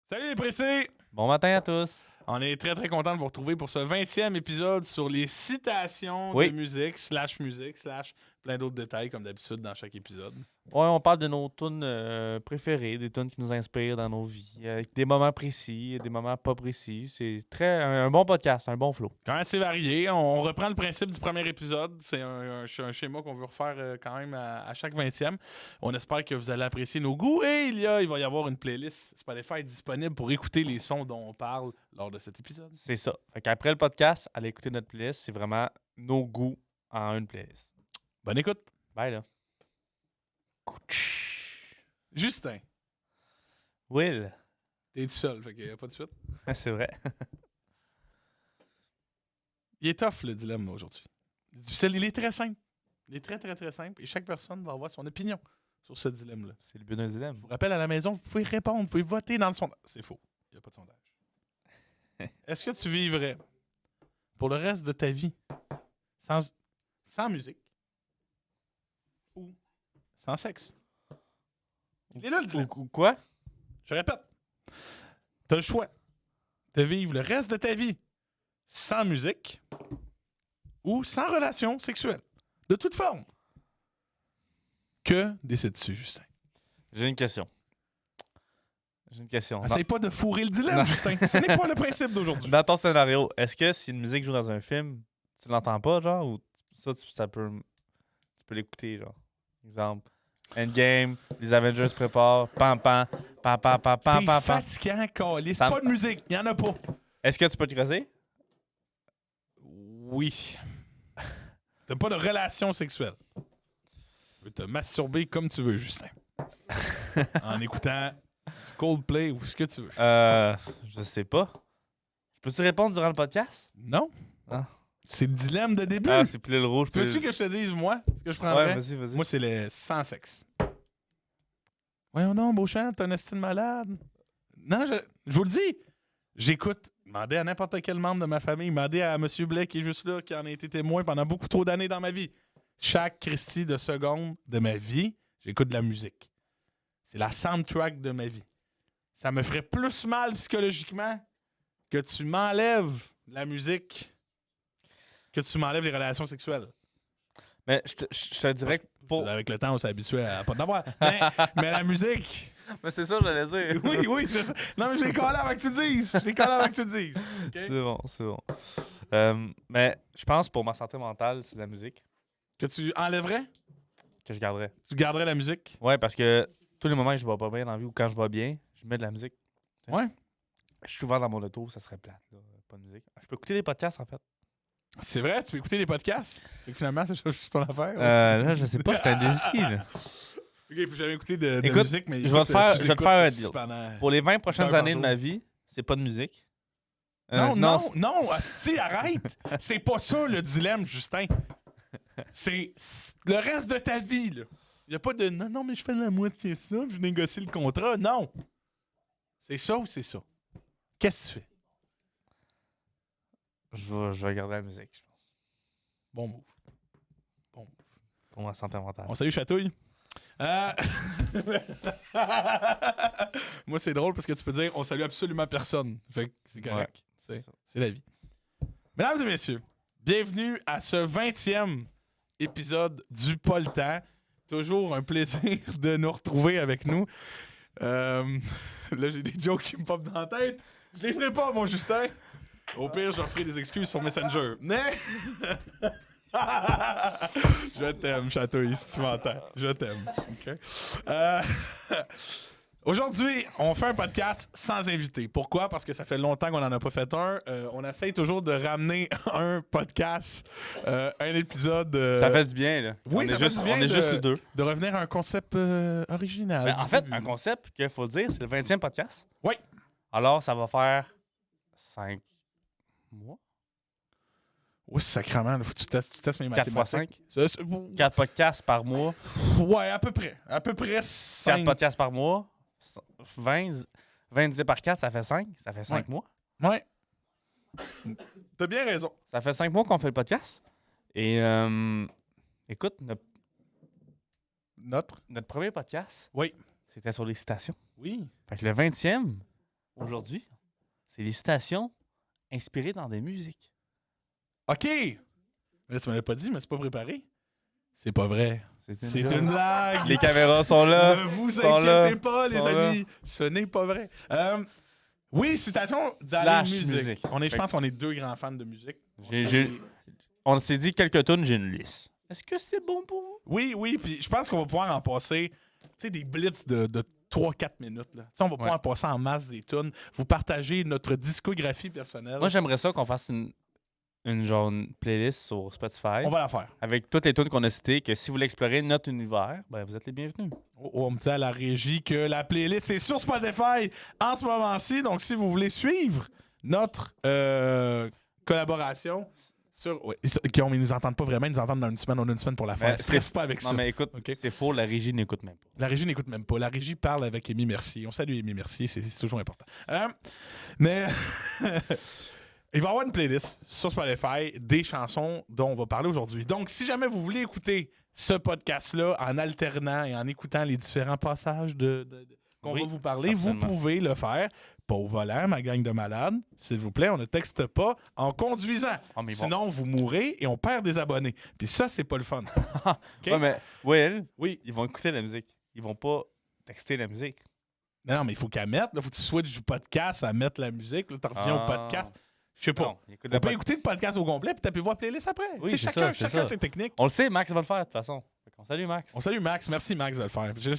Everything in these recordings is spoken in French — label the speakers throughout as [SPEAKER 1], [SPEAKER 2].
[SPEAKER 1] Salut les pressés!
[SPEAKER 2] Bon matin à tous.
[SPEAKER 1] On est très très content de vous retrouver pour ce 20e épisode sur les citations de
[SPEAKER 2] Oui.
[SPEAKER 1] musique, slash plein d'autres détails comme d'habitude dans chaque épisode.
[SPEAKER 2] Ouais, on parle de nos tunes préférées, des tunes qui nous inspirent dans nos vies, avec des moments précis, des moments pas précis. C'est un bon podcast, un bon flow.
[SPEAKER 1] Quand même assez varié. On reprend le principe du premier épisode. C'est un schéma qu'on veut refaire quand même à chaque 20e. On espère que vous allez apprécier nos goûts et il va y avoir une playlist Spotify disponible pour écouter les sons dont on parle lors de cet épisode.
[SPEAKER 2] C'est ça. Fait qu'après le podcast, allez écouter notre playlist. C'est vraiment nos goûts en une playlist.
[SPEAKER 1] Bonne écoute!
[SPEAKER 2] Bye là.
[SPEAKER 1] Justin,
[SPEAKER 2] Will.
[SPEAKER 1] t'es tout seul, fait qu'il n'y a pas de suite.
[SPEAKER 2] C'est vrai.
[SPEAKER 1] Il est tough le dilemme aujourd'hui. Il est très simple. Il est très très très simple et chaque personne va avoir son opinion sur ce dilemme-là.
[SPEAKER 2] C'est le but d'un dilemme.
[SPEAKER 1] Je vous rappelle à la maison, vous pouvez répondre, vous pouvez voter dans le sondage. C'est faux. Il n'y a pas de sondage. Est-ce que tu vivrais pour le reste de ta vie sans musique ou sans sexe? Il est là le dilemme.
[SPEAKER 2] Ou quoi?
[SPEAKER 1] Je répète. Tu as le choix de vivre le reste de ta vie sans musique ou sans relation sexuelle. De toute forme. Que décides-tu, Justin?
[SPEAKER 2] J'ai une question.
[SPEAKER 1] Essaye pas de fourrer le dilemme,
[SPEAKER 2] Non.
[SPEAKER 1] Justin. Ce n'est pas le principe d'aujourd'hui.
[SPEAKER 2] Dans ton scénario, est-ce que si une musique joue dans un film, tu l'entends pas, genre, ou ça, tu peux l'écouter, genre? Exemple, Endgame, les Avengers se préparent, pam, pam, pam, pam, pam, pam,
[SPEAKER 1] T'es
[SPEAKER 2] pam, pam.
[SPEAKER 1] fatigant, câlisse.
[SPEAKER 2] Sam-
[SPEAKER 1] Pas de musique, il n'y en a pas.
[SPEAKER 2] Est-ce que tu peux te creuser?
[SPEAKER 1] Oui. T'as pas de relation sexuelle. Tu peux te masturber comme tu veux, Justin. En écoutant du Coldplay ou ce que tu veux.
[SPEAKER 2] Je sais pas. Peux-tu répondre durant le podcast?
[SPEAKER 1] Non?
[SPEAKER 2] Ah.
[SPEAKER 1] C'est le dilemme de début.
[SPEAKER 2] Ah, c'est plus le rouge.
[SPEAKER 1] Tu veux-tu que je te dise, moi, ce que je prendrais?
[SPEAKER 2] Ouais, vas-y.
[SPEAKER 1] Moi, c'est le sans sexe. Voyons donc, Beauchamp, t'es un estime malade. Non, je vous le dis. J'écoute. Demandez à n'importe quel membre de ma famille. Demandez à M. Blais qui est juste là, qui en a été témoin pendant beaucoup trop d'années dans ma vie. Chaque Christie de seconde de ma vie, j'écoute de la musique. C'est la soundtrack de ma vie. Ça me ferait plus mal psychologiquement que tu m'enlèves la musique que tu m'enlèves les relations sexuelles.
[SPEAKER 2] Mais je te dirais que pour.
[SPEAKER 1] Avec le temps, on s'est habitué à pas d'avoir. Mais la musique.
[SPEAKER 2] Mais c'est ça que j'allais dire.
[SPEAKER 1] Oui, c'est ça. Non, mais je l'ai collé avant que tu le dises. OK?
[SPEAKER 2] C'est bon. Mais je pense pour ma santé mentale, c'est la musique
[SPEAKER 1] Que tu enlèverais?
[SPEAKER 2] que je garderais.
[SPEAKER 1] Tu garderais la musique?
[SPEAKER 2] Ouais, parce que tous les moments que je vais pas bien dans la vie ou quand je vais bien, je mets de la musique.
[SPEAKER 1] Ouais.
[SPEAKER 2] Je suis souvent dans mon auto, ça serait plate, là. Pas de musique. Je peux écouter des podcasts, en fait.
[SPEAKER 1] C'est vrai, tu peux écouter des podcasts? Fait que finalement, c'est juste ton affaire.
[SPEAKER 2] Là, je sais pas, je suis indécis, là.
[SPEAKER 1] OK, puis j'avais écouté de
[SPEAKER 2] Écoute,
[SPEAKER 1] musique, mais
[SPEAKER 2] je vais te faire un deal.
[SPEAKER 1] pendant...
[SPEAKER 2] Pour les 20 prochaines
[SPEAKER 1] Heure par
[SPEAKER 2] années de
[SPEAKER 1] jour.
[SPEAKER 2] ma vie, c'est pas de musique.
[SPEAKER 1] Non, asti, arrête! C'est pas ça le dilemme, Justin. C'est le reste de ta vie, là. Il a pas de non, mais je fais la moitié ça, puis je négocie le contrat. Non! C'est ça ou c'est ça? Qu'est-ce que tu fais?
[SPEAKER 2] Je vais garder la musique, je pense.
[SPEAKER 1] Bon move.
[SPEAKER 2] Pour ma santé mentale.
[SPEAKER 1] On salue Chatouille. Moi, c'est drôle parce que tu peux dire on salue absolument personne. Fait que c'est correct. C'est la vie. Mesdames et messieurs, bienvenue à ce 20e épisode du Pas le temps. Toujours un plaisir de nous retrouver avec nous. Là, j'ai des jokes qui me popent dans la tête. Je les ferai pas, mon Justin. Au pire, je leur ferai des excuses sur Messenger. Mais... Je t'aime, Chatouille, si tu m'entends. Je t'aime. OK? Aujourd'hui, on fait un podcast sans invité. Pourquoi? Parce que ça fait longtemps qu'on n'en a pas fait un. On essaye toujours de ramener un podcast, un épisode...
[SPEAKER 2] Ça fait du bien, là.
[SPEAKER 1] Oui, ça fait du bien
[SPEAKER 2] on est juste les deux.
[SPEAKER 1] de revenir à un concept original.
[SPEAKER 2] Ben, en fait, un concept qu'il faut dire, c'est le 20e podcast.
[SPEAKER 1] Oui.
[SPEAKER 2] Alors, ça va faire 5 mois.
[SPEAKER 1] Oui, sacrément. Faut que tu testes mes
[SPEAKER 2] 4 fois
[SPEAKER 1] mathématiques.
[SPEAKER 2] 5. 4 podcasts par mois.
[SPEAKER 1] Ouais, à peu près. À peu près
[SPEAKER 2] 4
[SPEAKER 1] 5.
[SPEAKER 2] podcasts par mois. 20 divisé par 4, ça fait 5. Ça fait 5 mois.
[SPEAKER 1] Ouais. T'as bien raison.
[SPEAKER 2] Ça fait 5 mois qu'on fait le podcast. Et écoute,
[SPEAKER 1] Notre?
[SPEAKER 2] notre premier podcast,
[SPEAKER 1] Oui.
[SPEAKER 2] c'était sur les citations.
[SPEAKER 1] Oui.
[SPEAKER 2] Fait que le 20e, aujourd'hui, c'est les citations inspirées dans des musiques.
[SPEAKER 1] OK! Là, tu m'avais pas dit, mais c'est pas préparé. C'est pas vrai. C'est
[SPEAKER 2] joke.
[SPEAKER 1] une blague.
[SPEAKER 2] Les caméras sont là.
[SPEAKER 1] Ne vous
[SPEAKER 2] sont
[SPEAKER 1] inquiétez
[SPEAKER 2] là,
[SPEAKER 1] pas, les
[SPEAKER 2] sont là.
[SPEAKER 1] amis. Ce n'est pas vrai. Oui, citation dans
[SPEAKER 2] Slash
[SPEAKER 1] les musiques.
[SPEAKER 2] musique.
[SPEAKER 1] Je pense qu'on est deux grands fans de musique.
[SPEAKER 2] On s'est dit quelques tonnes, j'ai une liste. Est-ce que c'est bon pour vous?
[SPEAKER 1] Oui, puis je pense qu'on va pouvoir en passer des blitz de 3-4 minutes. Là. On va pouvoir en passer en masse des tunes. Vous partagez notre discographie personnelle.
[SPEAKER 2] Moi, j'aimerais ça qu'on fasse une playlist sur Spotify.
[SPEAKER 1] On va la faire.
[SPEAKER 2] Avec toutes les tunes qu'on a citées, que si vous voulez explorer notre univers, ben vous êtes les bienvenus.
[SPEAKER 1] On me dit à la régie que la playlist est sur Spotify en ce moment-ci. Donc, si vous voulez suivre notre collaboration sur... Ouais, ils nous entendent pas vraiment. Ils nous entendent dans une semaine. On a une semaine pour la faire. Stresse pas avec ça.
[SPEAKER 2] Non, mais écoute,
[SPEAKER 1] Okay?
[SPEAKER 2] c'est faux. La régie n'écoute même pas.
[SPEAKER 1] La régie n'écoute même pas. La régie parle avec Amy Mercier. On salue Amy Mercier. C'est toujours important. Mais... Il va y avoir une playlist sur Spotify des chansons dont on va parler aujourd'hui. Donc, si jamais vous voulez écouter ce podcast-là en alternant et en écoutant les différents passages qu'on va vous parler, vous pouvez le faire. Pas au volant, ma gang de malades. S'il vous plaît, on ne texte pas en conduisant. Sinon, vous mourrez et on perd des abonnés. Puis ça, c'est pas le fun.
[SPEAKER 2] Okay? Ouais, mais Will,
[SPEAKER 1] oui.
[SPEAKER 2] Ils vont écouter la musique. Ils vont pas texter la musique.
[SPEAKER 1] Non, mais il faut qu'elle mette. Il faut que tu switches du podcast à mettre la musique. Là, tu reviens au podcast. Je sais pas.
[SPEAKER 2] Non,
[SPEAKER 1] on peut écouter le podcast au complet puis tapez voir playlist après.
[SPEAKER 2] Oui,
[SPEAKER 1] chacun ses techniques.
[SPEAKER 2] On le sait, Max va le faire de toute façon. On salue Max.
[SPEAKER 1] On salue Max. Merci Max de le faire. Je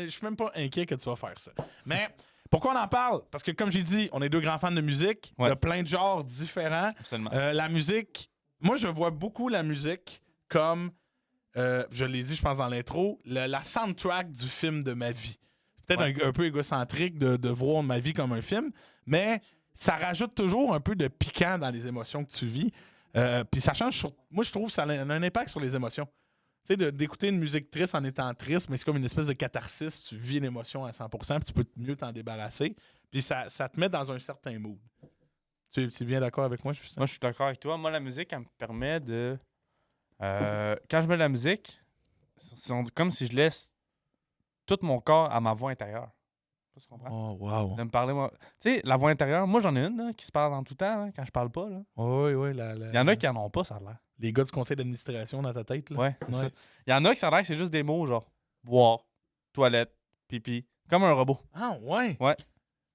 [SPEAKER 1] suis même pas inquiet que tu vas faire ça. Mais pourquoi on en parle? Parce que comme j'ai dit, on est deux grands fans de musique, de plein de genres différents.
[SPEAKER 2] Absolument.
[SPEAKER 1] La musique, moi je vois beaucoup la musique comme, je l'ai dit je pense dans l'intro, la soundtrack du film de ma vie. Peut-être un peu égocentrique de voir ma vie comme un film, mais... ça rajoute toujours un peu de piquant dans les émotions que tu vis. Puis ça change moi, je trouve que ça a un impact sur les émotions. Tu sais, d'écouter une musique triste en étant triste, mais c'est comme une espèce de catharsis. Tu vis l'émotion à 100%, puis tu peux mieux t'en débarrasser. Puis ça te met dans un certain mood. Tu es bien d'accord avec moi, Justin?
[SPEAKER 2] Moi, je suis d'accord avec toi. Moi, la musique, elle me permet de... quand je mets de la musique, c'est comme si je laisse tout mon corps à ma voix intérieure. Tu comprends?
[SPEAKER 1] Oh, wow.
[SPEAKER 2] De me parler, moi. Tu sais, la voix intérieure, moi, j'en ai une là, qui se parle en tout temps là, quand je parle pas. Là.
[SPEAKER 1] Oui.
[SPEAKER 2] Il y en a qui en ont pas, ça a l'air.
[SPEAKER 1] Les gars du conseil d'administration dans ta tête. Là.
[SPEAKER 2] Ouais. Il y en a qui ça a l'air que c'est juste des mots genre boire, toilette, pipi. Comme un robot.
[SPEAKER 1] Ah, ouais.
[SPEAKER 2] Ouais.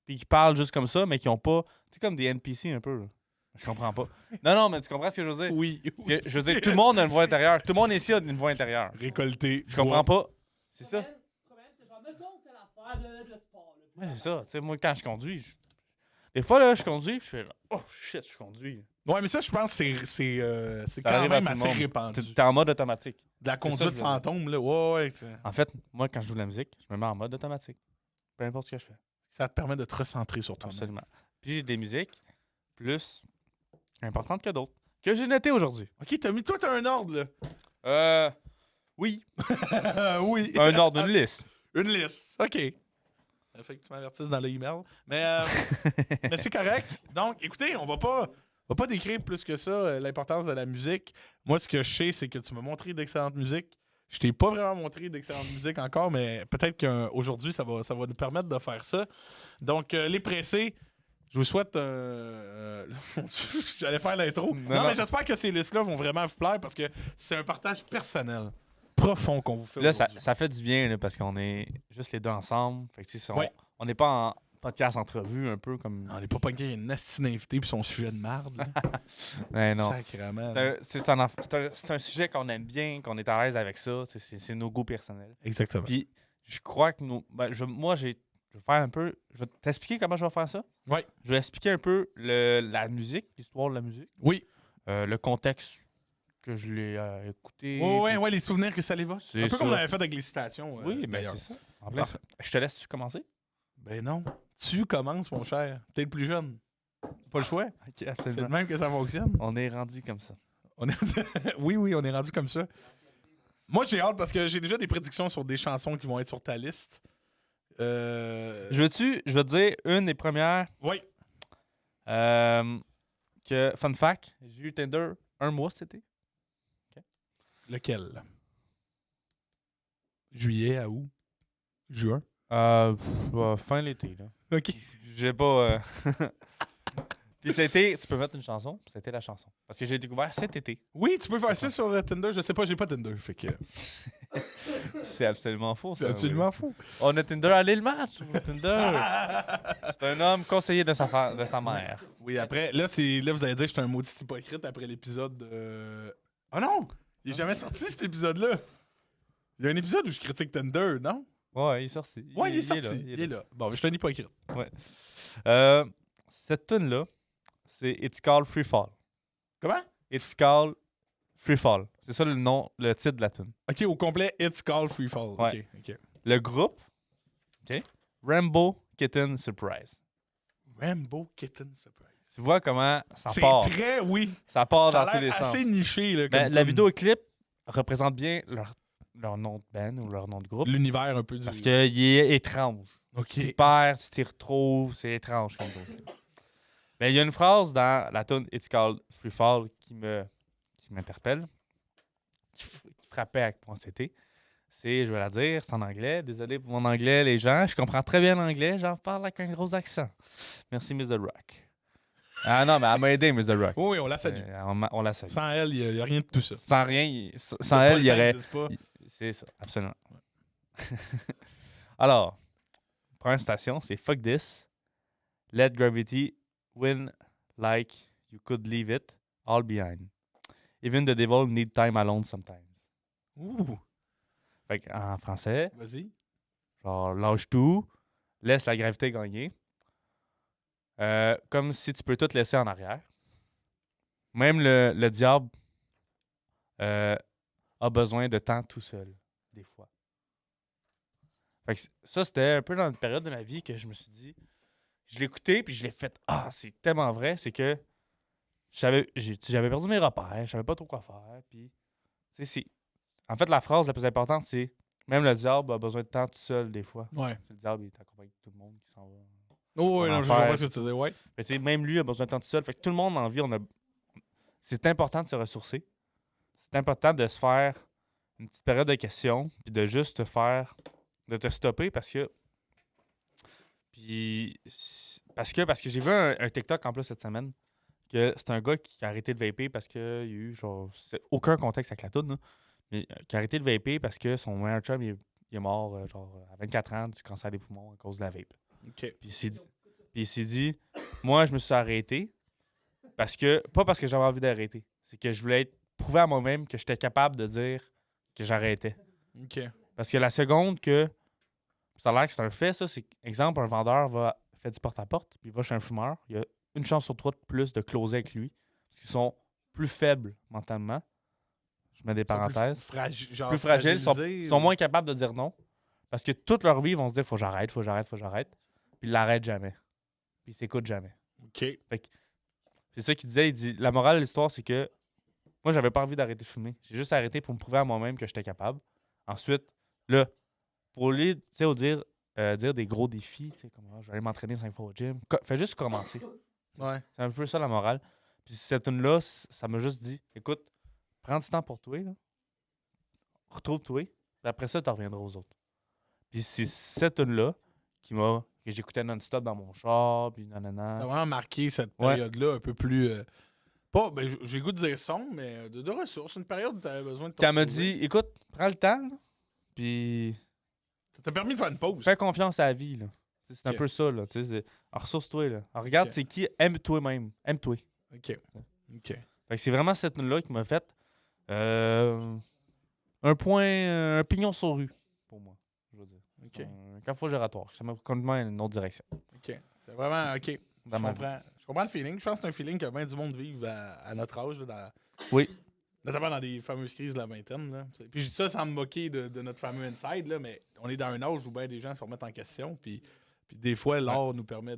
[SPEAKER 2] Puis qui parlent juste comme ça, mais qui ont pas. Tu sais, comme des NPC un peu. Là. Je comprends pas. Non, mais tu comprends ce que je veux dire?
[SPEAKER 1] Oui.
[SPEAKER 2] Je veux dire, tout le monde a une voix intérieure. Tout le monde ici a une voix intérieure.
[SPEAKER 1] Récolté.
[SPEAKER 2] Je comprends pas. C'est ça. Ouais, c'est ça. Tu sais, moi, quand je conduis, des fois, là, je conduis, je fais là, oh shit, je conduis.
[SPEAKER 1] Ouais, mais ça, je pense que c'est quand même assez répandu.
[SPEAKER 2] T'es en mode automatique.
[SPEAKER 1] De la conduite fantôme, là. Ouais.
[SPEAKER 2] En fait, moi, quand je joue de la musique, je me mets en mode automatique. Peu importe ce que je fais.
[SPEAKER 1] Ça te permet de te recentrer sur toi.
[SPEAKER 2] Absolument. Puis j'ai des musiques plus importantes que d'autres. Que j'ai notées aujourd'hui.
[SPEAKER 1] OK, t'as un ordre, là.
[SPEAKER 2] Oui.
[SPEAKER 1] Oui.
[SPEAKER 2] Un ordre, une liste.
[SPEAKER 1] Une liste. OK. Il fait que tu m'avertisses dans l'email. Mais c'est correct. Donc, écoutez, on va pas décrire plus que ça l'importance de la musique. Moi, ce que je sais, c'est que tu m'as montré d'excellente musique. Je t'ai pas vraiment montré d'excellente musique encore, mais peut-être qu'aujourd'hui, ça va nous permettre de faire ça. Donc, les pressés, je vous souhaite... J'allais faire l'intro. Non, mais j'espère que ces listes-là vont vraiment vous plaire parce que c'est un partage personnel. Profond qu'on vous fait
[SPEAKER 2] là,
[SPEAKER 1] aujourd'hui.
[SPEAKER 2] ça fait du bien là, parce qu'on est juste les deux ensemble. Fait que, on n'est pas en podcast entrevue un peu comme...
[SPEAKER 1] On n'est pas pogné une astine invité puis son sujet de marde.
[SPEAKER 2] Mais non.
[SPEAKER 1] Sacrément.
[SPEAKER 2] C'est un sujet qu'on aime bien, qu'on est à l'aise avec ça. C'est nos goûts personnels.
[SPEAKER 1] Exactement.
[SPEAKER 2] Puis je crois que je vais faire un peu... Je vais t'expliquer comment je vais faire ça.
[SPEAKER 1] Oui.
[SPEAKER 2] Je vais expliquer un peu la musique, l'histoire de la musique.
[SPEAKER 1] Oui.
[SPEAKER 2] Le contexte que je l'ai écouté.
[SPEAKER 1] Oui, les souvenirs que ça les va. Un peu comme on avait fait avec les citations.
[SPEAKER 2] Oui,
[SPEAKER 1] d'ailleurs.
[SPEAKER 2] c'est ça. En plein, je te laisse commencer. Ben
[SPEAKER 1] non. Tu commences, mon cher. T'es le plus jeune. Pas le choix.
[SPEAKER 2] Okay,
[SPEAKER 1] c'est de même que ça fonctionne.
[SPEAKER 2] On est rendu comme ça.
[SPEAKER 1] Oui, on est rendu comme ça. Moi, j'ai hâte parce que j'ai déjà des prédictions sur des chansons qui vont être sur ta liste.
[SPEAKER 2] Je vais te dire une des premières.
[SPEAKER 1] Oui.
[SPEAKER 2] Que, fun fact, j'ai eu Tinder un mois cet été. Okay.
[SPEAKER 1] Lequel? Juillet à août? Juin?
[SPEAKER 2] Fin l'été, là.
[SPEAKER 1] OK.
[SPEAKER 2] J'ai pas. Puis c'était. Tu peux mettre une chanson, puis c'était la chanson. Parce que j'ai découvert cet été.
[SPEAKER 1] Oui, tu peux faire ça sur Tinder. Je sais pas, j'ai pas Tinder. Fait que
[SPEAKER 2] C'est absolument faux, ça.
[SPEAKER 1] c'est absolument fou.
[SPEAKER 2] On a Tinder, allez le match sur Tinder. C'est un homme conseiller de sa mère.
[SPEAKER 1] Oui, après, là, vous allez dire que je suis un maudit hypocrite après l'épisode de. Oh non! Il est jamais sorti cet épisode-là. Il y a un épisode où je critique Tinder, non?
[SPEAKER 2] Ouais, il est sorti.
[SPEAKER 1] Ouais, il est sorti.
[SPEAKER 2] là,
[SPEAKER 1] Il est là. Bon, je suis un hypocrite.
[SPEAKER 2] Cette tune-là, c'est It's Called Free Fall.
[SPEAKER 1] Comment?
[SPEAKER 2] It's Called Free Fall. C'est ça le titre de la tune.
[SPEAKER 1] OK, au complet, It's Called Free Fall.
[SPEAKER 2] Ouais.
[SPEAKER 1] OK.
[SPEAKER 2] Le groupe, Rainbow Kitten Surprise.
[SPEAKER 1] Rainbow Kitten Surprise.
[SPEAKER 2] Tu vois comment ça
[SPEAKER 1] C'est
[SPEAKER 2] part.
[SPEAKER 1] très, oui.
[SPEAKER 2] Ça part
[SPEAKER 1] Ça
[SPEAKER 2] dans
[SPEAKER 1] a
[SPEAKER 2] tous les
[SPEAKER 1] l'air
[SPEAKER 2] sens.
[SPEAKER 1] assez niché, là.
[SPEAKER 2] Ben,
[SPEAKER 1] comme
[SPEAKER 2] la
[SPEAKER 1] tune.
[SPEAKER 2] vidéoclip représente bien leur nom de band ou leur nom de groupe.
[SPEAKER 1] L'univers un peu du.
[SPEAKER 2] Parce qu'il est étrange.
[SPEAKER 1] OK.
[SPEAKER 2] Tu perds, tu t'y retrouves, c'est étrange comme vidéoclip. Mais il y a une phrase dans la tune It's Called Free Fall qui m'interpelle, qui frappait à quel point c'était. Je vais la dire, c'est en anglais. Désolé pour mon anglais, les gens. Je comprends très bien l'anglais, j'en parle avec un gros accent. Merci, Mr. Rock. Ah non, mais elle m'a aidé, Mr. Rock.
[SPEAKER 1] Oui, on la salue.
[SPEAKER 2] On la salue.
[SPEAKER 1] Sans elle, il n'y a rien de tout ça.
[SPEAKER 2] Sans rien, sans elle, il y aurait.
[SPEAKER 1] Pas.
[SPEAKER 2] C'est ça, absolument. Alors, première station, c'est Fuck This. Let Gravity win like you could leave it all behind. Even the devil need time alone sometimes.
[SPEAKER 1] Ouh.
[SPEAKER 2] Fait en français,
[SPEAKER 1] Vas-y.
[SPEAKER 2] genre lâche tout, laisse la gravité gagner. Comme si tu peux tout laisser en arrière. Même le diable a besoin de temps tout seul, des fois. Fait que ça, c'était un peu dans une période de ma vie que je me suis dit, je l'ai écouté puis je l'ai fait. Ah, c'est tellement vrai, c'est que j'avais perdu mes repères, je savais pas trop quoi faire. Puis, en fait, la phrase la plus importante, c'est même le diable a besoin de temps tout seul, des fois.
[SPEAKER 1] Ouais.
[SPEAKER 2] Le diable, il est accompagné de tout le monde qui s'en va.
[SPEAKER 1] Oh, oui,
[SPEAKER 2] On
[SPEAKER 1] non,
[SPEAKER 2] en
[SPEAKER 1] je
[SPEAKER 2] fait.
[SPEAKER 1] comprends ce que tu disais, ouais.
[SPEAKER 2] Mais même lui a besoin de temps tout seul. Fait que tout le monde en vie, c'est important de se ressourcer. C'est important de se faire une petite période de questions, puis de juste de te stopper parce que j'ai vu un TikTok en plus cette semaine que c'est un gars qui a arrêté de vaper parce qu'il y a eu genre aucun contexte avec la toune, là, mais qui a arrêté de vaper parce que son meilleur chum il est mort genre à 24 ans du cancer des poumons à cause de la vape.
[SPEAKER 1] OK.
[SPEAKER 2] Puis il s'est dit moi je me suis arrêté parce que pas parce que j'avais envie d'arrêter, c'est que je voulais prouver à moi-même que j'étais capable de dire que j'arrêtais.
[SPEAKER 1] OK.
[SPEAKER 2] Parce que la seconde que ça a l'air que c'est un fait, ça, c'est exemple, un vendeur fait du porte-à-porte, puis il va chez un fumeur, il y a une chance sur 3 de plus de closer avec lui, parce qu'ils sont plus faibles mentalement. Je mets des parenthèses. Plus fragiles, sont moins capables de dire non, parce que toute leur vie, ils vont se dire faut que j'arrête, faut que j'arrête, faut que j'arrête, puis ils l'arrêtent jamais. Puis ils s'écoutent jamais.
[SPEAKER 1] OK.
[SPEAKER 2] C'est ça qu'il disait, il dit la morale de l'histoire, c'est que moi, j'avais pas envie d'arrêter de fumer. J'ai juste arrêté pour me prouver à moi-même que j'étais capable. Ensuite, là, pour lui, tu sais, dire des gros défis, tu sais, comme je vais aller m'entraîner 5 fois au gym. Fais juste commencer.
[SPEAKER 1] Ouais.
[SPEAKER 2] C'est un peu ça la morale. Puis cette tune-là, ça m'a juste dit écoute, prends du temps pour toi, là. Retrouve-toi. Puis après ça, tu reviendras aux autres. Puis c'est cette tune-là que j'écoutais non-stop dans mon char, puis nanana.
[SPEAKER 1] Ça a vraiment marqué cette période-là un peu plus. Pas, ben, j'ai le goût de dire sombre, mais de ressources. Une période où tu avais besoin de.
[SPEAKER 2] Quand elle m'a dit écoute, prends le temps, là, puis.
[SPEAKER 1] Ça t'a permis de faire une pause.
[SPEAKER 2] Fais confiance à la vie, là. C'est un peu ça, là. Ressource-toi, là. Alors, regarde, c'est qui? Aime-toi même. Aime-toi.
[SPEAKER 1] OK.
[SPEAKER 2] Fait que c'est vraiment cette tune-là qui m'a fait un pignon sur rue, pour moi, je veux dire.
[SPEAKER 1] OK.
[SPEAKER 2] Un café gératoire. Ça m'a complètement une autre direction.
[SPEAKER 1] OK. C'est vraiment OK.
[SPEAKER 2] Dans ma vie.
[SPEAKER 1] Je comprends le feeling. Je pense que c'est un feeling que bien du monde vive à notre âge. Là,
[SPEAKER 2] Oui.
[SPEAKER 1] Notamment dans les fameuses crises de la vingtaine. Là. Puis je dis ça sans me moquer de notre fameux inside, là, mais on est dans un âge où bien des gens se remettent en question. Puis des fois, l'art nous permet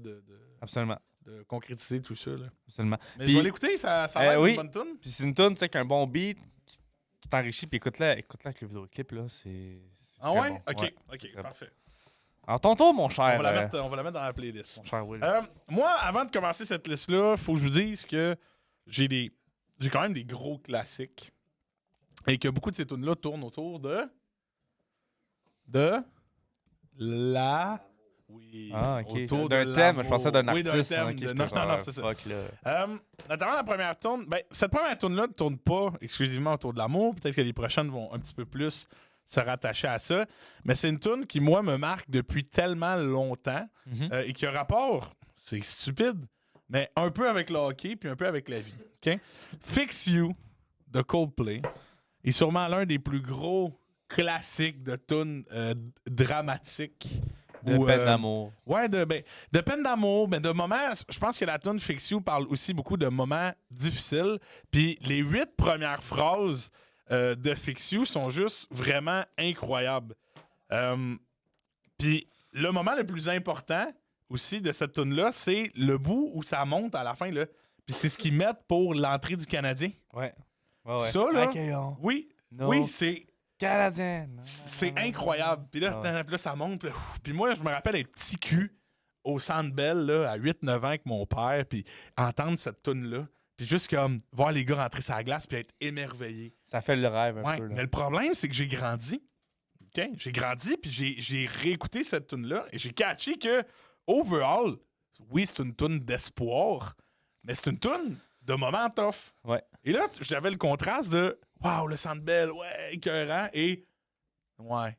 [SPEAKER 2] Absolument.
[SPEAKER 1] de concrétiser tout ça. Là.
[SPEAKER 2] Absolument.
[SPEAKER 1] Mais
[SPEAKER 2] Puis,
[SPEAKER 1] je vais l'écouter, ça a l'air
[SPEAKER 2] oui.
[SPEAKER 1] une bonne tune.
[SPEAKER 2] Puis c'est une tune, tu sais, qu'un bon beat qui t'enrichit. Puis écoute-la avec le vidéoclip, là. C'est
[SPEAKER 1] Ah
[SPEAKER 2] très
[SPEAKER 1] ouais?
[SPEAKER 2] bon.
[SPEAKER 1] OK.
[SPEAKER 2] Ouais.
[SPEAKER 1] OK,
[SPEAKER 2] bon.
[SPEAKER 1] parfait.
[SPEAKER 2] Alors, ton tour, mon cher.
[SPEAKER 1] On va la mettre dans la playlist.
[SPEAKER 2] Mon cher Will.
[SPEAKER 1] Moi, avant de commencer cette liste-là, il faut que je vous dise que j'ai quand même des gros classiques. Et que beaucoup de ces tunes-là tournent autour de la Oui.
[SPEAKER 2] Ah, ok.
[SPEAKER 1] Autour
[SPEAKER 2] D'un
[SPEAKER 1] de
[SPEAKER 2] thème,
[SPEAKER 1] l'amour.
[SPEAKER 2] je pensais d'un
[SPEAKER 1] Oui,
[SPEAKER 2] artiste.
[SPEAKER 1] d'un
[SPEAKER 2] hein,
[SPEAKER 1] thème.
[SPEAKER 2] ok,
[SPEAKER 1] de-
[SPEAKER 2] j'étais
[SPEAKER 1] Non, non,
[SPEAKER 2] genre,
[SPEAKER 1] c'est ça.
[SPEAKER 2] fuck, là.
[SPEAKER 1] Notamment la première tourne, cette première tourne-là ne tourne pas exclusivement autour de l'amour. Peut-être que les prochaines vont un petit peu plus se rattacher à ça. Mais c'est une tourne qui, moi, me marque depuis tellement longtemps
[SPEAKER 2] Mhm.
[SPEAKER 1] et qui a rapport, c'est stupide, mais un peu avec le hockey puis un peu avec la vie. OK? Fix You de Coldplay est sûrement l'un des plus gros classiques de tunes dramatiques.
[SPEAKER 2] De
[SPEAKER 1] ou,
[SPEAKER 2] peine d'amour.
[SPEAKER 1] Ouais, de peine d'amour, mais de moments. Je pense que la tune Fix You parle aussi beaucoup de moments difficiles. Puis les 8 premières phrases de Fix You sont juste vraiment incroyables. Puis le moment le plus important aussi de cette tune-là, c'est le bout où ça monte à la fin. Là. Puis c'est ce qu'ils mettent pour l'entrée du Canadien.
[SPEAKER 2] Ouais. Ouais.
[SPEAKER 1] Ça, là,
[SPEAKER 2] Accueillons.
[SPEAKER 1] oui,
[SPEAKER 2] Non.
[SPEAKER 1] oui, c'est
[SPEAKER 2] Canadienne.
[SPEAKER 1] c'est incroyable. Puis là,
[SPEAKER 2] Ah.
[SPEAKER 1] puis là, ça monte. Puis moi, je me rappelle être petit cul au Centre Bell là, à 8-9 ans avec mon père, puis entendre cette tune-là. Puis juste comme voir les gars rentrer sur la glace puis être émerveillé.
[SPEAKER 2] Ça fait le rêve un
[SPEAKER 1] Ouais,
[SPEAKER 2] peu. Là.
[SPEAKER 1] mais le problème, c'est que j'ai grandi. OK? J'ai grandi, puis j'ai réécouté cette tune-là et j'ai catché que, overall, oui, c'est une tune d'espoir, mais c'est une tune de moment tough.
[SPEAKER 2] Ouais.
[SPEAKER 1] Et là, j'avais le contraste de waouh, le Centre Bell, ouais, écœurant, et ouais.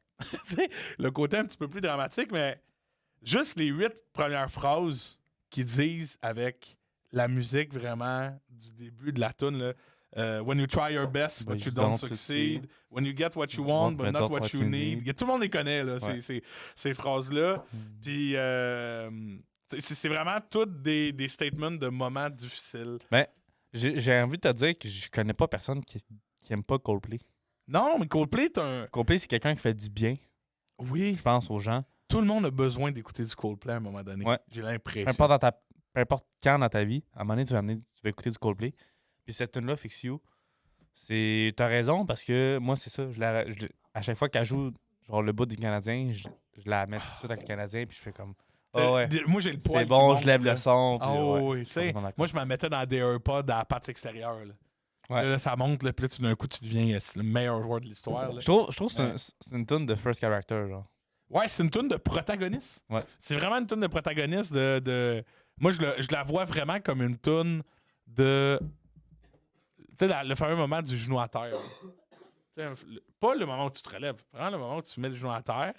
[SPEAKER 1] Tu sais, le côté un petit peu plus dramatique, mais juste les 8 premières phrases qu'ils disent avec la musique vraiment du début de la tune, là. When you try your best, but you don't succeed. When you get what you want, but not what you need. Tout le monde les connaît, là,
[SPEAKER 2] Ouais.
[SPEAKER 1] ces phrases-là. Puis, c'est vraiment toutes des statements de moments difficiles.
[SPEAKER 2] Mais j'ai envie de te dire que je connais pas personne qui aime pas Coldplay.
[SPEAKER 1] Non, mais Coldplay est un...
[SPEAKER 2] Coldplay, c'est quelqu'un qui fait du bien,
[SPEAKER 1] Oui,
[SPEAKER 2] je pense, aux gens.
[SPEAKER 1] tout le monde a besoin d'écouter du Coldplay à un moment donné.
[SPEAKER 2] Ouais.
[SPEAKER 1] J'ai
[SPEAKER 2] Peu
[SPEAKER 1] l'impression.
[SPEAKER 2] importe quand dans ta vie, à un moment donné, tu vas écouter du Coldplay. Puis cette tune-là, Fix You, t'as raison, parce que moi, c'est ça. À chaque fois qu'elle joue genre le bout des Canadiens, je la mets tout de suite avec le Canadien, puis je fais comme, oh ouais,
[SPEAKER 1] Moi, j'ai le poil
[SPEAKER 2] c'est
[SPEAKER 1] qui
[SPEAKER 2] bon,
[SPEAKER 1] monte,
[SPEAKER 2] je lève
[SPEAKER 1] là.
[SPEAKER 2] le son. Puis,
[SPEAKER 1] Ah
[SPEAKER 2] ouais,
[SPEAKER 1] oui,
[SPEAKER 2] je
[SPEAKER 1] tu
[SPEAKER 2] suis
[SPEAKER 1] sais,
[SPEAKER 2] complètement d'accord.
[SPEAKER 1] moi, je m'en mettais dans des AirPods à la patte extérieure. Là.
[SPEAKER 2] Ouais.
[SPEAKER 1] Là, ça monte, là, puis là, tout d'un coup, tu deviens le meilleur joueur de l'histoire. là.
[SPEAKER 2] Je trouve que
[SPEAKER 1] Ouais.
[SPEAKER 2] c'est une tune de first character, genre.
[SPEAKER 1] Ouais, c'est une tune de protagoniste.
[SPEAKER 2] Ouais.
[SPEAKER 1] C'est vraiment une tune de protagoniste de... Moi, je la vois vraiment comme une tune de... Tu sais, le fameux moment du genou à terre. Tu sais, pas le moment où tu te relèves, vraiment le moment où tu mets le genou à terre,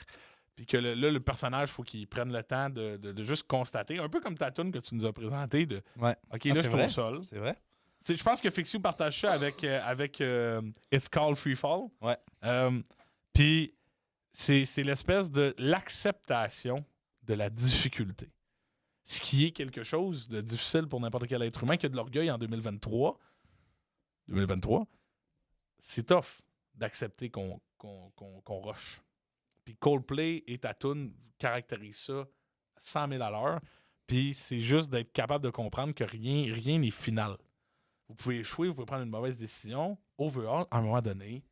[SPEAKER 1] puis que là, le personnage, il faut qu'il prenne le temps de juste constater, un peu comme ta tune que tu nous as présentée, de
[SPEAKER 2] Ouais.
[SPEAKER 1] OK,
[SPEAKER 2] Ah,
[SPEAKER 1] là,
[SPEAKER 2] c'est
[SPEAKER 1] je suis
[SPEAKER 2] vrai?
[SPEAKER 1] au sol.
[SPEAKER 2] C'est vrai?
[SPEAKER 1] Je pense que Fix You partage ça avec It's Called Free Fall.
[SPEAKER 2] Ouais.
[SPEAKER 1] Puis c'est l'espèce de l'acceptation de la difficulté. Ce qui est quelque chose de difficile pour n'importe quel être humain qui a de l'orgueil en 2023. 2023, c'est tough d'accepter qu'on rush. Puis Coldplay et ta tune caractérisent ça à 100 000 à l'heure. Puis c'est juste d'être capable de comprendre que rien n'est final. Vous pouvez échouer, vous pouvez prendre une mauvaise décision. Overall, à un moment donné,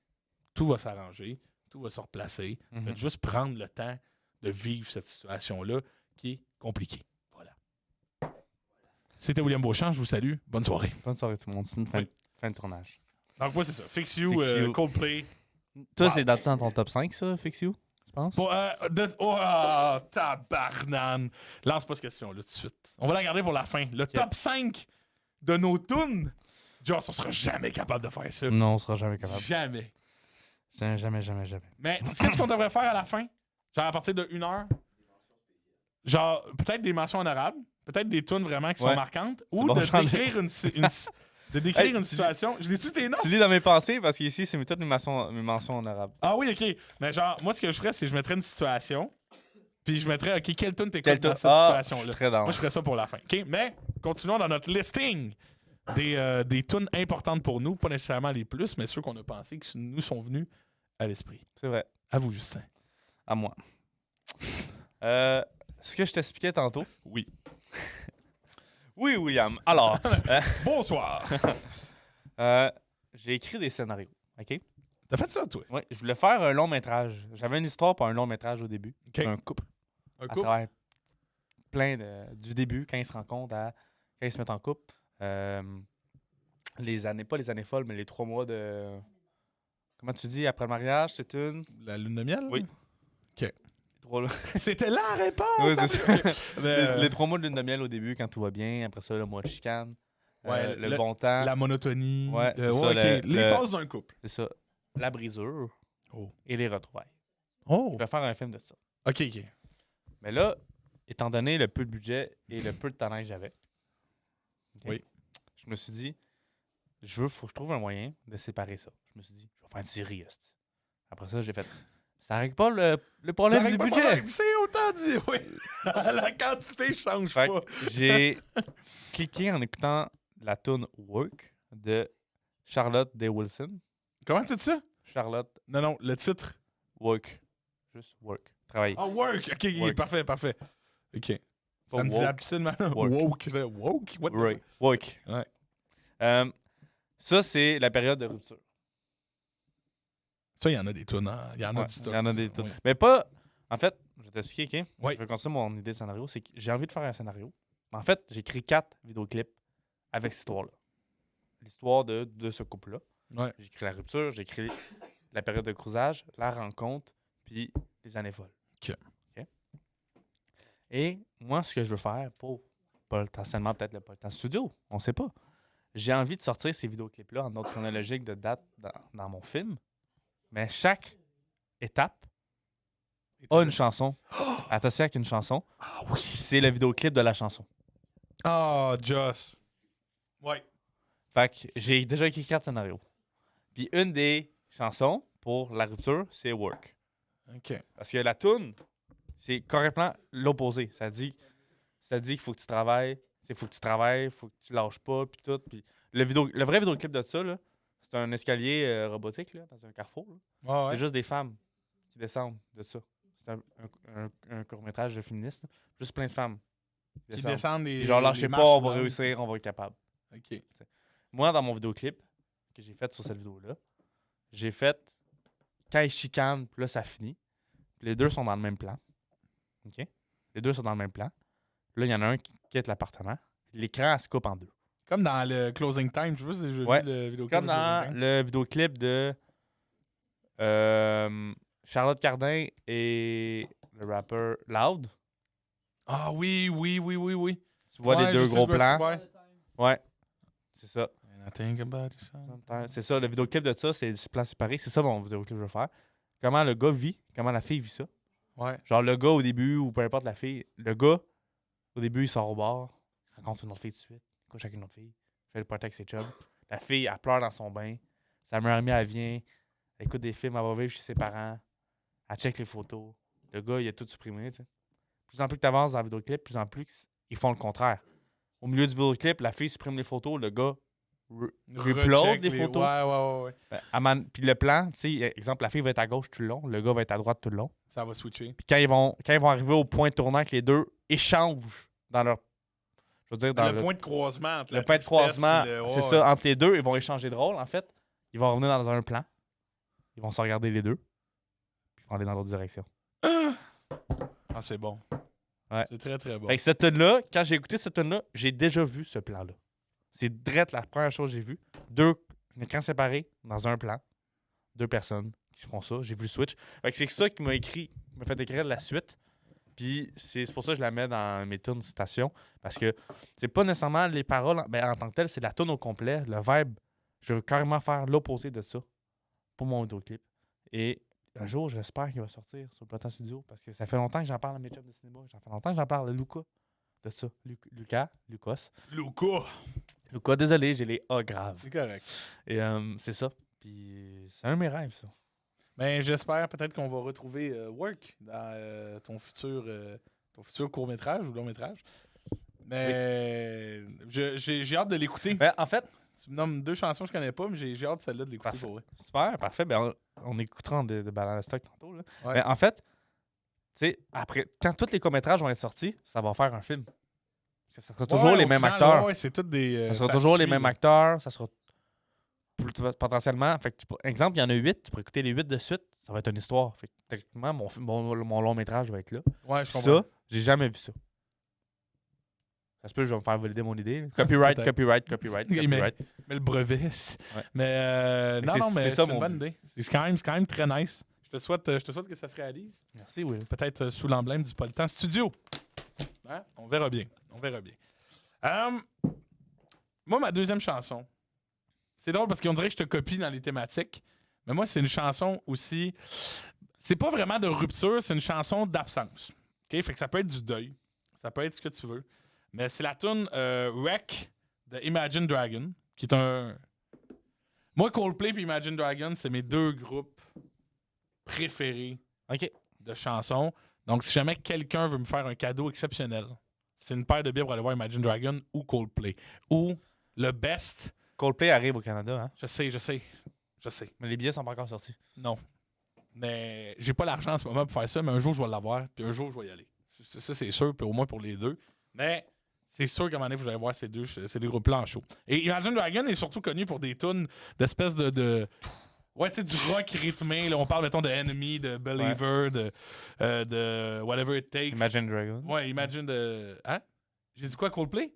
[SPEAKER 1] tout va s'arranger, tout va se replacer.
[SPEAKER 2] Mhm.
[SPEAKER 1] Faites juste prendre le temps de vivre cette situation-là qui est compliquée. Voilà. C'était William Beauchamp, je vous salue. Bonne soirée.
[SPEAKER 2] Bonne soirée tout le monde. C'est une
[SPEAKER 1] Oui.
[SPEAKER 2] fin de tournage.
[SPEAKER 1] Donc moi, c'est ça. Fix You,
[SPEAKER 2] Fix You.
[SPEAKER 1] Coldplay.
[SPEAKER 2] Toi,
[SPEAKER 1] Wow.
[SPEAKER 2] c'est dans ton top 5, ça, Fix You, tu penses?
[SPEAKER 1] Bon, tabarnane. Lance pas cette question-là tout de suite. On va la garder pour la fin. Le top 5 de nos tunes. Genre, on sera jamais capable de faire ça.
[SPEAKER 2] Non, on sera jamais capable.
[SPEAKER 1] Jamais.
[SPEAKER 2] Jamais.
[SPEAKER 1] Mais qu'est-ce qu'on devrait faire à la fin? Genre à partir de 1 heure? Genre, peut-être des mentions honorables, peut-être des tunes vraiment qui sont
[SPEAKER 2] Ouais.
[SPEAKER 1] marquantes,
[SPEAKER 2] C'est
[SPEAKER 1] ou
[SPEAKER 2] bon,
[SPEAKER 1] de
[SPEAKER 2] j'en ai.
[SPEAKER 1] décrire
[SPEAKER 2] Hey,
[SPEAKER 1] une situation. Je dis-tu tes noms?
[SPEAKER 2] Tu lis dans mes pensées parce qu'ici, c'est toutes mes mentions honorables.
[SPEAKER 1] Ah oui, ok. Mais genre, moi, ce que je ferais, c'est que je mettrais une situation, puis je mettrais, ok, quelle tune
[SPEAKER 2] Quelle
[SPEAKER 1] t'écoutes dans
[SPEAKER 2] tune?
[SPEAKER 1] cette
[SPEAKER 2] Ah,
[SPEAKER 1] situation-là?
[SPEAKER 2] je suis très down.
[SPEAKER 1] Moi, je ferais ça pour la fin. OK? Mais continuons dans notre listing des tunes importantes pour nous. Pas nécessairement les plus, mais ceux qu'on a pensé qui nous sont venus à l'esprit.
[SPEAKER 2] C'est vrai.
[SPEAKER 1] À vous, Justin.
[SPEAKER 2] À moi. Ce que je t'expliquais tantôt.
[SPEAKER 1] Oui.
[SPEAKER 2] Oui, William. Alors,
[SPEAKER 1] Bonsoir.
[SPEAKER 2] j'ai écrit des scénarios. OK?
[SPEAKER 1] T'as fait ça, toi?
[SPEAKER 2] Oui, je voulais faire un long métrage. J'avais une histoire pour un long métrage au début.
[SPEAKER 1] OK.
[SPEAKER 2] Un couple.
[SPEAKER 1] Un
[SPEAKER 2] À
[SPEAKER 1] couple?
[SPEAKER 2] travers du début, quand ils se rencontrent, quand ils se mettent en couple. Les années, pas les années folles, mais les 3 mois de. Comment tu dis, après le mariage, c'est une.
[SPEAKER 1] La lune de miel?
[SPEAKER 2] Oui. 3 3
[SPEAKER 1] C'était la réponse!
[SPEAKER 2] Oui, c'est ça.
[SPEAKER 1] Mais,
[SPEAKER 2] Les 3 mois de lune de miel au début, quand tout va bien. Après ça, le mois de chicane.
[SPEAKER 1] Ouais,
[SPEAKER 2] le bon temps.
[SPEAKER 1] la monotonie.
[SPEAKER 2] Ouais, c'est ça,
[SPEAKER 1] ok. Les phases d'un couple.
[SPEAKER 2] C'est ça. La brisure
[SPEAKER 1] Oh.
[SPEAKER 2] et les retrouvailles.
[SPEAKER 1] Oh!
[SPEAKER 2] Je vais faire un film de ça.
[SPEAKER 1] Ok.
[SPEAKER 2] Mais là, étant donné le peu de budget et le peu de talent que j'avais, ok,
[SPEAKER 1] Oui.
[SPEAKER 2] je me suis dit, faut que je trouve un moyen de séparer ça. Je me suis dit, je vais faire une série. Hostie. Après ça, j'ai fait, ça règle pas le problème du budget.
[SPEAKER 1] C'est autant dit, oui. La quantité change
[SPEAKER 2] Fait
[SPEAKER 1] pas.
[SPEAKER 2] que j'ai cliqué en écoutant la tune Work de Charlotte Day Wilson.
[SPEAKER 1] Comment tu dis ça?
[SPEAKER 2] Charlotte
[SPEAKER 1] Non, le titre.
[SPEAKER 2] Work. Juste Work. Travailler.
[SPEAKER 1] Ah, work. Ok,
[SPEAKER 2] Work.
[SPEAKER 1] parfait. Ok.
[SPEAKER 2] Pas
[SPEAKER 1] Ça me dit
[SPEAKER 2] woke.
[SPEAKER 1] absolument
[SPEAKER 2] Work.
[SPEAKER 1] woke. Woke? What the
[SPEAKER 2] Right. Work.
[SPEAKER 1] Ouais.
[SPEAKER 2] Ça, c'est la période de rupture.
[SPEAKER 1] Ça, il y en a des tunes. Il y en a
[SPEAKER 2] Ouais,
[SPEAKER 1] du
[SPEAKER 2] il
[SPEAKER 1] stock.
[SPEAKER 2] y en a des
[SPEAKER 1] ça,
[SPEAKER 2] tunes.
[SPEAKER 1] ouais.
[SPEAKER 2] Mais pas. En fait, je vais t'expliquer, OK?
[SPEAKER 1] Oui.
[SPEAKER 2] Je vais continuer mon idée de scénario. C'est que j'ai envie de faire un scénario. En fait, j'ai écrit 4 vidéoclips avec cette histoire-là. L'histoire de ce couple-là.
[SPEAKER 1] Ouais.
[SPEAKER 2] J'ai écrit la rupture, j'ai écrit la période de cruisage, la rencontre, puis les années folles.
[SPEAKER 1] OK.
[SPEAKER 2] Et moi, ce que je veux faire pour potentiellement peut-être le podcast studio, on sait pas. J'ai envie de sortir ces vidéoclips-là en ordre chronologique de date dans mon film. Mais chaque étape a une chanson. Associée avec une chanson.
[SPEAKER 1] Ah oui.
[SPEAKER 2] C'est le vidéoclip de la chanson.
[SPEAKER 1] Ah, Joss. Ouais.
[SPEAKER 2] Fait que j'ai déjà écrit 4 scénarios. Puis une des chansons pour la rupture, c'est Work.
[SPEAKER 1] OK.
[SPEAKER 2] Parce que la tune, c'est complètement l'opposé. Ça dit qu'il faut que tu travailles, il faut que tu lâches pas, puis tout. Puis le vrai vidéoclip de ça, là, c'est un escalier robotique là, dans un carrefour. Là.
[SPEAKER 1] Ah, ouais.
[SPEAKER 2] C'est juste des femmes qui descendent de ça. C'est un court-métrage de féministe. Là. Juste plein de femmes
[SPEAKER 1] Qui descendent les.
[SPEAKER 2] Puis genre, lâchez pas, on va réussir, on va être capable.
[SPEAKER 1] OK.
[SPEAKER 2] Moi, dans mon vidéoclip que j'ai fait sur cette vidéo-là, j'ai fait quand ils chicanent, puis là, ça finit. Puis les deux sont dans le même plan. OK? Les deux sont dans le même plan. Là, il y en a un qui quitte l'appartement. L'écran, elle se coupe en deux.
[SPEAKER 1] Comme dans le Closing Time. Je sais pas si j'ai
[SPEAKER 2] Ouais.
[SPEAKER 1] vu le vidéoclip.
[SPEAKER 2] Comme
[SPEAKER 1] de
[SPEAKER 2] dans
[SPEAKER 1] Closing Time.
[SPEAKER 2] le vidéoclip de Charlotte Cardin et le rappeur Loud.
[SPEAKER 1] Ah oui.
[SPEAKER 2] Tu vois
[SPEAKER 1] Ouais,
[SPEAKER 2] les
[SPEAKER 1] je
[SPEAKER 2] deux
[SPEAKER 1] sais
[SPEAKER 2] gros
[SPEAKER 1] ce que tu
[SPEAKER 2] plans.
[SPEAKER 1] vois.
[SPEAKER 2] Ouais. C'est ça.
[SPEAKER 1] And I think about you, son.
[SPEAKER 2] C'est ça. Le vidéoclip de ça, c'est des plans séparés. C'est ça mon vidéoclip que je veux faire. Comment le gars vit, comment la fille vit ça.
[SPEAKER 1] Ouais.
[SPEAKER 2] Genre le gars au début, ou peu importe la fille, le gars, au début, il sort au bar, rencontre une autre fille tout de suite, couche avec une autre fille, fait le party avec ses chums. La fille, elle pleure dans son bain. Sa meilleure amie, elle vient, elle écoute des films, elle va vivre chez ses parents, elle check les photos. Le gars, il a tout supprimé, tu sais. Plus en plus que tu avances dans le vidéoclip, plus en plus ils font le contraire. Au milieu du vidéoclip, la fille supprime les photos, le gars upload
[SPEAKER 1] Recheck
[SPEAKER 2] les photos.
[SPEAKER 1] Ouais.
[SPEAKER 2] Puis le plan, tu sais, exemple, la fille va être à gauche tout le long, le gars va être à droite tout le long.
[SPEAKER 1] Ça va switcher.
[SPEAKER 2] Puis quand ils vont arriver au point tournant que les deux échangent dans leur. Je veux dire, dans
[SPEAKER 1] Le point de croisement. Entre
[SPEAKER 2] le
[SPEAKER 1] la
[SPEAKER 2] point de
[SPEAKER 1] tristesse
[SPEAKER 2] croisement,
[SPEAKER 1] puis le-
[SPEAKER 2] c'est
[SPEAKER 1] ouais,
[SPEAKER 2] ça, entre les deux, ils vont échanger de rôle, en fait. Ils vont revenir dans un plan. Ils vont se regarder les deux. Puis ils vont aller dans l'autre direction.
[SPEAKER 1] Ah, c'est bon.
[SPEAKER 2] Ouais.
[SPEAKER 1] C'est très, très bon.
[SPEAKER 2] Fait que cette tune-là, quand j'ai écouté cette tune-là, j'ai déjà vu ce plan-là. C'est direct la première chose que j'ai vue. Un écran séparé dans un plan. 2 personnes qui font ça. J'ai vu le switch. Fait que c'est ça qui m'a fait écrire la suite. Puis c'est pour ça que je la mets dans mes tunes citation. Parce que c'est pas nécessairement les paroles en tant que telles, c'est la tune au complet, le vibe. Je veux carrément faire l'opposé de ça pour mon vidéoclip. Et un jour, j'espère qu'il va sortir sur le Plateau Studio. Parce que ça fait longtemps que j'en parle à mes chums de cinéma. Ça fait longtemps que j'en parle à Lucas de ça. Lucas. Lucas, désolé, j'ai les A graves.
[SPEAKER 1] C'est correct.
[SPEAKER 2] Et c'est ça. Puis c'est un de mes rêves, ça.
[SPEAKER 1] Ben, j'espère peut-être qu'on va retrouver Work dans ton futur court-métrage ou long-métrage. Mais j'ai hâte de l'écouter.
[SPEAKER 2] Ben, en fait,
[SPEAKER 1] Tu me nommes 2 chansons que je connais pas, mais j'ai hâte celle-là de l'écouter
[SPEAKER 2] Parfait.
[SPEAKER 1] pour vrai.
[SPEAKER 2] super, parfait. Ben, on écoutera de Balance Stock tantôt. Là.
[SPEAKER 1] Ouais.
[SPEAKER 2] Mais en fait, tu sais, après, quand tous les courts-métrages vont être sortis, ça va faire un film. Ça sera toujours les mêmes acteurs.
[SPEAKER 1] Ouais, c'est tout des.
[SPEAKER 2] Ça sera
[SPEAKER 1] ça
[SPEAKER 2] toujours les
[SPEAKER 1] suit,
[SPEAKER 2] mêmes
[SPEAKER 1] là.
[SPEAKER 2] acteurs. Ça sera potentiellement. Fait que exemple, il y en a 8. Tu pourrais écouter les 8 de suite. Ça va être une histoire. Fait que techniquement, mon long métrage va être là.
[SPEAKER 1] Ouais, je comprends.
[SPEAKER 2] Ça, j'ai jamais vu ça. Ça se peut que je vais me faire valider mon idée. Copyright.
[SPEAKER 1] Mais le brevet.
[SPEAKER 2] Ouais.
[SPEAKER 1] Mais
[SPEAKER 2] Mais
[SPEAKER 1] non, mais
[SPEAKER 2] c'est ça,
[SPEAKER 1] c'est une
[SPEAKER 2] mon
[SPEAKER 1] bonne idée. C'est quand même très nice. Je te souhaite que ça se réalise.
[SPEAKER 2] Merci, Will.
[SPEAKER 1] Peut-être sous l'emblème du Politan Studio. Hein? On verra bien. Moi, ma deuxième chanson, c'est drôle parce qu'on dirait que je te copie dans les thématiques, mais moi, c'est une chanson aussi... C'est pas vraiment de rupture, c'est une chanson d'absence. OK? Fait que ça peut être du deuil, ça peut être ce que tu veux, mais c'est la tune Wreck de Imagine Dragon, qui est un... Moi, Coldplay et Imagine Dragon, c'est mes deux groupes préférés de chansons. Donc, si jamais quelqu'un veut me faire un cadeau exceptionnel, c'est une paire de billets pour aller voir Imagine Dragon ou Coldplay. Ou le best.
[SPEAKER 2] Coldplay arrive au Canada, hein?
[SPEAKER 1] Je sais.
[SPEAKER 2] Mais les billets sont pas encore sortis.
[SPEAKER 1] Non. Mais j'ai pas l'argent en ce moment pour faire ça, mais un jour, je vais l'avoir, puis un jour, je vais y aller. Ça, c'est sûr, puis au moins pour les deux. Mais c'est sûr qu'à un moment donné, vous allez voir ces deux groupes-là en show. Et Imagine Dragon est surtout connu pour des tunes d'espèces de ouais, tu sais, du rock rythmé. Là, on parle, mettons, de Enemy, de Believer, de Whatever It Takes.
[SPEAKER 2] Imagine Dragon.
[SPEAKER 1] Ouais, Imagine de... Hein? J'ai dit quoi, Coldplay?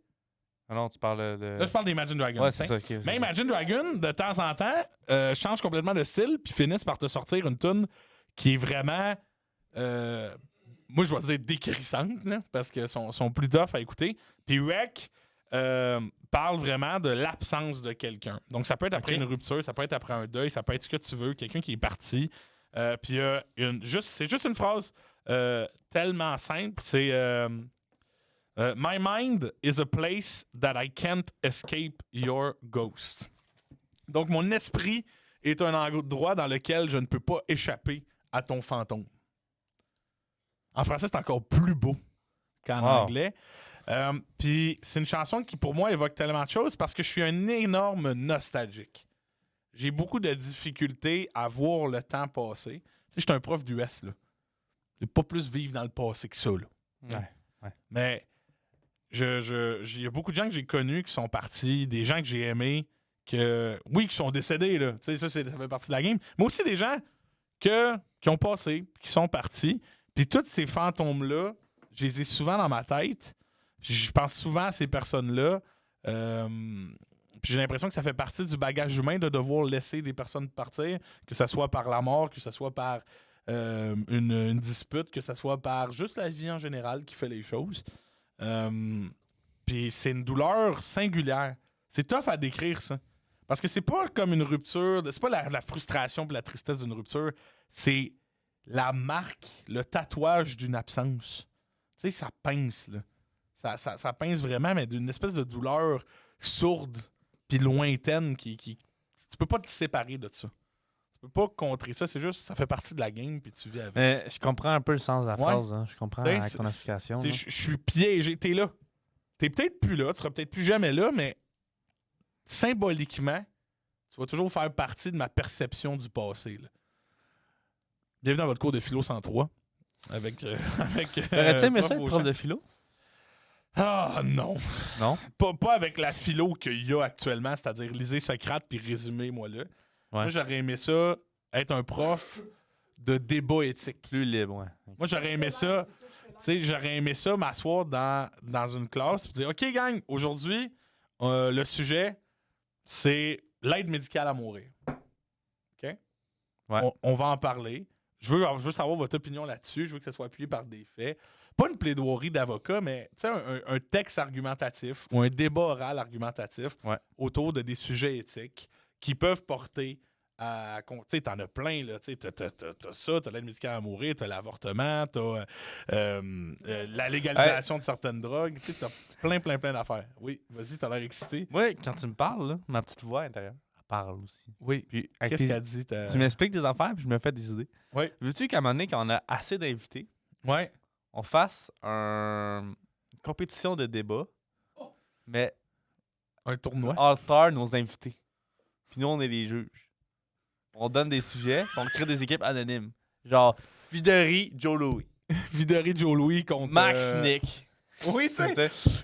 [SPEAKER 2] Ah non, tu parles de...
[SPEAKER 1] Là, je parle d'Imagine Dragon.
[SPEAKER 2] Ouais, c'est ça. Okay,
[SPEAKER 1] mais Imagine Dragon, de temps en temps, change complètement de style puis finissent par te sortir une tune qui est vraiment... moi, je vais dire décrissante, là, parce qu'elles sont plus tough à écouter. Puis Wreck parle vraiment de l'absence de quelqu'un. Donc, ça peut être après une rupture, ça peut être après un deuil, ça peut être ce que tu veux, quelqu'un qui est parti. Puis c'est juste une phrase tellement simple, c'est My mind is a place that I can't escape your ghost. Donc, mon esprit est un endroit dans lequel je ne peux pas échapper à ton fantôme. En français, c'est encore plus beau qu'en anglais. Puis c'est une chanson qui, pour moi, évoque tellement de choses parce que je suis un énorme nostalgique. J'ai beaucoup de difficultés à voir le temps passer. Tu sais, je suis un prof d'US, là. Je ne pas plus vivre dans le passé que ça, là.
[SPEAKER 2] Ouais.
[SPEAKER 1] Mais il y a beaucoup de gens que j'ai connus qui sont partis, des gens que j'ai aimés, qui sont décédés, là. Tu sais, ça fait partie de la game. Mais aussi des gens qui ont passé, qui sont partis. Puis tous ces fantômes-là, je les ai souvent dans ma tête. Je pense souvent à ces personnes-là. Puis j'ai l'impression que ça fait partie du bagage humain de devoir laisser des personnes partir, que ce soit par la mort, que ce soit par une dispute, que ce soit par juste la vie en général qui fait les choses. Puis c'est une douleur singulière. C'est tough à décrire, ça. Parce que c'est pas comme une rupture, c'est pas la frustration et la tristesse d'une rupture, c'est la marque, le tatouage d'une absence. Tu sais, ça pince, là. Ça pince vraiment, mais d'une espèce de douleur sourde puis lointaine qui... Tu peux pas te séparer de ça. Tu peux pas contrer ça, c'est juste, ça fait partie de la game puis tu vis avec.
[SPEAKER 2] Mais je comprends un peu le sens de la phrase, hein. Je comprends la connotation.
[SPEAKER 1] Je suis piégé, t'es là. T'es peut-être plus là, tu seras peut-être plus jamais là, mais symboliquement, tu vas toujours faire partie de ma perception du passé, là. Bienvenue dans votre cours de philo 103 avec
[SPEAKER 2] T'aurais-tu aimé ça, être prof de philo?
[SPEAKER 1] Ah non.
[SPEAKER 2] Non?
[SPEAKER 1] Pas avec la philo qu'il y a actuellement, c'est-à-dire lisez Socrate puis résumez-moi là. Moi, j'aurais aimé ça, être un prof de débat éthique.
[SPEAKER 2] Plus libre, ouais.
[SPEAKER 1] Moi, j'aurais aimé ça, m'asseoir dans une classe et dire « OK, gang, aujourd'hui, le sujet, c'est l'aide médicale à mourir. OK?
[SPEAKER 2] Ouais.
[SPEAKER 1] On va en parler. Je veux savoir votre opinion là-dessus. Je veux que ça soit appuyé par des faits. Pas une plaidoirie d'avocat, mais un texte argumentatif ou un débat oral argumentatif autour de des sujets éthiques qui peuvent porter à... Tu sais, t'en as plein, là. Tu sais, t'as ça, t'as l'aide médicale à mourir, t'as l'avortement, t'as la légalisation de certaines drogues. Tu sais, t'as plein d'affaires. Oui, vas-y, t'as l'air excité.
[SPEAKER 2] Oui, quand tu me parles, là, ma petite voix intérieure, elle parle aussi.
[SPEAKER 1] Oui.
[SPEAKER 2] Puis,
[SPEAKER 1] qu'est-ce qu'elle dit?
[SPEAKER 2] Tu m'expliques des affaires, puis je me fais des idées.
[SPEAKER 1] Oui.
[SPEAKER 2] Veux-tu qu'à un moment donné, quand on a assez d'invités, on fasse une compétition de débat, mais
[SPEAKER 1] un tournoi.
[SPEAKER 2] All-Star, nos invités. Puis nous, on est les juges. On donne des sujets, puis on crée des équipes anonymes. Genre, Videri, Joe Louis.
[SPEAKER 1] Videri, Joe Louis contre...
[SPEAKER 2] Max, Nick.
[SPEAKER 1] Oui, tu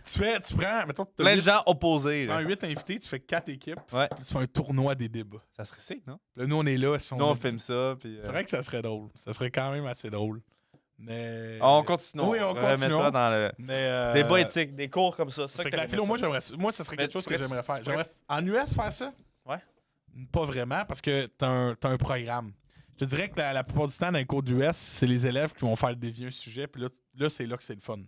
[SPEAKER 1] sais. Tu prends... Mettons,
[SPEAKER 2] plein de gens opposés.
[SPEAKER 1] Tu prends 8 invités, tu fais 4 équipes,
[SPEAKER 2] puis
[SPEAKER 1] tu fais un tournoi des débats.
[SPEAKER 2] Ça serait sick, non?
[SPEAKER 1] Là, nous, on est là.
[SPEAKER 2] Nous, on filme ça, puis...
[SPEAKER 1] C'est vrai que ça serait drôle. Ça serait quand même assez drôle. Mais...
[SPEAKER 2] On continue.
[SPEAKER 1] Oui, on continue.
[SPEAKER 2] Mettre ça dans le débat éthique, des cours comme ça.
[SPEAKER 1] Fait que la philo, moi, ça serait quelque chose que j'aimerais faire. J'aimerais en US faire ça?
[SPEAKER 2] Ouais.
[SPEAKER 1] Pas vraiment, parce que t'as un programme. te dirais que la plupart du temps, dans les cours d'US, c'est les élèves qui vont faire dévier un sujet, puis là c'est là que c'est le fun.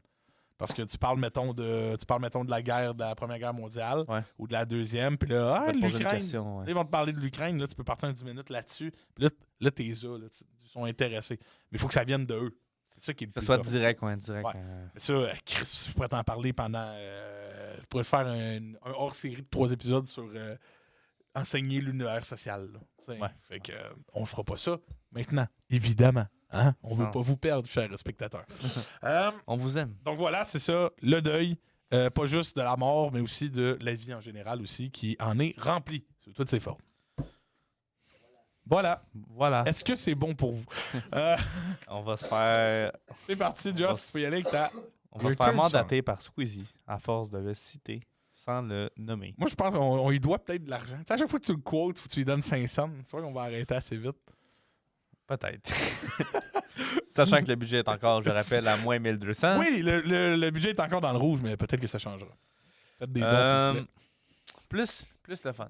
[SPEAKER 1] Parce que tu parles, mettons, de la guerre, de la Première Guerre mondiale,
[SPEAKER 2] Ouais.
[SPEAKER 1] ou de la Deuxième, puis là,
[SPEAKER 2] Je vais te poser une
[SPEAKER 1] l'Ukraine.
[SPEAKER 2] question, ouais.
[SPEAKER 1] Ils vont te parler de l'Ukraine, là, tu peux partir en 10 minutes là-dessus. Puis là t'es là, ils sont intéressés. Mais il faut que ça vienne de eux. C'est ça qui est le
[SPEAKER 2] Que ce
[SPEAKER 1] plus
[SPEAKER 2] soit
[SPEAKER 1] tough.
[SPEAKER 2] direct ou indirect.
[SPEAKER 1] Ouais. Mais ça, Chris, je pourrais t'en parler pendant... je pourrais faire un hors-série de 3 épisodes sur enseigner l'univers social. Là.
[SPEAKER 2] Ouais.
[SPEAKER 1] Fait que on fera pas ça maintenant, évidemment. Hein? On veut
[SPEAKER 2] Non.
[SPEAKER 1] pas vous perdre, chers spectateurs.
[SPEAKER 2] On vous aime.
[SPEAKER 1] Donc voilà, c'est ça, le deuil. Pas juste de la mort, mais aussi de la vie en général aussi, qui en est remplie. C'est toutes ses formes. Voilà.
[SPEAKER 2] Voilà.
[SPEAKER 1] Est-ce que c'est bon pour vous?
[SPEAKER 2] On va se faire...
[SPEAKER 1] C'est parti, Joss. Tu peux y aller avec ta...
[SPEAKER 2] On va se faire mandater par Squeezie à force de le citer sans le nommer.
[SPEAKER 1] Moi, je pense qu'on y doit peut-être de l'argent. Tu sais, à chaque fois que tu le quotes, faut que tu lui donnes 500. Tu vois qu'on va arrêter assez vite.
[SPEAKER 2] Peut-être. Sachant que le budget est encore, je rappelle, à moins 1200.
[SPEAKER 1] Oui, le budget est encore dans le rouge, mais peut-être que ça changera. Faites des dons, s'il vous plaît.
[SPEAKER 2] Plus le fun.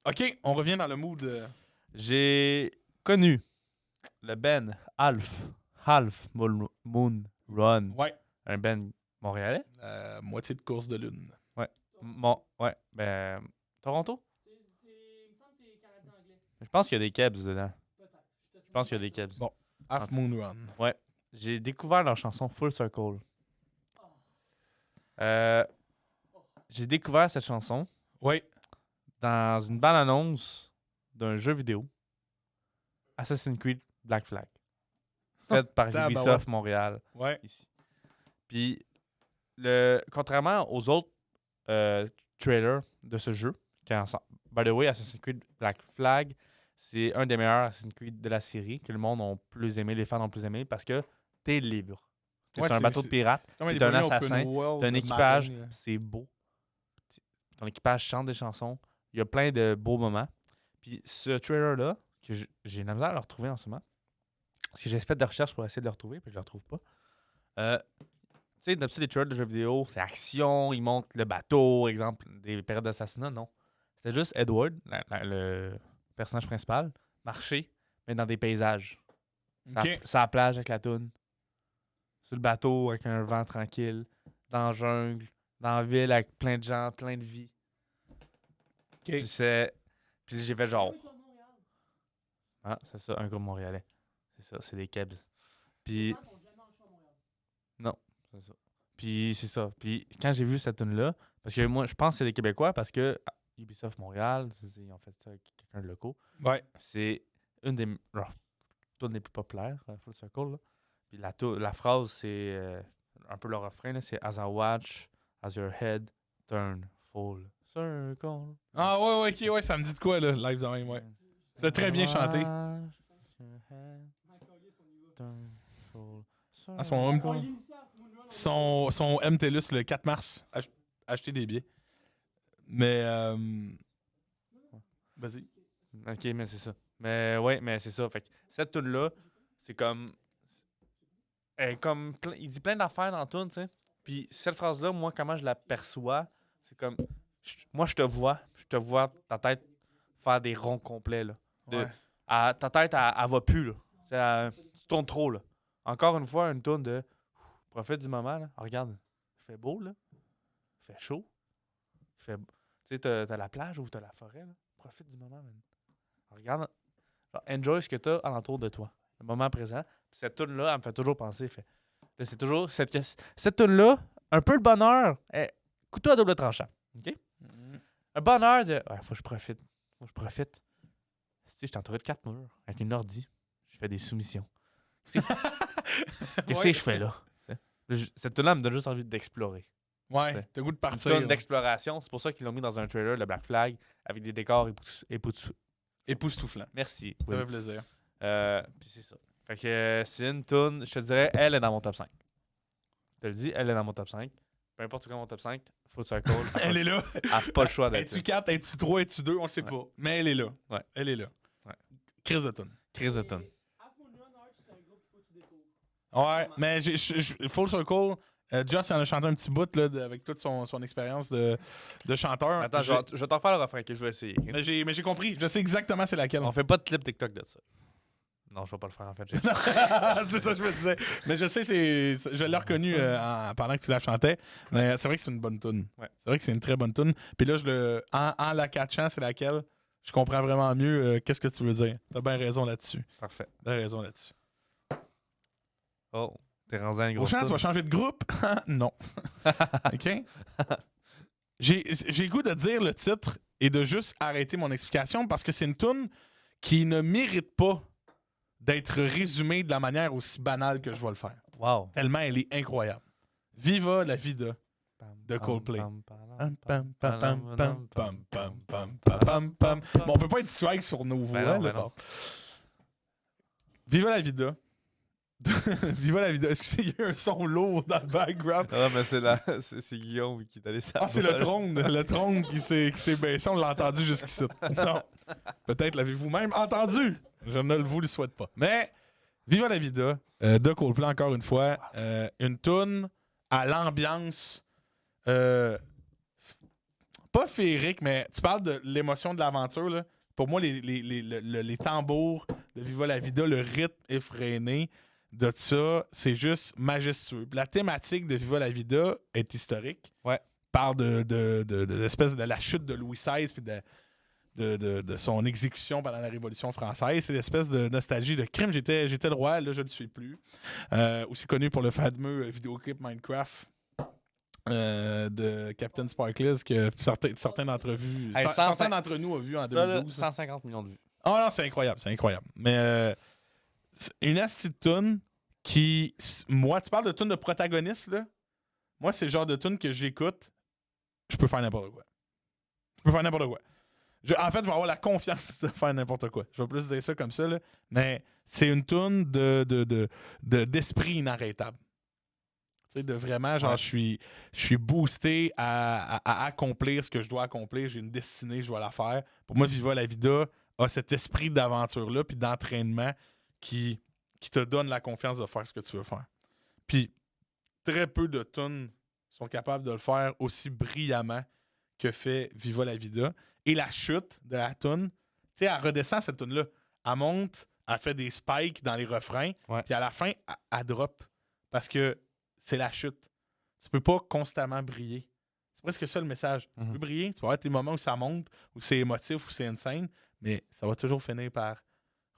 [SPEAKER 1] OK, on revient dans le mood.
[SPEAKER 2] J'ai connu le Ben Half Moon Run.
[SPEAKER 1] Ouais.
[SPEAKER 2] Un Ben montréalais.
[SPEAKER 1] Moitié de course de lune.
[SPEAKER 2] Ouais. Ben, Toronto?
[SPEAKER 3] Il me semble que c'est canadien-anglais.
[SPEAKER 2] Je pense qu'il y a des Kebs dedans.
[SPEAKER 3] Peut-être.
[SPEAKER 2] Je pense qu'il y a des Kebs.
[SPEAKER 1] Bon. Half Moon Run.
[SPEAKER 2] J'ai découvert leur chanson Full Circle. J'ai découvert cette chanson
[SPEAKER 1] Oui.
[SPEAKER 2] dans une bande-annonce d'un jeu vidéo, Assassin's Creed Black Flag, fait par Ubisoft Montréal,
[SPEAKER 1] Ouais.
[SPEAKER 2] ici. Puis, contrairement aux autres trailers de ce jeu, by the way, Assassin's Creed Black Flag, c'est un des meilleurs Assassin's Creed de la série que le monde a plus aimé, les fans ont plus aimé, parce que t'es libre. T'es
[SPEAKER 1] Ouais,
[SPEAKER 2] sur un bateau de pirate,
[SPEAKER 1] C'est comme
[SPEAKER 2] t'es un
[SPEAKER 1] les premiers
[SPEAKER 2] assassin,
[SPEAKER 1] open world
[SPEAKER 2] t'as un
[SPEAKER 1] de
[SPEAKER 2] équipage,
[SPEAKER 1] marine, là.
[SPEAKER 2] c'est beau. Ton équipage chante des chansons. Il y a plein de beaux moments. Puis ce trailer-là, que j'ai de la misère à le retrouver en ce moment, parce que j'ai fait des recherches pour essayer de le retrouver, puis je le retrouve pas. Tu sais, d'habitude, les trailers de jeux vidéo, c'est action, ils montrent le bateau, exemple, des périodes d'assassinat, non. C'était juste Edward, le personnage principal, marcher, mais dans des paysages.
[SPEAKER 1] OK.
[SPEAKER 2] Sur la plage avec la toune. Sur le bateau avec un vent tranquille. Dans la jungle. Dans la ville avec plein de gens, plein de vie.
[SPEAKER 1] OK.
[SPEAKER 2] Puis j'ai fait genre. Ah, c'est ça, un groupe montréalais. C'est ça, c'est des Kebs. Puis. Non, c'est ça. Puis c'est ça. Puis quand j'ai vu cette tune-là, parce que moi, je pense que c'est des Québécois, parce que Ubisoft Montréal, ils ont fait ça avec quelqu'un de locaux.
[SPEAKER 1] Ouais.
[SPEAKER 2] C'est une des tunes les plus populaires, Full Circle. Là. Puis la phrase, c'est un peu le refrain, là, c'est As I watch, as your head turn full circle.
[SPEAKER 1] Ah ouais, OK, ouais, ça me dit de quoi, là, live de même, ouais. Tu l'as très bien chanté. À son MTLUS le 4 mars. Acheter des billets. Mais, vas-y.
[SPEAKER 2] Ok, mais c'est ça. Mais ouais, mais c'est ça. Fait que cette tune-là, c'est comme. Il dit plein d'affaires dans la tune, tu sais. Puis cette phrase-là, moi, comment je la perçois, c'est comme. Moi, je te vois ta tête faire des ronds complets, là.
[SPEAKER 1] Ouais.
[SPEAKER 2] Ta tête, elle va plus, là. Tu tournes trop, là. Encore une fois, une tune de. Profite du moment, là. Regarde, il fait beau, là. Il fait chaud. Tu sais, t'as la plage ou t'as la forêt, là. Profite du moment, man. Regarde. Genre, enjoy ce que t'as alentour de toi. Le moment présent. Puis cette tune-là, elle me fait toujours penser. Là, c'est toujours cette tune-là, un peu le bonheur. Couteau à double tranchant. OK? Un bonheur de. Ouais, faut que je profite. Je suis entouré de 4 murs avec une ordi. Je fais des soumissions. Qu'est-ce que je fais là? Cette tune-là me donne juste envie d'explorer.
[SPEAKER 1] Ouais, t'as goût de
[SPEAKER 2] Une
[SPEAKER 1] partir.
[SPEAKER 2] tune d'exploration. C'est pour ça qu'ils l'ont mis dans un trailer, le Black Flag, avec des décors
[SPEAKER 1] Époustouflant.
[SPEAKER 2] Merci.
[SPEAKER 1] Ça fait plaisir.
[SPEAKER 2] Puis c'est ça. Fait que c'est une tune, je te dirais, elle est dans mon top 5. Je te le dis, elle est dans mon top 5. Peu importe quoi mon top 5, Full Circle.
[SPEAKER 1] Elle est là.
[SPEAKER 2] Elle n'a pas le choix d'être
[SPEAKER 1] Es-tu 4, es-tu 3, es-tu 2, on le sait pas. Mais elle est là.
[SPEAKER 2] Ouais.
[SPEAKER 1] Elle est là.
[SPEAKER 2] Ouais.
[SPEAKER 1] Chris de tune.
[SPEAKER 2] Chris de tune.
[SPEAKER 1] Ouais, mais Full Circle, Joss il en a chanté un petit bout là, avec toute son expérience de chanteur.
[SPEAKER 2] Attends, je vais t'en faire le refrain que je vais essayer.
[SPEAKER 1] Mais j'ai compris. Je sais exactement c'est laquelle.
[SPEAKER 2] On fait pas de clip TikTok de ça. Non, je vais pas le faire en fait.
[SPEAKER 1] C'est ça que je me disais. Mais je sais, je l'ai reconnu pendant que tu la chantais. Mais c'est vrai que c'est une bonne tune.
[SPEAKER 2] Ouais.
[SPEAKER 1] C'est vrai que c'est une très bonne tune. Puis là, en la catchant, c'est laquelle? Je comprends vraiment mieux qu'est-ce que tu veux dire. T'as bien raison là-dessus.
[SPEAKER 2] Parfait.
[SPEAKER 1] T'as raison là-dessus.
[SPEAKER 2] Oh, t'es rendu à une grosse
[SPEAKER 1] Prochain, tu vas
[SPEAKER 2] toune.
[SPEAKER 1] changer de groupe? Non. OK? J'ai goût de dire le titre et de juste arrêter mon explication parce que c'est une tune qui ne mérite pas d'être résumée de la manière aussi banale que je vais le faire.
[SPEAKER 2] Wow.
[SPEAKER 1] Tellement elle est incroyable. Viva la vida de Coldplay. Pam, pam, pam, pam, pam, pam, pam, pam, pam, pam. Bon, on peut pas être strike sur nos voix.
[SPEAKER 2] Ben non,
[SPEAKER 1] là,
[SPEAKER 2] ben non.
[SPEAKER 1] bon. Viva la vida. Viva la vida. Est-ce qu'il y a un son lourd dans le background?
[SPEAKER 2] Ah, mais c'est Guillaume qui est allé ça.
[SPEAKER 1] Ah, c'est le trône qui s'est baissé. On l'a entendu jusqu'ici. Non. Peut-être l'avez-vous même entendu. Je ne vous le souhaite pas. Mais Viva la vida de Coldplay, encore une fois. Une toune à l'ambiance pas féerique, mais tu parles de l'émotion de l'aventure. Là. Pour moi, les tambours de Viva la vida, le rythme effréné de ça, c'est juste majestueux. Puis la thématique de Viva la vida est historique.
[SPEAKER 2] Ouais.
[SPEAKER 1] Parle de l'espèce de la chute de Louis XVI puis de son exécution pendant la Révolution française. C'est l'espèce de nostalgie de crime. J'étais le roi, là, je ne le suis plus. Aussi connu pour le fameux vidéoclip Minecraft de Captain Sparklez que certains d'entre vous,
[SPEAKER 2] Hey,
[SPEAKER 1] certains d'entre nous ont vu en
[SPEAKER 2] Ça, là,
[SPEAKER 1] 2012.
[SPEAKER 2] 150 millions de vues.
[SPEAKER 1] Oh non, c'est incroyable, c'est incroyable. Mais c'est une astuce de tune qui, moi, tu parles de tune de protagoniste, là. Moi, c'est le genre de tune que j'écoute, je peux faire n'importe quoi. Je peux faire n'importe quoi. En fait, je vais avoir la confiance de faire n'importe quoi. Je vais plus dire ça comme ça, là. Mais c'est une tune d'esprit inarrêtable. Tu sais, de vraiment, genre,
[SPEAKER 2] Ouais.
[SPEAKER 1] je suis boosté à accomplir ce que je dois accomplir. J'ai une destinée, je dois la faire. Pour moi, Viva la vida a cet esprit d'aventure-là puis d'entraînement qui te donne la confiance de faire ce que tu veux faire. Puis, très peu de tunes sont capables de le faire aussi brillamment que fait Viva la vida. Et la chute de la tune, tu sais, elle redescend cette tune-là. Elle monte, elle fait des spikes dans les refrains,
[SPEAKER 2] Ouais.
[SPEAKER 1] puis à la fin, elle drop. Parce que c'est la chute. Tu peux pas constamment briller. C'est presque ça le message. Tu peux briller, tu vas avoir tes moments où ça monte, où c'est émotif, où c'est insane, mais ça va toujours finir par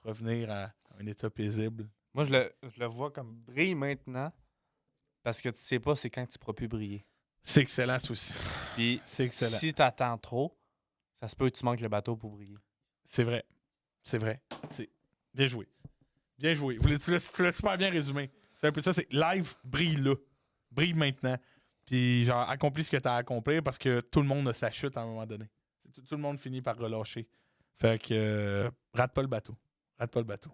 [SPEAKER 1] revenir à un état paisible.
[SPEAKER 2] Moi, je le vois comme brille maintenant parce que tu sais pas c'est quand tu pourras plus briller.
[SPEAKER 1] C'est excellent, ça aussi.
[SPEAKER 2] Puis
[SPEAKER 1] C'est excellent.
[SPEAKER 2] si t'attends trop, ça se peut que tu manques le bateau pour briller.
[SPEAKER 1] C'est vrai. C'est vrai. C'est bien joué. Bien joué. Tu l'as super bien résumé. C'est un peu ça, c'est live, brille là. Brille maintenant. Puis genre, accomplis ce que tu as à accomplir parce que tout le monde a sa chute à un moment donné. Tout le monde finit par relâcher. Fait que rate pas le bateau. Rate pas le bateau.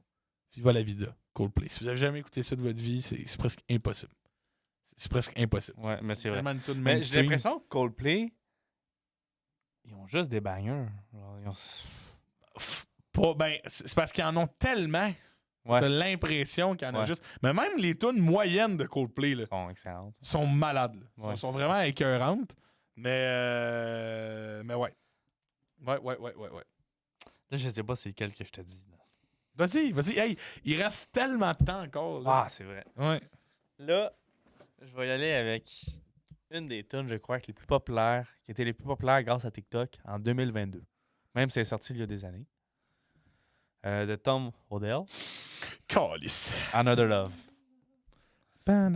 [SPEAKER 1] Viva la vida. Coldplay. Si vous avez jamais écouté ça de votre vie, c'est presque impossible. C'est presque impossible.
[SPEAKER 2] Ouais, mais c'est vrai.
[SPEAKER 1] Vraiment une tune
[SPEAKER 2] Mais j'ai
[SPEAKER 1] mainstream.
[SPEAKER 2] l'impression que Coldplay, ils ont juste des bangers. Genre, ils ont...
[SPEAKER 1] C'est parce qu'ils en ont tellement.
[SPEAKER 2] Ouais.
[SPEAKER 1] T'as l'impression qu'il y en a
[SPEAKER 2] Ouais.
[SPEAKER 1] juste. Mais même les tunes moyennes de Coldplay là,
[SPEAKER 2] Ils sont excellentes.
[SPEAKER 1] sont malades. Là.
[SPEAKER 2] Ouais,
[SPEAKER 1] sont
[SPEAKER 2] c'est
[SPEAKER 1] vraiment écœurantes. Mais ouais. Ouais.
[SPEAKER 2] Là, je sais pas c'est lequel que je te dis. Là.
[SPEAKER 1] Vas-y. Hey, il reste tellement de temps encore. Là.
[SPEAKER 2] Ah, c'est vrai.
[SPEAKER 1] Ouais.
[SPEAKER 2] Là, je vais y aller avec une des tunes, je crois, les plus populaires, qui était les plus populaires grâce à TikTok en 2022. Même si elle est sortie il y a des années. De Tom Odell,
[SPEAKER 1] Calice.
[SPEAKER 2] Another Love.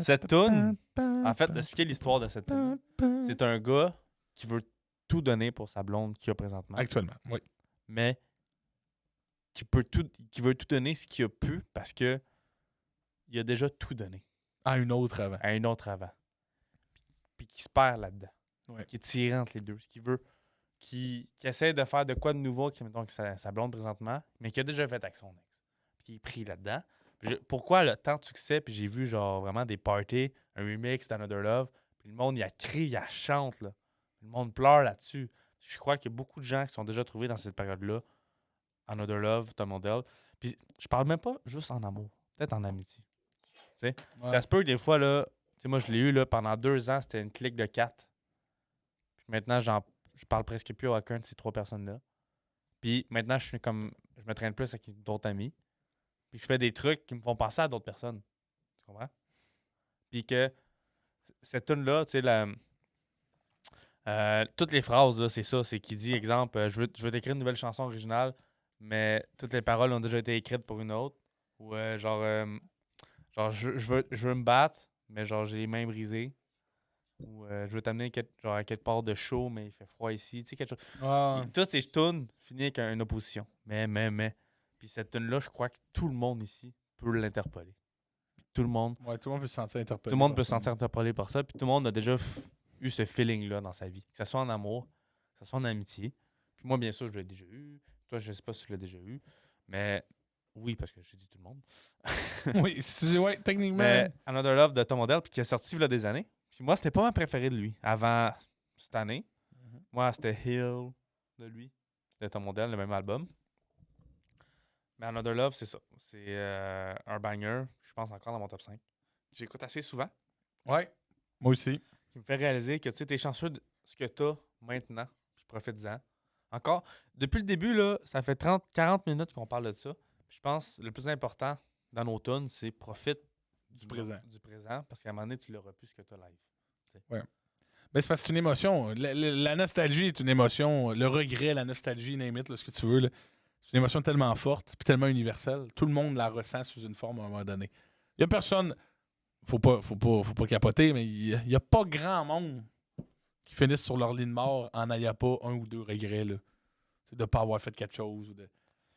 [SPEAKER 2] Cette tune, en fait, expliquer l'histoire de cette tune. C'est un gars qui veut tout donner pour sa blonde qu'il a présentement,
[SPEAKER 1] Actuellement, oui.
[SPEAKER 2] mais qui veut tout donner ce qu'il a pu parce que il a déjà tout donné
[SPEAKER 1] À une autre avant.
[SPEAKER 2] à une autre avant. Puis qui se perd là-dedans.
[SPEAKER 1] Ouais.
[SPEAKER 2] Qui est tiré entre les deux. Ce qu'il veut. Qui essaie de faire de quoi de nouveau donc sa blonde présentement, mais qui a déjà fait avec son ex. Puis qui est pris là-dedans. Pourquoi le tant de succès, puis j'ai vu genre vraiment des parties, un remix d'Another Love, puis le monde, il a crie, il a chante, là. Le monde pleure là-dessus. Je crois qu'il y a beaucoup de gens qui sont déjà trouvés dans cette période-là. Another Love, Tom Odell. Puis je parle même pas juste en amour, peut-être en amitié. Tu sais, ça se peut que des fois, là, tu sais, moi je l'ai eu là, pendant 2 ans, c'était une clique de 4. Puis maintenant, je parle presque plus à aucun de ces 3 personnes-là. Puis maintenant, je me traîne plus avec d'autres amis. puis je fais des trucs qui me font penser à d'autres personnes. Tu comprends? Puis que cette tune-là, tu sais, toutes les phrases, là, c'est ça. C'est qu'il dit, exemple, je veux t'écrire une nouvelle chanson originale, mais toutes les paroles ont déjà été écrites pour une autre. Ou genre je veux me battre, mais genre j'ai les mains brisées. Ou je veux t'amener à quelque part de chaud, mais il fait froid ici. Tu sais, quelque chose.
[SPEAKER 1] Ouais.
[SPEAKER 2] Toutes ces tunes finissent avec une opposition. Mais. Puis cette tune-là, je crois que tout le monde ici peut l'interpeller. Tout le monde.
[SPEAKER 1] Ouais, tout le monde peut se sentir interpellé.
[SPEAKER 2] Tout le monde peut
[SPEAKER 1] par
[SPEAKER 2] se
[SPEAKER 1] ça.
[SPEAKER 2] sentir interpellé par ça. Puis tout le monde a déjà eu ce feeling-là dans sa vie. Que ce soit en amour, que ce soit en amitié. Puis moi, bien sûr, je l'ai déjà eu. Toi, je sais pas si tu l'as déjà eu. Mais oui, parce que j'ai dit tout le monde.
[SPEAKER 1] Oui, ouais, techniquement.
[SPEAKER 2] Mais Another Love de Tom Odell, puis qui est sorti il y a des années. Puis moi, c'était pas ma préférée de lui avant cette année. Moi, c'était Hill de lui, de Tom Odell, le même album. Mais Another Love, c'est ça. C'est un banger, je pense encore dans mon top 5. J'écoute assez souvent.
[SPEAKER 1] Ouais. Moi aussi.
[SPEAKER 2] Qui me fait réaliser que tu sais, t'es chanceux de ce que t'as maintenant, puis profite-en. Encore, depuis le début, là, ça fait 30-40 minutes qu'on parle de ça. Puis je pense que le plus important dans nos tunes, c'est profite
[SPEAKER 1] Du présent.
[SPEAKER 2] Du présent, parce qu'à un moment donné, tu l'auras plus ce que tu as live.
[SPEAKER 1] Ben, c'est parce que c'est une émotion. La nostalgie est une émotion. Le regret, la nostalgie, name it, là, ce que tu veux. Là. C'est une émotion tellement forte et tellement universelle. Tout le monde la ressent sous une forme à un moment donné. Il n'y a personne. Faut pas capoter, mais il n'y a pas grand monde qui finissent sur leur lit de mort en n'ayant pas un ou deux regrets. Là. C'est de ne pas avoir fait quelque chose.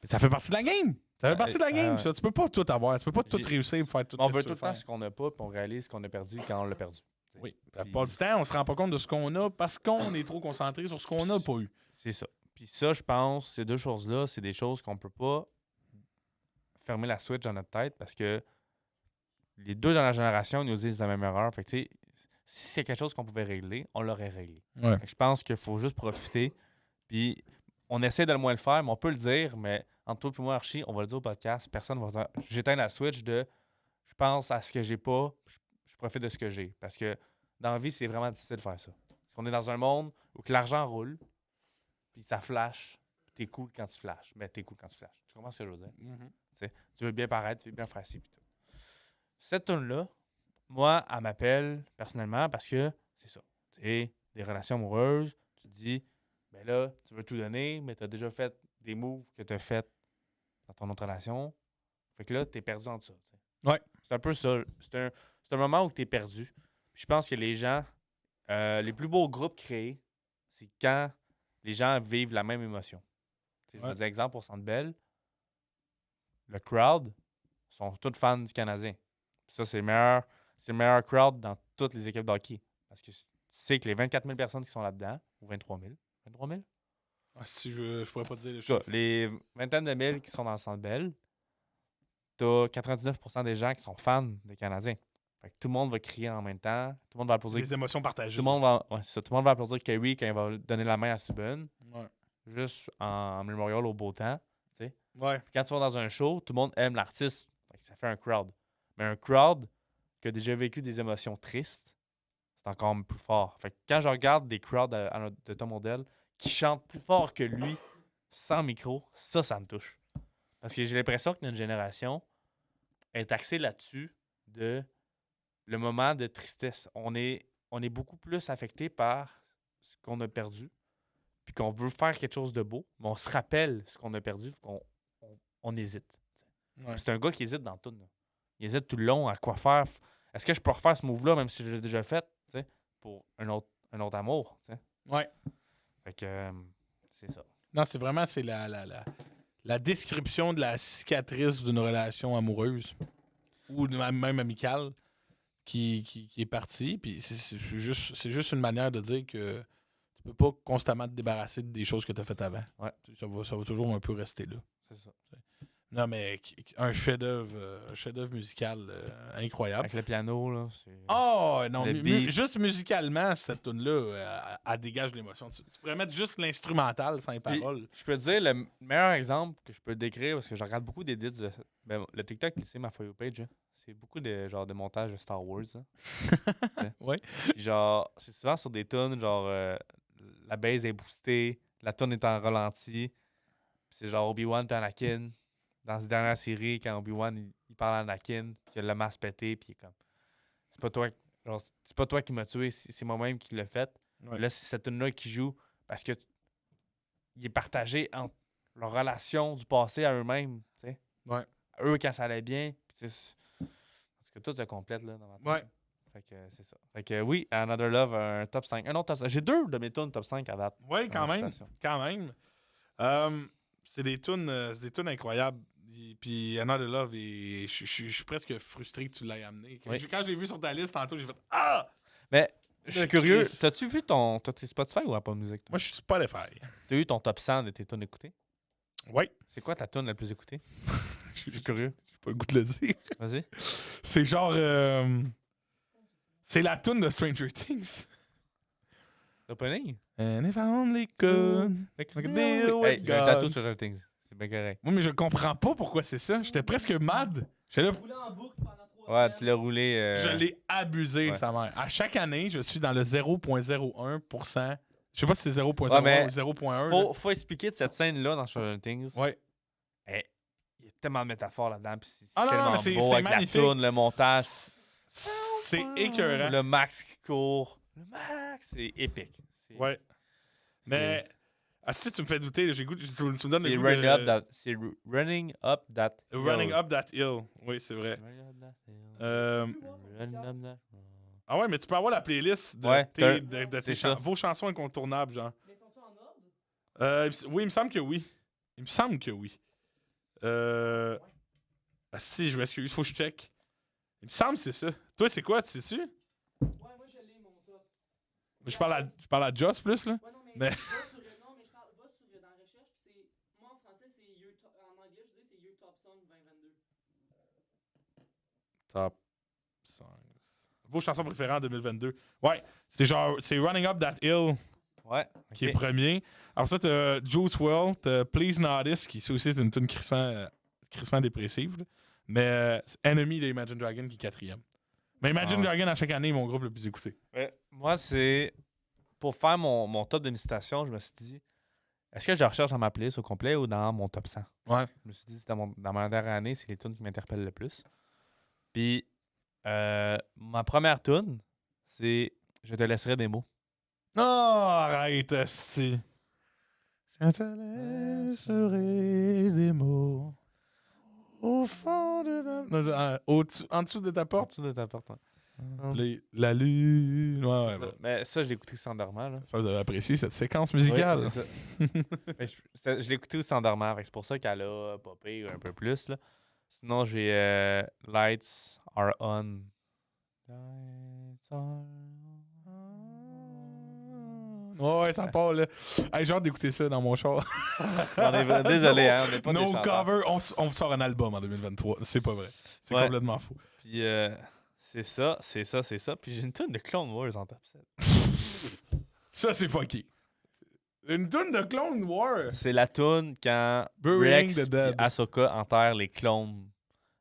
[SPEAKER 1] Ça fait partie de la game. Ça fait partie de la game, ça. Tu peux pas tout avoir. Tu peux pas tout réussir pour faire tout
[SPEAKER 2] On
[SPEAKER 1] ce que
[SPEAKER 2] veut
[SPEAKER 1] tu
[SPEAKER 2] tout
[SPEAKER 1] veux
[SPEAKER 2] le temps
[SPEAKER 1] faire.
[SPEAKER 2] ce qu'on n'a pas, puis on réalise ce qu'on a perdu quand on l'a perdu.
[SPEAKER 1] Oui. La plupart du temps, on se rend pas compte de ce qu'on a parce qu'on est trop concentré sur ce qu'on n'a pas eu.
[SPEAKER 2] C'est ça. Puis ça, je pense, ces deux choses-là, c'est des choses qu'on peut pas fermer la switch dans notre tête parce que les deux dans la génération nous disent la même erreur. Fait que, tu sais, si c'est quelque chose qu'on pouvait régler, on l'aurait réglé.
[SPEAKER 1] Ouais.
[SPEAKER 2] Fait que je pense qu'il faut juste profiter. Puis on essaie de le moins le faire, mais on peut le dire, mais entre toi et moi, Archie, on va le dire au podcast, personne va dire j'éteins la switch de je pense à ce que j'ai pas, je profite de ce que j'ai. Parce que dans la vie, c'est vraiment difficile de faire ça. Parce qu'on est dans un monde où que l'argent roule, puis ça flash, puis t'es cool quand tu flashes. Mais t'es cool quand tu flashes. Tu comprends ce que je veux dire? Tu veux bien paraître, tu veux bien faire ci, puis tout. Cette tune-là, moi, elle m'appelle personnellement parce que c'est ça. Tu sais, des relations amoureuses, tu te dis, ben là, tu veux tout donner, mais tu as déjà fait des moves que tu as fait dans ton autre relation. Fait que là, tu es perdu en ça. Tu sais.
[SPEAKER 1] Ouais.
[SPEAKER 2] C'est un peu ça. C'est un moment où tu es perdu. Puis je pense que les gens, les plus beaux groupes créés, c'est quand les gens vivent la même émotion. Tu sais, je vais dire exemple pour Centre Bell, le crowd sont tous fans du Canadien. Puis ça, c'est le meilleur crowd dans toutes les équipes de hockey. Parce que tu sais que les 24 000 personnes qui sont là-dedans, ou 23 000, 23 000?
[SPEAKER 1] Ah, si je pourrais pas te dire les
[SPEAKER 2] En tout cas,
[SPEAKER 1] chiffres.
[SPEAKER 2] les vingtaines de mille qui sont dans le Centre Bell, t'as 99% des gens qui sont fans des Canadiens. Fait que tout le monde va crier en même temps. Tout le monde va applaudir.
[SPEAKER 1] Les émotions partagées.
[SPEAKER 2] Tout le monde va, ouais, c'est ça, tout le monde va applaudir Kerry quand il va donner la main à Subban.
[SPEAKER 1] Ouais.
[SPEAKER 2] Juste en mémorial au beau temps.
[SPEAKER 1] Ouais.
[SPEAKER 2] Puis quand tu vas dans un show, tout le monde aime l'artiste. Fait que ça fait un crowd. Mais un crowd qui a déjà vécu des émotions tristes, c'est encore plus fort. Fait que quand je regarde des crowds de Tom Odell qui chantent plus fort que lui, sans micro, ça me touche. Parce que j'ai l'impression que notre génération est axée là-dessus de le moment de tristesse. On est beaucoup plus affecté par ce qu'on a perdu, puis qu'on veut faire quelque chose de beau, mais on se rappelle ce qu'on a perdu, on hésite.
[SPEAKER 1] Ouais.
[SPEAKER 2] C'est un gars qui hésite dans tout. Là. Il hésite tout le long à quoi faire. Est-ce que je peux refaire ce move-là, même si je l'ai déjà fait, pour un autre amour? T'sais?
[SPEAKER 1] Ouais.
[SPEAKER 2] Fait que c'est ça.
[SPEAKER 1] Non, c'est vraiment la description de la cicatrice d'une relation amoureuse ou même amicale qui est partie. Puis c'est juste une manière de dire que tu peux pas constamment te débarrasser des choses que tu as faites avant.
[SPEAKER 2] Ouais.
[SPEAKER 1] Ça va toujours un peu rester là.
[SPEAKER 2] C'est ça.
[SPEAKER 1] Non, mais un chef-d'œuvre musical incroyable.
[SPEAKER 2] Avec le piano, là.
[SPEAKER 1] Oh, non,
[SPEAKER 2] Le beat.
[SPEAKER 1] juste musicalement, cette tune-là, elle dégage l'émotion. Tu pourrais mettre juste l'instrumental sans les
[SPEAKER 2] Puis,
[SPEAKER 1] paroles.
[SPEAKER 2] je peux te dire, le meilleur exemple que je peux décrire, parce que je regarde beaucoup d'édits, le TikTok, c'est ma For You page, hein. C'est beaucoup de montage de Star Wars. Hein.
[SPEAKER 1] Ouais.
[SPEAKER 2] Puis genre, c'est souvent sur des tunes, genre, la base est boostée, la tune est en ralenti, puis c'est genre Obi-Wan et Anakin dans cette dernière série, quand Obi-Wan il parle à Anakin, puis qu'il a le masque pété, puis il est comme c'est pas toi, genre, c'est pas toi qui m'as tué, c'est moi-même qui l'ai fait.
[SPEAKER 1] Ouais.
[SPEAKER 2] Là, c'est cette tune-là qui joue parce que il est partagé entre leur relation du passé à eux-mêmes, tu sais.
[SPEAKER 1] Ouais.
[SPEAKER 2] Eux quand ça allait bien, puis parce que tout se complète là dans ma tête.
[SPEAKER 1] Ouais.
[SPEAKER 2] Fait que c'est ça. Fait que oui, Another Love, un top 5. Un autre top 5. J'ai 2 de mes tunes top 5 à date.
[SPEAKER 1] Ouais, quand
[SPEAKER 2] Dans la
[SPEAKER 1] même.
[SPEAKER 2] station.
[SPEAKER 1] Quand même. C'est des tunes incroyables. Puis Another Love, et je suis presque frustré que tu l'aies amené.
[SPEAKER 2] Oui.
[SPEAKER 1] Quand je l'ai vu sur ta liste tantôt, j'ai fait Ah!
[SPEAKER 2] Mais je suis
[SPEAKER 1] Le
[SPEAKER 2] curieux,
[SPEAKER 1] Christ.
[SPEAKER 2] t'as-tu vu ton. T'as tes Spotify ou Apple Music? Toi?
[SPEAKER 1] Moi, je suis Spotify.
[SPEAKER 2] T'as eu ton top 100 de tes tunes écoutées?
[SPEAKER 1] Ouais.
[SPEAKER 2] C'est quoi ta tune la plus écoutée?
[SPEAKER 1] Je
[SPEAKER 2] suis curieux.
[SPEAKER 1] J'ai pas le goût de le dire.
[SPEAKER 2] Vas-y.
[SPEAKER 1] C'est genre. C'est la tune de Stranger Things.
[SPEAKER 2] L'opening?
[SPEAKER 1] And if I only could make a deal with
[SPEAKER 2] Hey, j'ai un tatou
[SPEAKER 1] God.
[SPEAKER 2] de Stranger Things. C'est bien correct.
[SPEAKER 1] Moi, mais je comprends pas pourquoi c'est ça. J'étais presque mad. J'étais là.
[SPEAKER 3] Roulé en boucle pendant 3
[SPEAKER 2] Ouais,
[SPEAKER 3] semaines.
[SPEAKER 2] tu l'as roulé.
[SPEAKER 1] Je l'ai abusé,
[SPEAKER 2] ouais.
[SPEAKER 1] sa mère. À chaque année, je suis dans le 0,01%. Je sais pas si c'est 0,01
[SPEAKER 2] Ouais, mais
[SPEAKER 1] ou 0,1.
[SPEAKER 2] Faut expliquer de cette scène-là dans Stranger Things.
[SPEAKER 1] Ouais.
[SPEAKER 2] Hey, il y a tellement de métaphores là-dedans. Puis c'est
[SPEAKER 1] Ah non, non,
[SPEAKER 2] tellement
[SPEAKER 1] mais c'est
[SPEAKER 2] beau avec
[SPEAKER 1] magnifique.
[SPEAKER 2] la tourne, le montage.
[SPEAKER 1] C'est écœurant.
[SPEAKER 2] Le Max qui court. Le Max, c'est épique.
[SPEAKER 1] Ouais. Mais. Ah, si tu me fais douter, j'ai goût. Tu me donnes
[SPEAKER 2] C'est
[SPEAKER 1] le goût
[SPEAKER 2] running,
[SPEAKER 1] de...
[SPEAKER 2] running up that hill.
[SPEAKER 1] Running Up That Hill. Oui, c'est vrai.
[SPEAKER 2] Running up that hill.
[SPEAKER 1] Euh,
[SPEAKER 2] Running up that-
[SPEAKER 1] Ah ouais, mais tu peux avoir la playlist de,
[SPEAKER 2] Ouais,
[SPEAKER 1] tes
[SPEAKER 2] c'est ça.
[SPEAKER 1] vos chansons incontournables, genre.
[SPEAKER 3] Mais sont-ils en ordre?
[SPEAKER 1] Oui, il me semble que oui. Il me semble que oui. Ah si, je m'excuse, faut que je check. Il me semble que c'est ça. Toi, c'est quoi, tu sais-tu?
[SPEAKER 3] Ouais, moi je l'ai, mon top.
[SPEAKER 1] Je parle à Joss plus, là.
[SPEAKER 3] Ouais, non,
[SPEAKER 1] Mais-
[SPEAKER 3] va sur, non, mais va sur dans la recherche, puis c'est. Moi en français, c'est Your Top. En anglais, je dis c'est Your Top Song 2022.
[SPEAKER 1] Top songs. Vos chansons préférées en 2022. Ouais, c'est genre, c'est Running Up That Hill
[SPEAKER 2] Ouais.
[SPEAKER 1] qui est
[SPEAKER 2] ok.
[SPEAKER 1] premier. Alors ça, t'as Juice WRLD, t'as Please Notice, qui c'est aussi une tune crissement dépressive. Là. Mais Enemy d'Imagine Dragon qui est quatrième. Mais Imagine
[SPEAKER 2] Ah ouais.
[SPEAKER 1] Dragon, à chaque année, est mon groupe le plus écouté.
[SPEAKER 2] Ouais, moi, c'est. Pour faire mon top de mes citations, je me suis dit, est-ce que je recherche dans ma playlist au complet ou dans mon top 100?
[SPEAKER 1] Ouais.
[SPEAKER 2] Je me suis dit, dans ma dernière année, c'est les tunes qui m'interpellent le plus. Puis, ma première tune, c'est Je te laisserai des mots.
[SPEAKER 1] Non, arrête, esti. Je te laisserai des mots au fond de ta... en dessous de ta
[SPEAKER 2] En
[SPEAKER 1] porte.
[SPEAKER 2] dessous de ta porte, ouais.
[SPEAKER 1] La lune. Ouais, ouais,
[SPEAKER 2] Ça.
[SPEAKER 1] ouais.
[SPEAKER 2] Mais ça, je l'ai écouté aussi en dormant. Là.
[SPEAKER 1] J'espère que vous avez apprécié cette séquence musicale.
[SPEAKER 2] Oui, c'est ça. Mais je l'ai écouté aussi en dormant. fait que C'est pour ça qu'elle a popé un peu plus. Là. Sinon, j'ai Lights Are On. Lights Are On.
[SPEAKER 1] Ouais, ça part là. Hey, j'ai hâte d'écouter ça dans mon char.
[SPEAKER 2] Désolé, hein, on n'est pas des
[SPEAKER 1] No
[SPEAKER 2] chanteurs.
[SPEAKER 1] cover, on sort un album en 2023. C'est pas vrai. C'est
[SPEAKER 2] Ouais.
[SPEAKER 1] complètement fou.
[SPEAKER 2] Puis c'est ça. Puis j'ai une tonne de Clone Wars en top 7.
[SPEAKER 1] Ça, c'est fucké. Une tune de Clone Wars.
[SPEAKER 2] C'est la tune quand
[SPEAKER 1] Burying
[SPEAKER 2] Rex
[SPEAKER 1] the
[SPEAKER 2] et
[SPEAKER 1] Dead.
[SPEAKER 2] Ahsoka enterrent les clones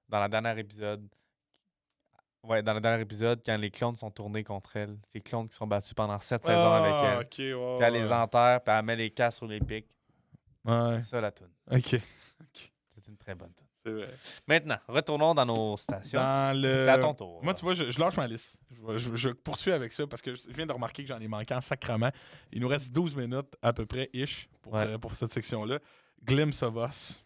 [SPEAKER 2] dans le dernier épisode. Ouais, dans le dernier épisode, quand les clones sont tournés contre elle. Ces clones qui sont battus pendant 7 saisons avec elle.
[SPEAKER 1] Ok, ouais.
[SPEAKER 2] Puis elle les enterre, puis elle met les casques sur les pics.
[SPEAKER 1] Ouais.
[SPEAKER 2] C'est ça la tune.
[SPEAKER 1] Ok.
[SPEAKER 2] C'est une très bonne tune.
[SPEAKER 1] C'est vrai.
[SPEAKER 2] Maintenant, retournons dans nos stations.
[SPEAKER 1] Dans le...
[SPEAKER 2] C'est à ton tour.
[SPEAKER 1] Moi, tu vois, je lâche ma liste. Je poursuis avec ça parce que je viens de remarquer que j'en ai manqué en sacrement. Il nous reste 12 minutes à peu près, ish, pour cette section-là. Glimpse of Us.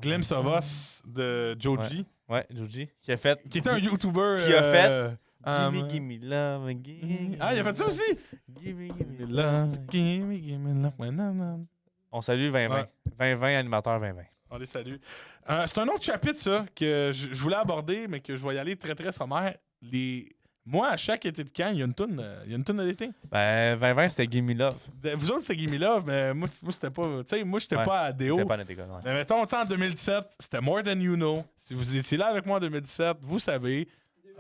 [SPEAKER 1] Glimpse of Us de Joji,
[SPEAKER 2] Ouais, Joji. Qui a fait.
[SPEAKER 1] qui était un YouTuber.
[SPEAKER 2] Qui a fait Gimme,
[SPEAKER 1] gimme
[SPEAKER 2] gimme love, gimme.
[SPEAKER 1] Ah, il a fait ça aussi?
[SPEAKER 2] Gimme, gimme
[SPEAKER 1] Love,
[SPEAKER 2] love.
[SPEAKER 1] gimme love. Ouais, non, non.
[SPEAKER 2] On salue 2020.
[SPEAKER 1] Ouais.
[SPEAKER 2] 2020, animateur 2020.
[SPEAKER 1] On les salue. C'est un autre chapitre, ça, que je voulais aborder, mais que je vais y aller très, très sommaire. Moi, à chaque été de camp, il y a une toune de l'été.
[SPEAKER 2] Ben, 2020, c'était Gimme Love.
[SPEAKER 1] Vous autres, c'était Gimme Love, mais moi c'était pas. Tu sais, moi, j'étais
[SPEAKER 2] Ouais.
[SPEAKER 1] pas à Déo.
[SPEAKER 2] C'était pas notre école, ouais.
[SPEAKER 1] Mais mettons, tu sais, en 2017, c'était More Than You Know. Si vous étiez là avec moi en 2017, vous savez.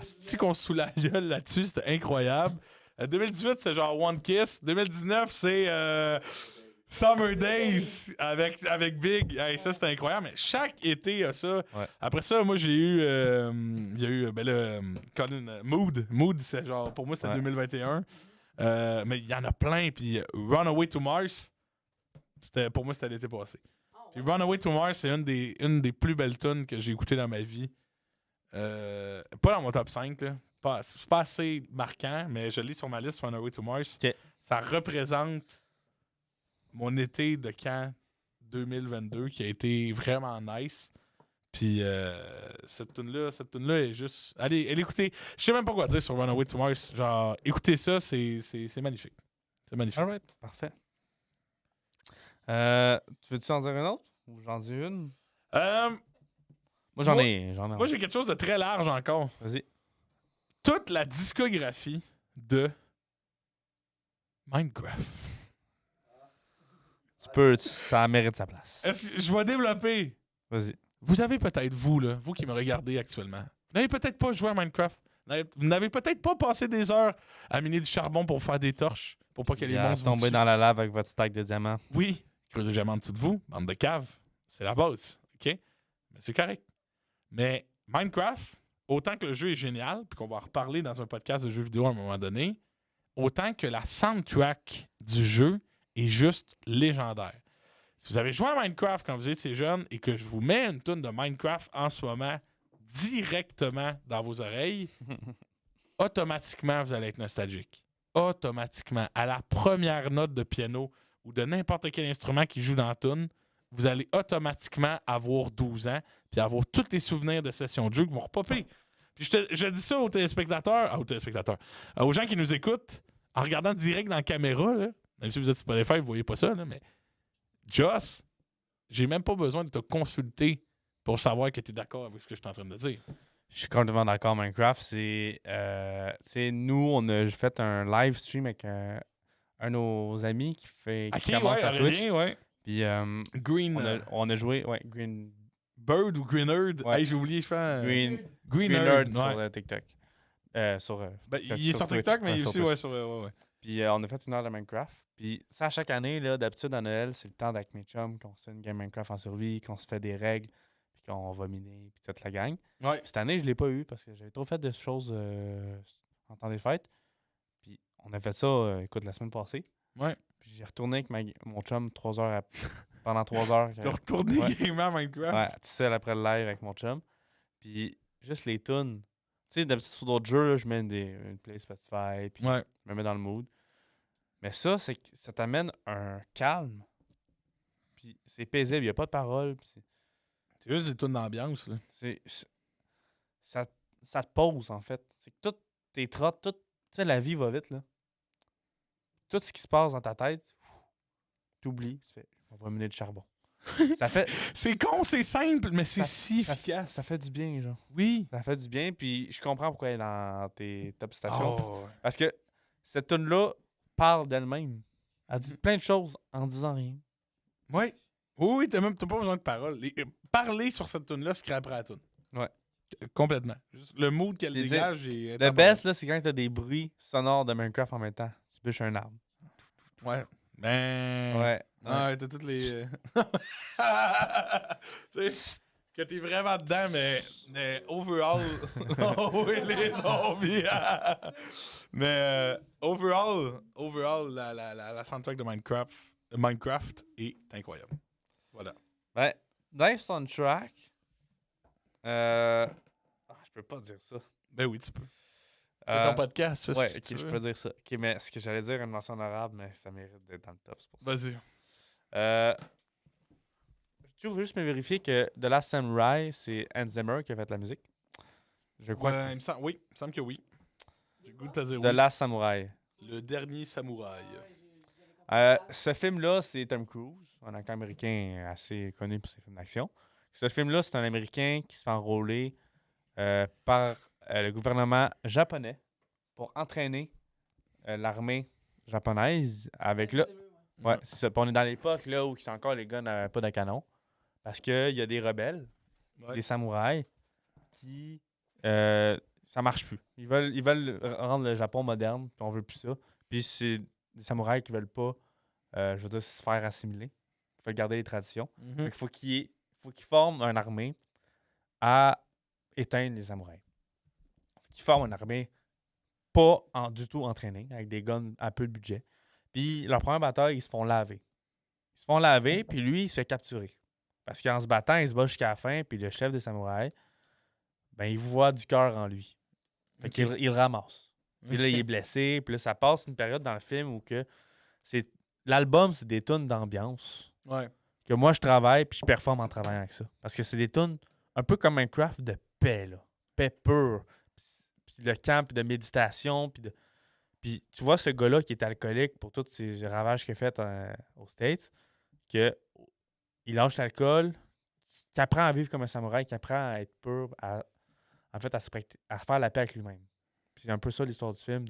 [SPEAKER 1] Si qu'on se sous la gueule là-dessus, c'était incroyable. 2018, c'est genre One Kiss. 2019, c'est Summer Days avec Big. Hey, ça, c'était incroyable. Mais chaque été a ça.
[SPEAKER 2] Ouais.
[SPEAKER 1] Après ça, moi, j'ai eu. Il y a eu Colin, Mood. Mood, c'est genre, pour moi, c'était
[SPEAKER 2] Ouais.
[SPEAKER 1] 2021. Mais il y en a plein. Puis Runaway to Mars, pour moi, c'était l'été passé.
[SPEAKER 3] Ah
[SPEAKER 1] Puis Runaway to Mars, c'est une des plus belles tunes que j'ai écoutées dans ma vie. Pas dans mon top 5, là. C'est pas assez marquant, mais je l'ai sur ma liste, Runaway to Mars.
[SPEAKER 2] Ok.
[SPEAKER 1] Ça représente mon été de camp 2022 qui a été vraiment nice. Puis cette tune-là est juste... Allez écoutez. Je sais même pas quoi dire sur Runaway to Mars. Genre, écoutez ça, c'est magnifique. C'est magnifique.
[SPEAKER 2] Alright, parfait. Tu veux-tu en dire une autre? Ou j'en dis une? Moi, j'en ai.
[SPEAKER 1] Moi, j'ai quelque chose de très large encore.
[SPEAKER 2] Vas-y.
[SPEAKER 1] Toute la discographie de Minecraft.
[SPEAKER 2] Ça mérite sa place.
[SPEAKER 1] Est-ce que je vais développer?
[SPEAKER 2] Vas-y.
[SPEAKER 1] Vous avez peut-être, vous qui me regardez actuellement, vous n'avez peut-être pas joué à Minecraft. Vous n'avez peut-être pas passé des heures à miner du charbon pour faire des torches, pour pas que les monstres vous
[SPEAKER 2] tomber
[SPEAKER 1] tuent.
[SPEAKER 2] dans la lave avec votre stack de diamants.
[SPEAKER 1] Oui, creusez jamais en dessous de vous, bande de caves. C'est la base, OK? Mais c'est correct. Mais Minecraft, autant que le jeu est génial, puis qu'on va en reparler dans un podcast de jeux vidéo à un moment donné, autant que la soundtrack du jeu est juste légendaire. Si vous avez joué à Minecraft quand vous étiez jeune et que je vous mets une tune de Minecraft en ce moment directement dans vos oreilles, automatiquement, vous allez être nostalgique. Automatiquement. À la première note de piano ou de n'importe quel instrument qui joue dans la tune, vous allez automatiquement avoir 12 ans puis avoir tous les souvenirs de sessions de jeu qui vont repopper. Puis je dis ça aux téléspectateurs, aux gens qui nous écoutent en regardant direct dans la caméra, là, même si vous êtes sur Spotify, vous ne voyez pas ça, là, mais Joss, j'ai même pas besoin de te consulter pour savoir que tu es d'accord avec ce que je suis en train de dire.
[SPEAKER 2] Je suis complètement d'accord. Minecraft, c'est nous, on a fait un live stream avec un de nos amis qui commence à Twitch.
[SPEAKER 1] Ouais.
[SPEAKER 2] Puis
[SPEAKER 1] Green.
[SPEAKER 2] on a joué, Green
[SPEAKER 1] Bird ou Greenerd.
[SPEAKER 2] Ouais.
[SPEAKER 1] Hey, j'ai oublié, je fais.
[SPEAKER 2] Greenerd
[SPEAKER 1] Greenerd
[SPEAKER 2] sur TikTok.
[SPEAKER 1] il est sur TikTok, mais il est aussi sur. Ouais.
[SPEAKER 2] Puis on a fait une heure de Minecraft. Puis ça, à chaque année, là, d'habitude à Noël, c'est le temps avec mes chums qu'on se fait une game Minecraft en survie, qu'on se fait des règles, puis qu'on va miner, puis toute la gang.
[SPEAKER 1] Ouais.
[SPEAKER 2] Puis cette année, je l'ai pas eu parce que j'avais trop fait de choses en temps des fêtes. Puis on a fait ça, écoute, la semaine passée.
[SPEAKER 1] Ouais.
[SPEAKER 2] Puis j'ai retourné avec mon chum 3 heures pendant 3 heures.
[SPEAKER 1] T'as retourné
[SPEAKER 2] Ouais.
[SPEAKER 1] gamer à Minecraft?
[SPEAKER 2] Ouais, tout seul après le live avec mon chum. Puis juste les tunes. Tu sais, d'habitude sur d'autres jeux, là, je mets une play Spotify, puis
[SPEAKER 1] Ouais.
[SPEAKER 2] je me mets dans le mood. Mais ça, c'est que ça t'amène un calme. Puis c'est paisible, il n'y a pas de parole. Puis
[SPEAKER 1] C'est juste des tunes d'ambiance, là.
[SPEAKER 2] ça te pose, en fait. C'est que toutes tes trottes, tu sais, la vie va vite, là. Tout ce qui se passe dans ta tête, t'oublies. Tu fais, on va miner du charbon. Ça fait,
[SPEAKER 1] C'est con, c'est simple, mais c'est
[SPEAKER 2] Ça-
[SPEAKER 1] si
[SPEAKER 2] ça-
[SPEAKER 1] efficace.
[SPEAKER 2] ça fait du bien, genre.
[SPEAKER 1] Oui.
[SPEAKER 2] Ça fait du bien, puis je comprends pourquoi elle est dans tes top stations.
[SPEAKER 1] Oh.
[SPEAKER 2] Parce que cette tune-là parle d'elle-même. Elle dit plein de choses en disant rien.
[SPEAKER 1] Ouais. Oui, t'as pas besoin de paroles. Parler sur cette tune-là, scraperait la tune.
[SPEAKER 2] Ouais.
[SPEAKER 1] Complètement. Juste le mood qu'elle
[SPEAKER 2] Les-
[SPEAKER 1] dégage est.
[SPEAKER 2] Le best, là, c'est quand t'as des bruits sonores de Minecraft en même temps. Tu bûches un arbre.
[SPEAKER 1] Ouais. Ben.
[SPEAKER 2] Ouais.
[SPEAKER 1] Ouais, t'as toutes les. Tu sais, que t'es vraiment dedans, mais overall. Oh oui, les zombies! Mais overall, la soundtrack de Minecraft est incroyable. Voilà.
[SPEAKER 2] Ouais. Nice soundtrack. Je peux pas dire ça.
[SPEAKER 1] Ben oui, tu peux. C'est
[SPEAKER 2] Euh,
[SPEAKER 1] ton podcast, tu fais
[SPEAKER 2] Ouais,
[SPEAKER 1] ce que
[SPEAKER 2] ok,
[SPEAKER 1] tu
[SPEAKER 2] je
[SPEAKER 1] veux.
[SPEAKER 2] peux dire ça. Ok, mais ce que j'allais dire, une mention honorable, mais ça mérite d'être dans le top, c'est pour ça.
[SPEAKER 1] Vas-y.
[SPEAKER 2] Tu veux juste me vérifier que The Last Samurai, c'est Hans Zimmer qui a fait la musique? Je crois
[SPEAKER 1] Ouais, il me semble, oui, il me semble que oui. J'ai le goût de te dire
[SPEAKER 2] que... The
[SPEAKER 1] oui.
[SPEAKER 2] Last Samurai.
[SPEAKER 1] Le dernier samouraï.
[SPEAKER 2] Ce film-là, c'est Tom Cruise, un acteur américain assez connu pour ses films d'action. Ce film-là, c'est un Américain qui se fait enrôler par le gouvernement japonais pour entraîner l'armée japonaise avec le... Ouais, c'est ça. Puis on est dans l'époque là où c'est encore les gars n'avaient pas de canon. Parce qu'il y a des rebelles,
[SPEAKER 1] Ouais.
[SPEAKER 2] des samouraïs, qui... ça marche plus. Ils veulent rendre le Japon moderne, puis on veut plus ça. Puis c'est des samouraïs qui veulent pas, je veux dire, se faire assimiler. Ils veulent garder les traditions.
[SPEAKER 1] Mhm.
[SPEAKER 2] Fait qu'il faut qu'ils forment une armée à éteindre les samouraïs. Ils forment une armée pas du tout entraînée, avec des guns à peu de budget. Puis leur première bataille, ils se font laver. Ils se font laver, puis lui, il se fait capturer. Parce qu'en se battant, il se bat jusqu'à la fin, puis le chef des samouraïs, ben, il voit du cœur en lui. Fait qu'il il le ramasse. Puis là, il est blessé. Puis là, ça passe une période dans le film où que c'est l'album, c'est des tunes d'ambiance
[SPEAKER 1] Ouais.
[SPEAKER 2] que moi, je travaille puis je performe en travaillant avec ça. Parce que c'est des tunes un peu comme Minecraft de paix, là. Paix pure. Puis le camp, puis de méditation, puis tu vois ce gars-là qui est alcoolique pour tous ces ravages qu'il a fait aux States, que il lâche l'alcool, qui apprend à vivre comme un samouraï, qui apprend à être pur, en fait, à faire la paix avec lui-même. Puis c'est un peu ça l'histoire du film.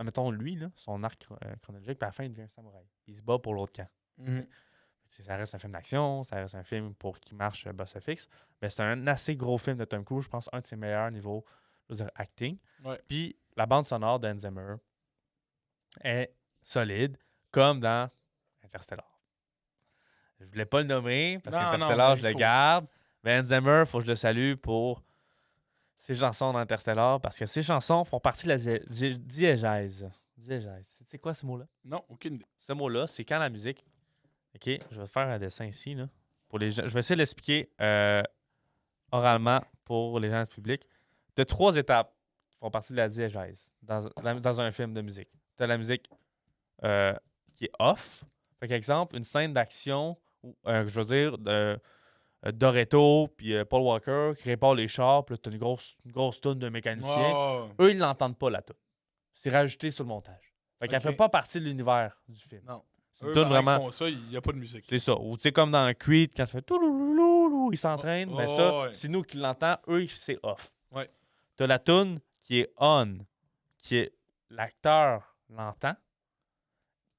[SPEAKER 2] Mettons, lui, là, son arc chronologique, puis à la fin, il devient un samouraï. Il se bat pour l'autre camp.
[SPEAKER 1] Mhm.
[SPEAKER 2] Ça reste un film d'action, ça reste un film pour qui marche box office. Mais c'est un assez gros film de Tom Cruise, je pense, un de ses meilleurs niveaux, je veux dire, acting.
[SPEAKER 1] Ouais.
[SPEAKER 2] Puis la bande sonore d'Hans Zimmer est solide, comme dans Interstellar. Je voulais pas le nommer, parce
[SPEAKER 1] Non,
[SPEAKER 2] qu'Interstellar,
[SPEAKER 1] non,
[SPEAKER 2] je
[SPEAKER 1] mais
[SPEAKER 2] le
[SPEAKER 1] il faut.
[SPEAKER 2] garde. Mais Hans Zimmer, il faut que je le salue pour ses chansons d'Interstellar, parce que ses chansons font partie de la diégèse. Diégèse. C'est quoi ce mot-là?
[SPEAKER 1] Non, aucune idée.
[SPEAKER 2] Ce mot-là, c'est quand la musique... OK, je vais te faire un dessin ici, là. Pour les gens. Je vais essayer de l'expliquer oralement pour les gens du public. Tu as 3 étapes qui font partie de la diégèse dans un film de musique. Tu as la musique qui est off. Par exemple, une scène d'action, je veux dire, Dorito puis Paul Walker qui répare les chars, puis là, tu as une grosse toune de mécanicien.
[SPEAKER 1] Oh,
[SPEAKER 2] Eux, ils l'entendent pas, la toune. C'est rajouté sur le montage. Fait qu'elle
[SPEAKER 1] Ok.
[SPEAKER 2] fait pas partie de l'univers du film.
[SPEAKER 1] non.
[SPEAKER 2] C'est une
[SPEAKER 1] Eux,
[SPEAKER 2] toune
[SPEAKER 1] pendant qu'ils
[SPEAKER 2] vraiment...
[SPEAKER 1] font ça, il n'y a pas de musique.
[SPEAKER 2] C'est ça. Ou tu sais, comme dans Creed, quand ça fait toulouloulou, ils s'entraînent, ben ça,
[SPEAKER 1] ouais.
[SPEAKER 2] c'est nous qui l'entendons, eux, c'est off.
[SPEAKER 1] Ouais.
[SPEAKER 2] T'as la toune qui est on, qui est l'acteur l'entend,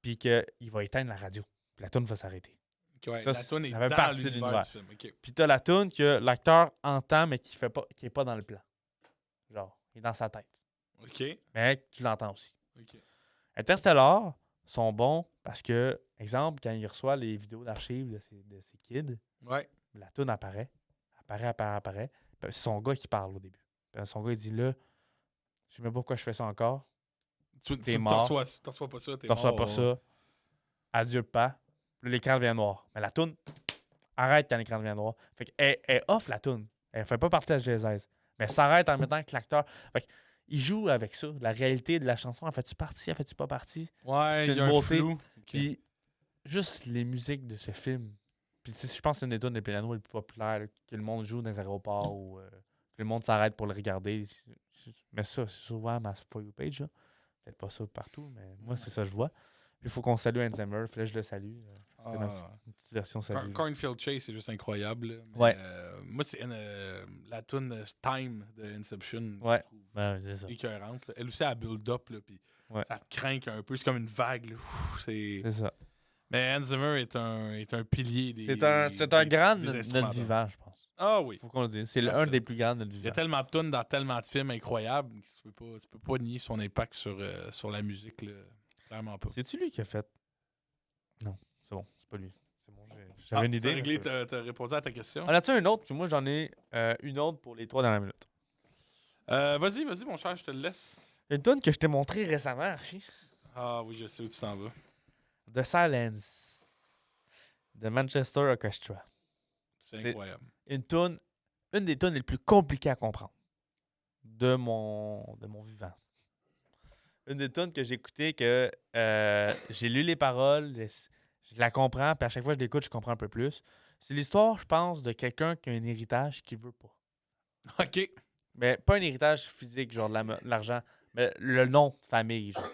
[SPEAKER 2] puis qu'il va éteindre la radio. Puis la toune va s'arrêter.
[SPEAKER 1] Ok, ouais,
[SPEAKER 2] Ça,
[SPEAKER 1] la toune est
[SPEAKER 2] ça fait
[SPEAKER 1] dans
[SPEAKER 2] partie de
[SPEAKER 1] l'univers
[SPEAKER 2] l'univers.
[SPEAKER 1] du film. Ok.
[SPEAKER 2] Puis t'as la toune que l'acteur entend, mais qui est pas dans le plan. Genre, il est dans sa tête.
[SPEAKER 1] Ok.
[SPEAKER 2] Mais tu l'entends aussi.
[SPEAKER 1] Ok.
[SPEAKER 2] Interstellar sont bons parce que, exemple, quand il reçoit les vidéos d'archives de ses kids,
[SPEAKER 1] Ouais.
[SPEAKER 2] la toune apparaît. Apparaît. Puis c'est son gars qui parle au début. Puis son gars, il dit là, je sais même pas pourquoi je fais ça encore.
[SPEAKER 1] Tu
[SPEAKER 2] mort.
[SPEAKER 1] t'en reçois pas ça, t'es
[SPEAKER 2] T'en reçois
[SPEAKER 1] mort.
[SPEAKER 2] pas ça. Adieu, pas. Puis là, l'écran devient noir. Mais la toune, arrête quand l'écran devient noir. Fait qu'elle elle off la toune. Elle fait pas partie de la GZ. Mais elle s'arrête en même temps que l'acteur. Fait qu'il joue avec ça. La réalité de la chanson. En fait-tu partie? En fait-tu pas partie?
[SPEAKER 1] Ouais,
[SPEAKER 2] C'est
[SPEAKER 1] il y
[SPEAKER 2] une
[SPEAKER 1] a un
[SPEAKER 2] beauté.
[SPEAKER 1] flou. Ok.
[SPEAKER 2] Puis juste les musiques de ce film. Puis tu sais, je pense que c'est une des tunes de piano les plus populaires là, que le monde joue dans les aéroports ou que le monde s'arrête pour le regarder. Mais ça, c'est souvent ma For You page. Là. Peut-être pas ça partout, mais moi, c'est ça que je vois. Puis il faut qu'on salue Hans Zimmer. Puis là, je le salue. C'est une petite version salut.
[SPEAKER 1] Cornfield Chase, c'est juste incroyable. Là. Mais,
[SPEAKER 2] Ouais.
[SPEAKER 1] moi, c'est la tune Time de Inception.
[SPEAKER 2] Ouais.
[SPEAKER 1] Je trouve
[SPEAKER 2] Ben, c'est ça.
[SPEAKER 1] écœurante. Là. Elle aussi, elle build up. Là, puis
[SPEAKER 2] Ouais.
[SPEAKER 1] ça te craint un peu. C'est comme une vague. Là.
[SPEAKER 2] C'est ça.
[SPEAKER 1] Mais Hans Zimmer est un pilier des.
[SPEAKER 2] C'est un grand de
[SPEAKER 1] des
[SPEAKER 2] notre
[SPEAKER 1] instrumentales.
[SPEAKER 2] vivant, je pense.
[SPEAKER 1] Ah oui.
[SPEAKER 2] Faut qu'on le dise. C'est
[SPEAKER 1] Ah,
[SPEAKER 2] un
[SPEAKER 1] ça.
[SPEAKER 2] des plus grands de notre
[SPEAKER 1] Il y a
[SPEAKER 2] vivant.
[SPEAKER 1] tellement de tunes dans tellement de films incroyables que tu peux pas nier son impact sur la musique. Là. Clairement pas.
[SPEAKER 2] C'est-tu lui qui a fait? Non, c'est bon. C'est pas lui. C'est bon, j'avais une idée. mais
[SPEAKER 1] T'as répondu à ta question.
[SPEAKER 2] On a-tu un autre? Puis moi, j'en ai une autre pour les 3 dernières minutes.
[SPEAKER 1] Vas-y, mon cher, je te le laisse.
[SPEAKER 2] Une tune que je t'ai montrée récemment, Archie.
[SPEAKER 1] Ah oui, je sais où tu t'en vas.
[SPEAKER 2] The Silence. De Manchester Orchestra.
[SPEAKER 1] C'est
[SPEAKER 2] C'est-
[SPEAKER 1] incroyable.
[SPEAKER 2] Une des tunes les plus compliquées à comprendre de mon vivant. Une des tunes que j'écoutais, que j'ai lu les paroles, je la comprends, puis à chaque fois que je l'écoute, je comprends un peu plus. C'est l'histoire, je pense, de quelqu'un qui a un héritage qu'il veut pas.
[SPEAKER 1] OK.
[SPEAKER 2] Mais pas un héritage physique, genre de l'argent, mais le nom de famille. Genre.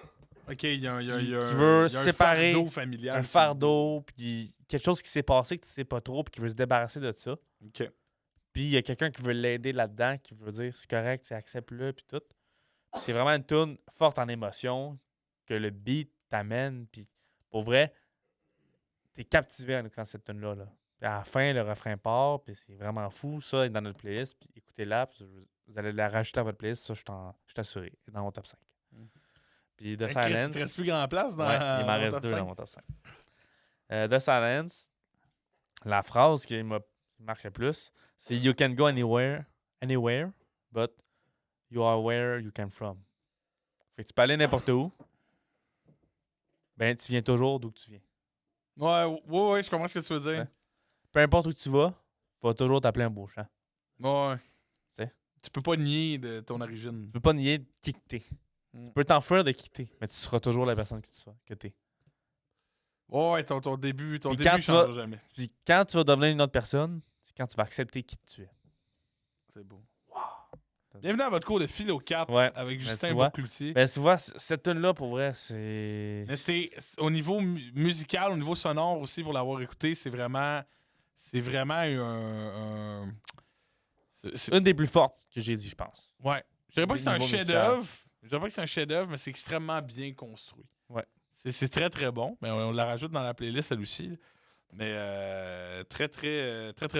[SPEAKER 1] OK, il y a un
[SPEAKER 2] Qui veut
[SPEAKER 1] il y a un
[SPEAKER 2] séparer
[SPEAKER 1] fardeau familial.
[SPEAKER 2] Un
[SPEAKER 1] sur-
[SPEAKER 2] fardeau, puis quelque chose qui s'est passé que tu sais pas trop, puis qui veut se débarrasser de ça.
[SPEAKER 1] OK.
[SPEAKER 2] Puis il y a quelqu'un qui veut l'aider là-dedans, qui veut dire c'est correct, c'est accepte-le, puis tout. Puis c'est vraiment une tune forte en émotion, que le beat t'amène, puis pour vrai, t'es captivé en écoutant cette tune-là. Là. Puis à la fin, le refrain part, puis c'est vraiment fou. Ça est dans notre playlist, puis écoutez-la, puis vous allez la rajouter à votre playlist, ça, je suis assuré, elle est dans mon top 5. Puis The
[SPEAKER 1] Hey, Chris,
[SPEAKER 2] Silence.
[SPEAKER 1] il te reste plus grand place dans
[SPEAKER 2] Ouais, il m'en
[SPEAKER 1] ton
[SPEAKER 2] reste
[SPEAKER 1] top
[SPEAKER 2] 2
[SPEAKER 1] 5?
[SPEAKER 2] dans mon top 5. The Silence, la phrase qui me marque le plus, c'est You can go anywhere, but you are where you came from. Fait que tu peux aller n'importe où, ben tu viens toujours d'où que tu viens.
[SPEAKER 1] Ouais, je comprends ce que tu veux dire.
[SPEAKER 2] Ouais. peu importe où tu vas toujours t'appeler un Beauchamp.
[SPEAKER 1] Ouais.
[SPEAKER 2] T'sais.
[SPEAKER 1] Tu peux pas nier de ton origine.
[SPEAKER 2] Tu peux pas nier qui que t'es.
[SPEAKER 1] Mm.
[SPEAKER 2] Tu peux t'enfuir de qui t'es, mais tu seras toujours la personne que t'es.
[SPEAKER 1] Ouais, ton début,
[SPEAKER 2] Puis quand
[SPEAKER 1] début
[SPEAKER 2] tu
[SPEAKER 1] changera
[SPEAKER 2] vas-
[SPEAKER 1] jamais.
[SPEAKER 2] Puis quand tu vas devenir une autre personne, c'est quand tu vas accepter qui tu es.
[SPEAKER 1] C'est beau. Bienvenue à votre cours de philo 4
[SPEAKER 2] Ouais.
[SPEAKER 1] avec
[SPEAKER 2] Ben,
[SPEAKER 1] Justin
[SPEAKER 2] tu vois.
[SPEAKER 1] Bocloutier.
[SPEAKER 2] Ben, tu vois, cette tune-là, pour vrai, c'est.
[SPEAKER 1] Mais c'est au niveau musical, au niveau sonore aussi, pour l'avoir écouté, c'est vraiment un c'est-
[SPEAKER 2] Une des plus fortes que j'ai dit, je pense.
[SPEAKER 1] ouais. Je dirais pas que c'est un
[SPEAKER 2] Niveau
[SPEAKER 1] chef-d'œuvre. Je dirais pas que c'est un chef-d'œuvre, mais c'est extrêmement bien construit.
[SPEAKER 2] Ouais.
[SPEAKER 1] C'est très très bon. Mais on la rajoute dans la playlist elle aussi. Mais très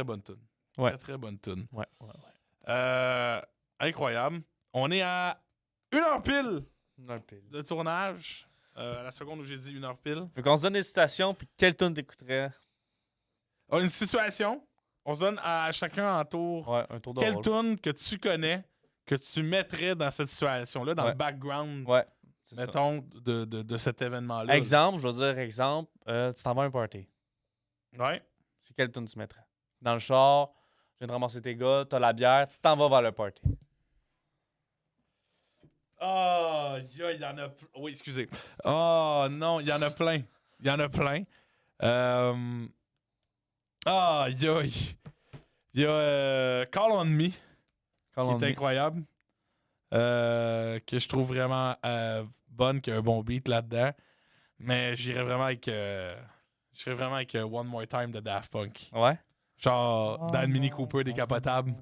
[SPEAKER 1] bonne tune.
[SPEAKER 2] Ouais.
[SPEAKER 1] Très très bonne tune.
[SPEAKER 2] Ouais, ouais, ouais.
[SPEAKER 1] Incroyable. On est à 1h pile
[SPEAKER 2] Un pile.
[SPEAKER 1] de tournage. À la seconde où j'ai dit 1h pile.
[SPEAKER 2] Fait qu'on se donne des citations, puis quelle tune t'écouterais?
[SPEAKER 1] On a une situation. On se donne à chacun en tour.
[SPEAKER 2] Ouais, un tour de
[SPEAKER 1] Quelle
[SPEAKER 2] rôle.
[SPEAKER 1] tune que tu connais, que tu mettrais dans cette situation-là, dans
[SPEAKER 2] Ouais.
[SPEAKER 1] le background,
[SPEAKER 2] Ouais. c'est ça.
[SPEAKER 1] mettons, de cet événement-là?
[SPEAKER 2] Exemple, je vais dire exemple, tu t'en vas à un party.
[SPEAKER 1] Ouais.
[SPEAKER 2] C'est quelle tune tu mettrais? Dans le char, je viens de ramasser tes gars, t'as la bière, tu t'en vas vers le party.
[SPEAKER 1] Oh, il y en a. Oui, excusez. Oh, non, il y en a plein. Il y en a plein. Il y a Call on Me, qui est incroyable. Que je trouve vraiment bonne, qui a un bon beat là-dedans. Mais j'irais vraiment avec. One More Time de Daft Punk.
[SPEAKER 2] Ouais?
[SPEAKER 1] Genre, dans le Mini Cooper décapotable,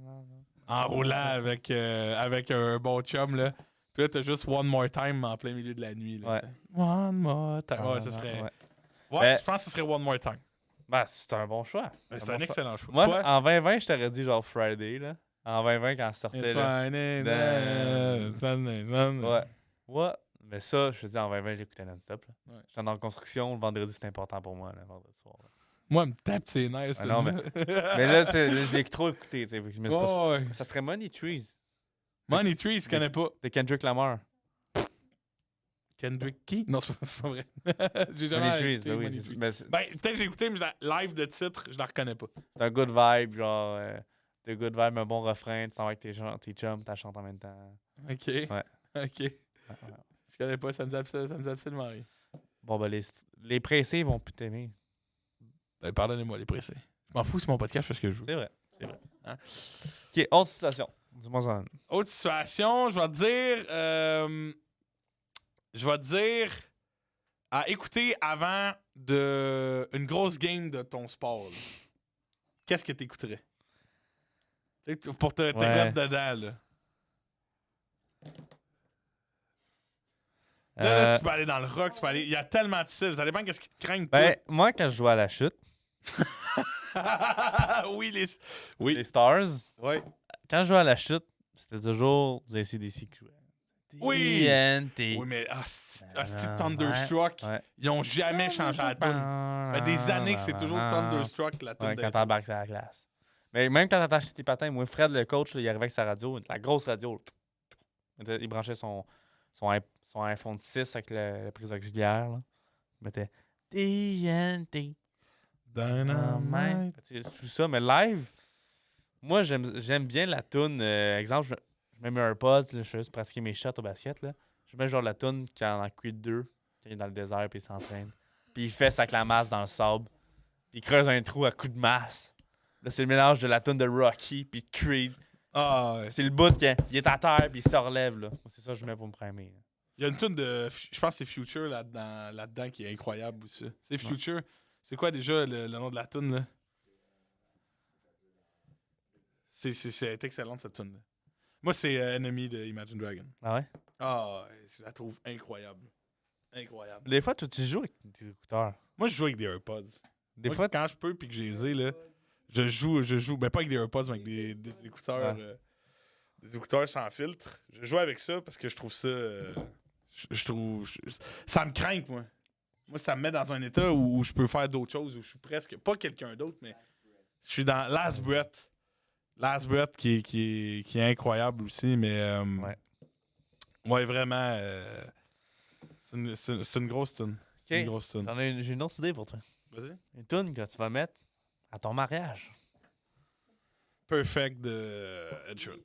[SPEAKER 1] en roulant avec un bon chum, là. Puis là, t'as juste One More Time en plein milieu de la nuit. Là,
[SPEAKER 2] Ouais.
[SPEAKER 1] t'sais. One More Time. Ouais, ce serait.
[SPEAKER 2] Ouais.
[SPEAKER 1] Ouais,
[SPEAKER 2] Ben-
[SPEAKER 1] je pense que ce serait One More Time.
[SPEAKER 2] Ben, c'est un bon choix.
[SPEAKER 1] Ben, c'est
[SPEAKER 2] bon
[SPEAKER 1] un
[SPEAKER 2] choix.
[SPEAKER 1] excellent choix.
[SPEAKER 2] Moi,
[SPEAKER 1] Toi,
[SPEAKER 2] en 2020, je t'aurais dit genre Friday, là. En 2020, quand ça sortait,
[SPEAKER 1] It's
[SPEAKER 2] là.
[SPEAKER 1] fine, ain't
[SPEAKER 2] Damn.
[SPEAKER 1] it? Sunday, Sunday.
[SPEAKER 2] Ouais. Ouais. Mais ça, je te dis, en 2020, j'écoutais non-stop, là.
[SPEAKER 1] Ouais.
[SPEAKER 2] J'étais en construction, le vendredi, c'était important pour moi, le vendredi soir. Là.
[SPEAKER 1] Moi, elle me tape ses nerfs,
[SPEAKER 2] Ah non, Mais là, tu sais, j'ai trop écouté, tu sais. fait que je me suis pas-
[SPEAKER 1] Ouais.
[SPEAKER 2] Ça serait Money Trees,
[SPEAKER 1] Money Tree, je connais pas.
[SPEAKER 2] de Kendrick Lamar.
[SPEAKER 1] Kendrick qui? Non, c'est pas vrai. J'ai jamais
[SPEAKER 2] Money Trees,
[SPEAKER 1] écouté
[SPEAKER 2] ben oui.
[SPEAKER 1] Money
[SPEAKER 2] c'est-
[SPEAKER 1] Tree.
[SPEAKER 2] ben, c'est
[SPEAKER 1] Ben, peut-être que j'ai écouté, mais live de titre, je la reconnais pas.
[SPEAKER 2] c'est un good vibe, genre. De good vibe, un bon refrain, tu t'en vas avec tes chums, t'as chantes en même temps.
[SPEAKER 1] OK.
[SPEAKER 2] Ouais.
[SPEAKER 1] OK.
[SPEAKER 2] Ouais.
[SPEAKER 1] Je connais pas, ça me dit absolument rien.
[SPEAKER 2] Bon, ben, les pressés vont plus t'aimer.
[SPEAKER 1] Ben, pardonnez-moi, les pressés. Je m'en fous, c'est mon podcast, je fais ce que je veux.
[SPEAKER 2] C'est vrai. C'est vrai. Hein? Ok, autre citation. Dis-moi ça.
[SPEAKER 1] Autre situation, je vais te dire à écouter avant une grosse game de ton sport. Là. Qu'est-ce que t'écouterais? Tu sais, pour te mettre dedans, là. Là, tu peux aller dans le rock, tu peux aller. Il y a tellement de styles, ça dépend de ce qui te craint.
[SPEAKER 2] Ben, moi, quand je jouais à la chute,
[SPEAKER 1] oui,
[SPEAKER 2] les Stars,
[SPEAKER 1] Ouais.
[SPEAKER 2] quand je jouais à la chute, c'était toujours des AC/DC qui jouaient.
[SPEAKER 1] Oui!
[SPEAKER 2] TNT.
[SPEAKER 1] Oui, mais Thunderstruck,
[SPEAKER 2] Ouais.
[SPEAKER 1] ils ont jamais changé la tune. Ça fait des années que c'est toujours Thunderstruck la tune.
[SPEAKER 2] Ouais, quand t'embarques sur la glace. Mais même quand t'attaches tes patins, moi, Fred, le coach, là, il arrivait avec sa radio, la grosse radio. Il branchait son iPhone 6 avec la prise auxiliaire. Là. Il mettait TNT.
[SPEAKER 1] Dynamite.
[SPEAKER 2] C'est tout ça, mais live, moi, j'aime bien la toune. Exemple, je mets mes AirPods, là, je fais juste pratiquer mes shots au basket. Là. Je mets genre la toune quand en Creed 2, quand il est dans le désert puis il s'entraîne. Puis il fait sa masse dans le sable. Puis il creuse un trou à coups de masse. Là, c'est le mélange de la toune de Rocky puis de Creed.
[SPEAKER 1] Ah,
[SPEAKER 2] C'est le bout qu'il est à terre puis il se relève. Là. C'est ça que je mets pour me primer. Là.
[SPEAKER 1] Il y a une tune de. Je pense que c'est Future là-dedans qui est incroyable aussi. C'est Future. C'est quoi déjà le nom de la tune là? C'est excellente cette tune là. Moi, c'est Enemy de Imagine Dragon.
[SPEAKER 2] Ah ouais?
[SPEAKER 1] Ah, je la trouve incroyable. Incroyable.
[SPEAKER 2] Des fois, tu joues avec des écouteurs.
[SPEAKER 1] Moi, je joue avec des AirPods.
[SPEAKER 2] Des
[SPEAKER 1] Moi,
[SPEAKER 2] fois,
[SPEAKER 1] quand je peux puis que je les ai, là, je joue. Ben, pas avec des AirPods, mais avec des écouteurs.
[SPEAKER 2] Ouais.
[SPEAKER 1] Des écouteurs sans filtre. Je joue avec ça parce que je trouve ça. Ça me craint, moi. Moi, ça me met dans un état où je peux faire d'autres choses, où je suis presque. Pas quelqu'un d'autre, mais. Je suis dans Last Breath. Last Breath qui est incroyable aussi, mais. Ouais, vraiment. C'est une grosse tune. C'est une grosse tune.
[SPEAKER 2] j'ai une autre idée pour toi.
[SPEAKER 1] Vas-y.
[SPEAKER 2] Une tune que tu vas mettre À ton mariage.
[SPEAKER 1] Perfect de Ed Sheeran.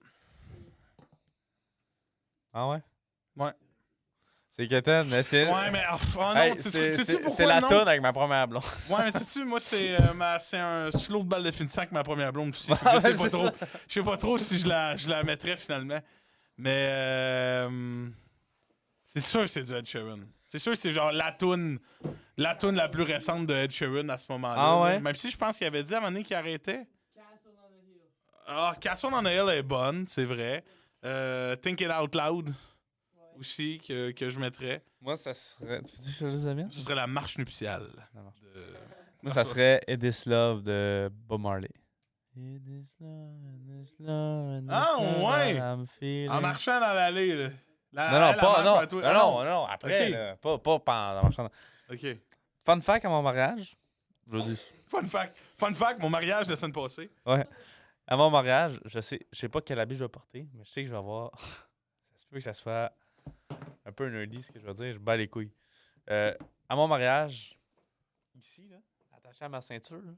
[SPEAKER 2] Ah ouais?
[SPEAKER 1] Ouais.
[SPEAKER 2] C'est Keten, mais c'est...
[SPEAKER 1] Ouais, mais oh non,
[SPEAKER 2] Hey,
[SPEAKER 1] sais-tu pourquoi
[SPEAKER 2] c'est la
[SPEAKER 1] non?
[SPEAKER 2] toune avec ma première blonde.
[SPEAKER 1] Ouais, mais sais-tu, moi, c'est un slow de balle de finissant avec ma première blonde aussi. Fait que
[SPEAKER 2] Ouais,
[SPEAKER 1] je sais pas
[SPEAKER 2] c'est
[SPEAKER 1] trop.
[SPEAKER 2] ça.
[SPEAKER 1] Je sais pas trop si je la mettrais finalement. Mais c'est sûr que c'est du Ed Sheeran. C'est sûr que c'est genre la toune la plus récente de Ed Sheeran à ce moment-là.
[SPEAKER 2] Ah ouais?
[SPEAKER 1] Là. Même si je pense qu'il avait dit à un moment donné qu'il arrêtait.
[SPEAKER 3] Castle on the Hill.
[SPEAKER 1] Ah, Castle on the Hill est bonne, c'est vrai. Think It Out Loud
[SPEAKER 3] Ouais.
[SPEAKER 1] aussi que je mettrais.
[SPEAKER 2] Moi, ça serait... Tu veux que je dise la mienne?
[SPEAKER 1] Ce serait la marche nuptiale.
[SPEAKER 2] La marche.
[SPEAKER 1] de-
[SPEAKER 2] Moi, ça serait It Is Love de Bob Marley. It is love, it is love, it is
[SPEAKER 1] Ah,
[SPEAKER 2] love
[SPEAKER 1] ouais!
[SPEAKER 2] that I'm feeling.
[SPEAKER 1] En marchant dans l'allée, là.
[SPEAKER 2] Non, non, pas, non,
[SPEAKER 1] toi.
[SPEAKER 2] non, non, après,
[SPEAKER 1] Ok.
[SPEAKER 2] là, pas pendant marchant.
[SPEAKER 1] OK.
[SPEAKER 2] Fun fact à mon mariage, je dis,
[SPEAKER 1] Fun fact, mon mariage la semaine passée.
[SPEAKER 2] ouais, à mon mariage, je sais pas quel habit je vais porter, mais je sais que je vais avoir, ça se peut que ça soit un peu nerdy, ce que je veux dire, je bats les couilles. À mon mariage, ici, là, attaché à ma ceinture, là,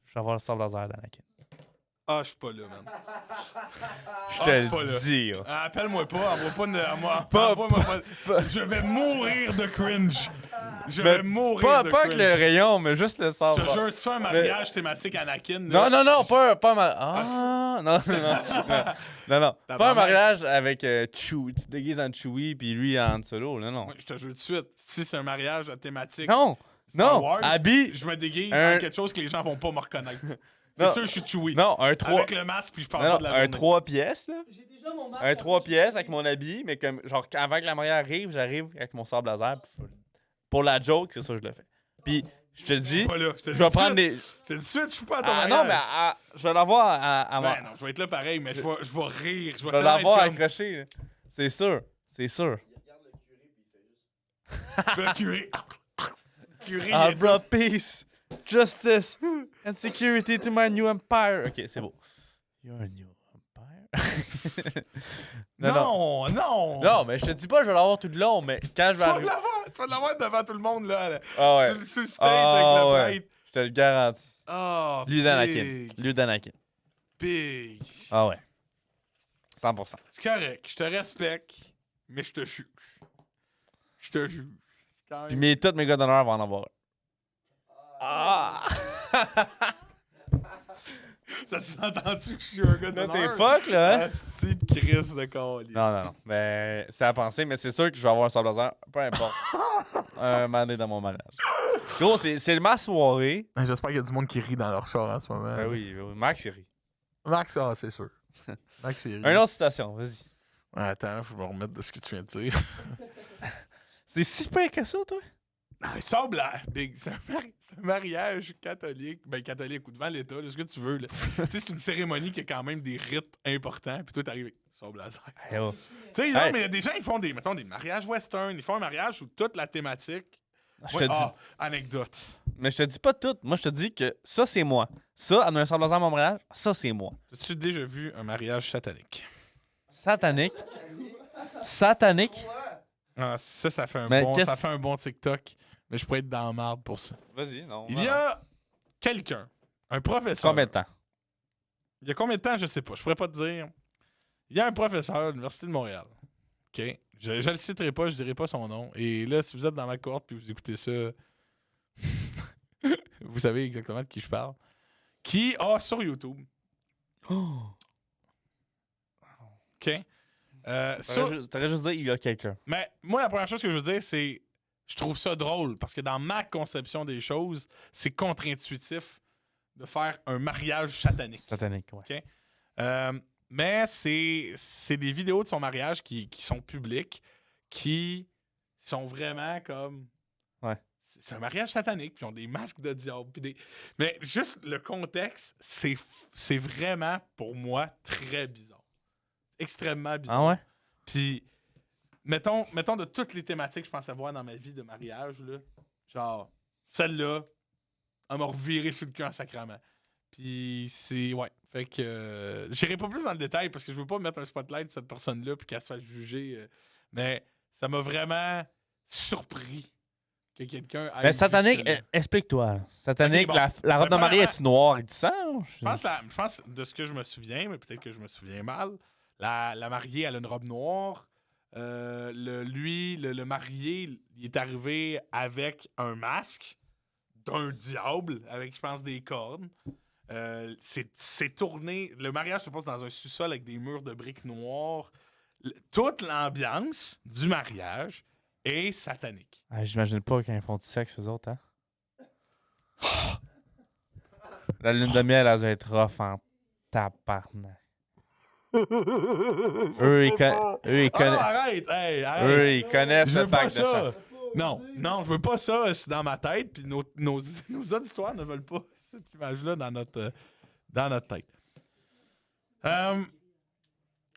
[SPEAKER 2] je vais avoir le sable laser d'Anakin.
[SPEAKER 1] Ah, je suis pas là, man.
[SPEAKER 2] Je
[SPEAKER 1] Ah,
[SPEAKER 2] te
[SPEAKER 1] je suis pas là.
[SPEAKER 2] le dis, là.
[SPEAKER 1] Ah, appelle-moi pas, envoie pas de.
[SPEAKER 2] Pas-
[SPEAKER 1] Envoie-moi pas. Je vais mourir de cringe. Je
[SPEAKER 2] Mais
[SPEAKER 1] vais mourir
[SPEAKER 2] Pas
[SPEAKER 1] de
[SPEAKER 2] avec
[SPEAKER 1] cringe.
[SPEAKER 2] le rayon, mais juste le
[SPEAKER 1] Je
[SPEAKER 2] sable.
[SPEAKER 1] te jure, si tu fais un mariage thématique Anakin. là,
[SPEAKER 2] Non, pas ma... Ah, non. Non. Pas un
[SPEAKER 1] Tabarnak.
[SPEAKER 2] mariage avec Chewie. Tu te déguises en Chewie, puis lui en solo. Non.
[SPEAKER 1] Ouais, je te jure tout de suite. Si c'est un mariage thématique.
[SPEAKER 2] Non,
[SPEAKER 1] Star
[SPEAKER 2] non.
[SPEAKER 1] Wars,
[SPEAKER 2] Habit.
[SPEAKER 1] Je me déguise
[SPEAKER 2] Un-
[SPEAKER 1] en quelque chose que les gens vont pas me reconnaître.
[SPEAKER 2] Non.
[SPEAKER 1] C'est sûr, je suis Chewie.
[SPEAKER 2] Non, un 3.
[SPEAKER 1] Avec le masque, puis je parle
[SPEAKER 2] Non,
[SPEAKER 1] pas de la
[SPEAKER 2] un
[SPEAKER 1] journée.
[SPEAKER 2] 3 pièces, là.
[SPEAKER 3] J'ai déjà mon masque.
[SPEAKER 2] Un 3 pièces avec mon habit, mais comme, genre, avant que la mariée arrive, j'arrive avec mon sable laser. Puis pour la joke, c'est ça que je le fais. Puis, je te dis,
[SPEAKER 1] Pas là. Je te
[SPEAKER 2] je
[SPEAKER 1] dis
[SPEAKER 2] vais
[SPEAKER 1] tout de
[SPEAKER 2] prendre
[SPEAKER 1] suite.
[SPEAKER 2] des.
[SPEAKER 1] Je te dis tout de suite, je suis pas à ton
[SPEAKER 2] Ah
[SPEAKER 1] mariage.
[SPEAKER 2] non, mais je vais l'avoir à
[SPEAKER 1] Ben non, je vais être là pareil, mais je vais rire. Je
[SPEAKER 2] Je
[SPEAKER 1] vais
[SPEAKER 2] vais
[SPEAKER 1] tellement
[SPEAKER 2] l'avoir
[SPEAKER 1] être
[SPEAKER 2] accroché, là. C'est sûr.
[SPEAKER 1] comme le curé. Curé, il
[SPEAKER 2] I
[SPEAKER 1] est-
[SPEAKER 2] brought peace, justice, and security to my new empire. Ok, c'est beau. Your new empire? non. Non, mais je te dis pas, je vais l'avoir tout le long, mais quand je
[SPEAKER 1] Tu
[SPEAKER 2] vais
[SPEAKER 1] vas
[SPEAKER 2] arriver.
[SPEAKER 1] l'avoir devant tout le monde, là.
[SPEAKER 2] Ah ouais.
[SPEAKER 1] Sur le stage
[SPEAKER 2] Ah
[SPEAKER 1] avec le
[SPEAKER 2] ouais.
[SPEAKER 1] prêtre.
[SPEAKER 2] Je te le garantis.
[SPEAKER 1] Oh,
[SPEAKER 2] Lui d'Anakin.
[SPEAKER 1] big,
[SPEAKER 2] Lui d'Anakin.
[SPEAKER 1] big.
[SPEAKER 2] Ah ouais. 100%.
[SPEAKER 1] C'est correct, je te respecte, mais je te juge. Je te juge. C'est quand
[SPEAKER 2] Puis
[SPEAKER 1] même-
[SPEAKER 2] tous mes gars d'honneur vont en avoir un. Ah!
[SPEAKER 1] Ça s'entend-tu que je suis un gars
[SPEAKER 2] Là,
[SPEAKER 1] d'honneur?
[SPEAKER 2] t'es fuck, là, hein?
[SPEAKER 1] Asti de Chris de colis.
[SPEAKER 2] Non. Mais c'était à penser, mais c'est sûr que je vais avoir un sable laser, peu importe. Un moment donné dans mon mariage. Gros, c'est ma soirée.
[SPEAKER 1] J'espère qu'il y a du monde qui rit dans leur char en ce moment.
[SPEAKER 2] Ben oui, Max, il rit.
[SPEAKER 1] Max, ah, c'est sûr. Max, il rit.
[SPEAKER 2] Une autre citation, vas-y.
[SPEAKER 1] Attends, faut me remettre de ce que tu viens de dire.
[SPEAKER 2] C'est si pire que ça, toi?
[SPEAKER 1] Un sable, big. C'est un mariage catholique. Ben, catholique ou devant l'État, là, ce que tu veux. Là. Tu sais, c'est une cérémonie qui a quand même des rites importants. Puis toi, t'arrives avec sable laser.
[SPEAKER 2] Hey, oh.
[SPEAKER 1] Tu sais, non,
[SPEAKER 2] Hey.
[SPEAKER 1] mais il y a des gens, ils font des, mettons, des mariages western. Ils font un mariage où toute la thématique.
[SPEAKER 2] Je te dis,
[SPEAKER 1] Anecdote.
[SPEAKER 2] mais je te dis pas tout. Moi, je te dis que ça, c'est moi. Ça, à un sable laser à mon mariage, ça, c'est moi.
[SPEAKER 1] As-tu déjà vu un mariage satanique?
[SPEAKER 2] Satanique. Satanique.
[SPEAKER 1] Ah, ça fait
[SPEAKER 2] Mais
[SPEAKER 1] ça fait un bon TikTok. Mais je pourrais être dans la marde pour ça.
[SPEAKER 2] Vas-y, non.
[SPEAKER 1] Il y a quelqu'un, un professeur.
[SPEAKER 2] Combien de temps?
[SPEAKER 1] Il y a combien de temps, je sais pas. Je pourrais pas te dire. Il y a un professeur à l'Université de Montréal. OK? Je le citerai pas, je dirai pas son nom. Et là, si vous êtes dans ma cohorte puis vous écoutez ça, vous savez exactement de qui je parle. Qui a sur YouTube. OK?
[SPEAKER 2] T'aurais juste dit, il y a quelqu'un.
[SPEAKER 1] Mais moi, la première chose que je veux dire, c'est je trouve ça drôle parce que dans ma conception des choses, c'est contre-intuitif de faire un mariage satanique.
[SPEAKER 2] Satanique, ouais.
[SPEAKER 1] Mais c'est des vidéos de son mariage qui sont publiques, qui sont vraiment comme...
[SPEAKER 2] Ouais.
[SPEAKER 1] C'est un mariage satanique, puis ils ont des masques de diable. Mais juste le contexte, c'est vraiment, pour moi, très bizarre. Extrêmement bizarre.
[SPEAKER 2] Ah ouais?
[SPEAKER 1] Puis, mettons de toutes les thématiques que je pensais voir dans ma vie de mariage, là, genre, celle-là, elle m'a reviré sur le cul en sacrament. Puis, c'est... Ouais. Fait que... j'irai pas plus dans le détail parce que je veux pas mettre un spotlight de cette personne-là puis qu'elle se fasse juger. Mais ça m'a vraiment surpris que quelqu'un aille
[SPEAKER 2] Mais satanique,
[SPEAKER 1] jusque-là.
[SPEAKER 2] explique-toi. là. Satanique,
[SPEAKER 1] Ok, bon.
[SPEAKER 2] la robe de
[SPEAKER 1] Ben,
[SPEAKER 2] mariée
[SPEAKER 1] premièrement-
[SPEAKER 2] est-tu noire et du sang?
[SPEAKER 1] Je pense, de ce que je me souviens, mais peut-être que je me souviens mal, la mariée, elle a une robe noire. Le marié, il est arrivé avec un masque d'un diable, avec, je pense, des cornes. C'est tourné. Le mariage se passe dans un sous-sol avec des murs de briques noires. Toute l'ambiance du mariage est satanique.
[SPEAKER 2] Ah, j'imagine pas quand ils font du sexe, eux autres, hein? La lune de miel, elle doit être rough en tabarnak. Eux, ils
[SPEAKER 1] Ah,
[SPEAKER 2] connaissent.
[SPEAKER 1] arrête! Hey, arrête!
[SPEAKER 2] Eux, ils connaissent
[SPEAKER 1] Je
[SPEAKER 2] le
[SPEAKER 1] veux pas
[SPEAKER 2] pacte de sang.
[SPEAKER 1] ça! Non, non, je veux pas ça, c'est dans ma tête, puis nos auditoires ne veulent pas cette image-là dans notre tête.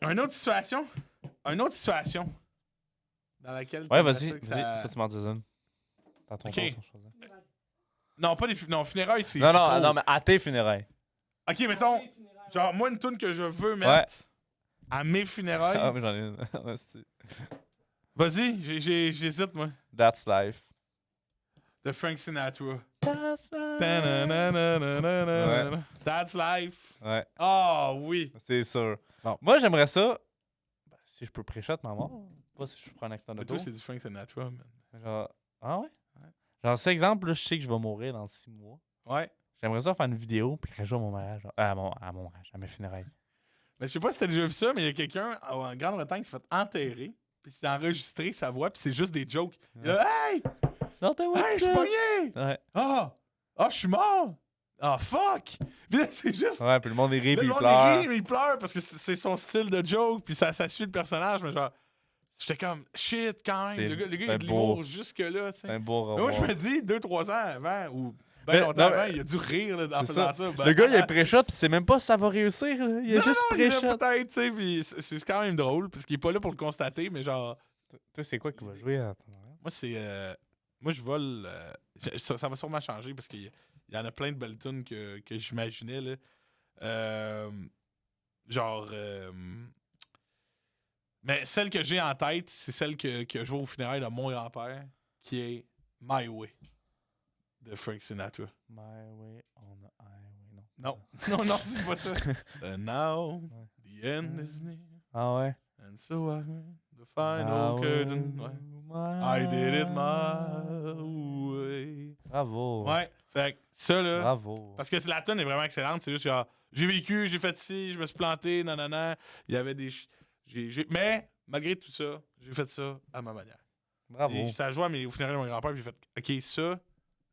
[SPEAKER 1] Une autre situation? Une autre situation dans laquelle...
[SPEAKER 2] Ouais,
[SPEAKER 1] t'aimerais
[SPEAKER 2] vas-y,
[SPEAKER 1] ça que
[SPEAKER 2] vas-y,
[SPEAKER 1] ça-
[SPEAKER 2] faut que tu m'en dises une. Dans ton
[SPEAKER 1] Ok.
[SPEAKER 2] tour, ton choix.
[SPEAKER 1] Non, pas des non, funérailles, c'est
[SPEAKER 2] Non,
[SPEAKER 1] c'est
[SPEAKER 2] non,
[SPEAKER 1] trop.
[SPEAKER 2] non, mais à tes funérailles.
[SPEAKER 1] Ok, mettons, genre, moi, une tune que je veux mettre à mes funérailles...
[SPEAKER 2] Ah, mais j'en ai une. Ouais, c'est-
[SPEAKER 1] Vas-y, j'hésite, moi.
[SPEAKER 2] That's life.
[SPEAKER 1] De Frank Sinatra.
[SPEAKER 2] That's life.
[SPEAKER 1] Ta-na-na-na-na-na-na. That's life.
[SPEAKER 2] Ouais,
[SPEAKER 1] Ah oui.
[SPEAKER 2] c'est sûr.
[SPEAKER 1] Bon.
[SPEAKER 2] Moi, j'aimerais ça. Ben, si je peux pré-shot ma mort. Pas si je prends un accident de
[SPEAKER 1] Mais
[SPEAKER 2] tour.
[SPEAKER 1] toi, c'est du Frank Sinatra, man.
[SPEAKER 2] Genre. Ah ouais? Genre, cet exemple, là, je sais que je vais mourir dans 6 mois.
[SPEAKER 1] Ouais.
[SPEAKER 2] J'aimerais ça faire une vidéo puis rejouer à mon mariage. Genre, à mon mariage, à mes funérailles.
[SPEAKER 1] Mais je sais pas si t'as déjà vu ça, mais il y a quelqu'un en Grande-Bretagne qui s'est fait enterrer, puis s'est enregistré sa voix, puis c'est juste des jokes. Il a Hey!
[SPEAKER 2] Sinon, t'es
[SPEAKER 1] Hey, je suis pogné!
[SPEAKER 2] Ouais.
[SPEAKER 1] Ah! Ah, je suis mort! Ah, fuck! Puis là, c'est juste.
[SPEAKER 2] Ouais, puis le monde est rit
[SPEAKER 1] Le
[SPEAKER 2] puis il
[SPEAKER 1] monde
[SPEAKER 2] pleure.
[SPEAKER 1] rit, mais il pleure parce que c'est son style de joke, puis ça suit le personnage, mais genre. J'étais comme, shit, quand même.
[SPEAKER 2] C'est-
[SPEAKER 1] Le gars, il
[SPEAKER 2] c'est
[SPEAKER 1] a de
[SPEAKER 2] beau.
[SPEAKER 1] l'humour jusque-là, tu sais.
[SPEAKER 2] C'est un beau
[SPEAKER 1] Mais moi,
[SPEAKER 2] revoir.
[SPEAKER 1] je me dis, 2-3 ans avant, ou
[SPEAKER 2] Mais-
[SPEAKER 1] bien longtemps
[SPEAKER 2] non,
[SPEAKER 1] avant,
[SPEAKER 2] mais-
[SPEAKER 1] il a dû rire là, en
[SPEAKER 2] C'est
[SPEAKER 1] faisant ça.
[SPEAKER 2] Le gars, il a pré-shot puis c'est même pas si ça va réussir. Là. Il a
[SPEAKER 1] Non,
[SPEAKER 2] juste
[SPEAKER 1] non, il a
[SPEAKER 2] pré-shot.
[SPEAKER 1] peut-être, tu sais, puis c'est quand même drôle, parce qu'il est pas là pour le constater, mais genre,
[SPEAKER 2] Toi, c'est quoi qui va jouer à ton mariage?
[SPEAKER 1] moi, c'est. Moi, je vole. Ça va sûrement changer, parce qu'il y en a plein de belles tunes que j'imaginais, là. Genre. Mais celle que j'ai en tête, c'est celle que je vois au funérailles de mon grand-père, qui est My Way de Frank Sinatra.
[SPEAKER 2] My way on the highway. Non.
[SPEAKER 1] Non, non, non, c'est pas ça. Now, the end is near,
[SPEAKER 2] Ah ouais?
[SPEAKER 1] and so I the final curtain. Ouais. I did it my way.
[SPEAKER 2] Bravo.
[SPEAKER 1] Ouais, fait que ça, là.
[SPEAKER 2] Bravo.
[SPEAKER 1] Parce que la tune est vraiment excellente. C'est juste genre, j'ai vécu, j'ai fait ci, je me suis planté, nanana. Il y avait des. Mais, malgré tout ça, j'ai fait ça à ma manière.
[SPEAKER 2] Bravo.
[SPEAKER 1] Et ça joue à au funérailles de mon grand-père, puis j'ai fait, OK, ça.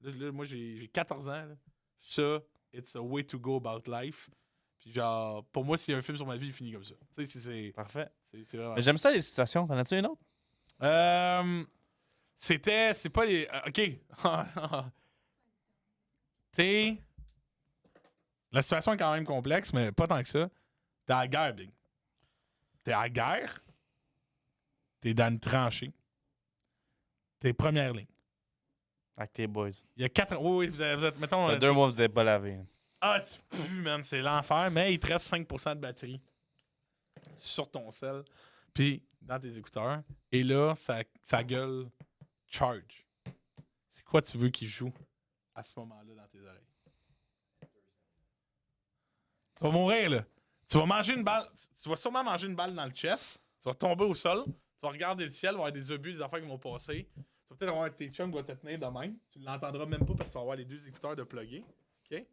[SPEAKER 1] Là, moi, j'ai 14 ans. Là. Ça, it's a way to go about life. Puis genre, pour moi, s'il y a un film sur ma vie, il finit comme ça. Tu sais,
[SPEAKER 2] Parfait.
[SPEAKER 1] c'est vraiment.
[SPEAKER 2] Mais j'aime ça les situations. T'en as-tu une autre?
[SPEAKER 1] C'est pas les. OK. T'es. La situation est quand même complexe, mais pas tant que ça. T'es à la guerre, Big. T'es à la guerre. T'es dans une tranchée. T'es première ligne.
[SPEAKER 2] Avec tes boys.
[SPEAKER 1] Il y a 4. Oui, vous êtes. Mettons.
[SPEAKER 2] Ça fait 2 mois que vous avez pas lavé.
[SPEAKER 1] Ah, tu pues, man, c'est l'enfer, mais il te reste 5% de batterie sur ton cell, puis dans tes écouteurs. Et là, ça gueule charge. C'est quoi tu veux qu'il joue à ce moment-là dans tes oreilles? Tu vas mourir, là. Tu vas manger une balle. Tu vas sûrement manger une balle dans le chest. Tu vas tomber au sol. Tu vas regarder le ciel, il va y avoir des obus, des affaires qui vont passer. Tu vas peut-être avoir un de tes chums qui va te tenir de même. Tu l'entendras même pas parce que tu vas avoir les 2 écouteurs de plugués. OK?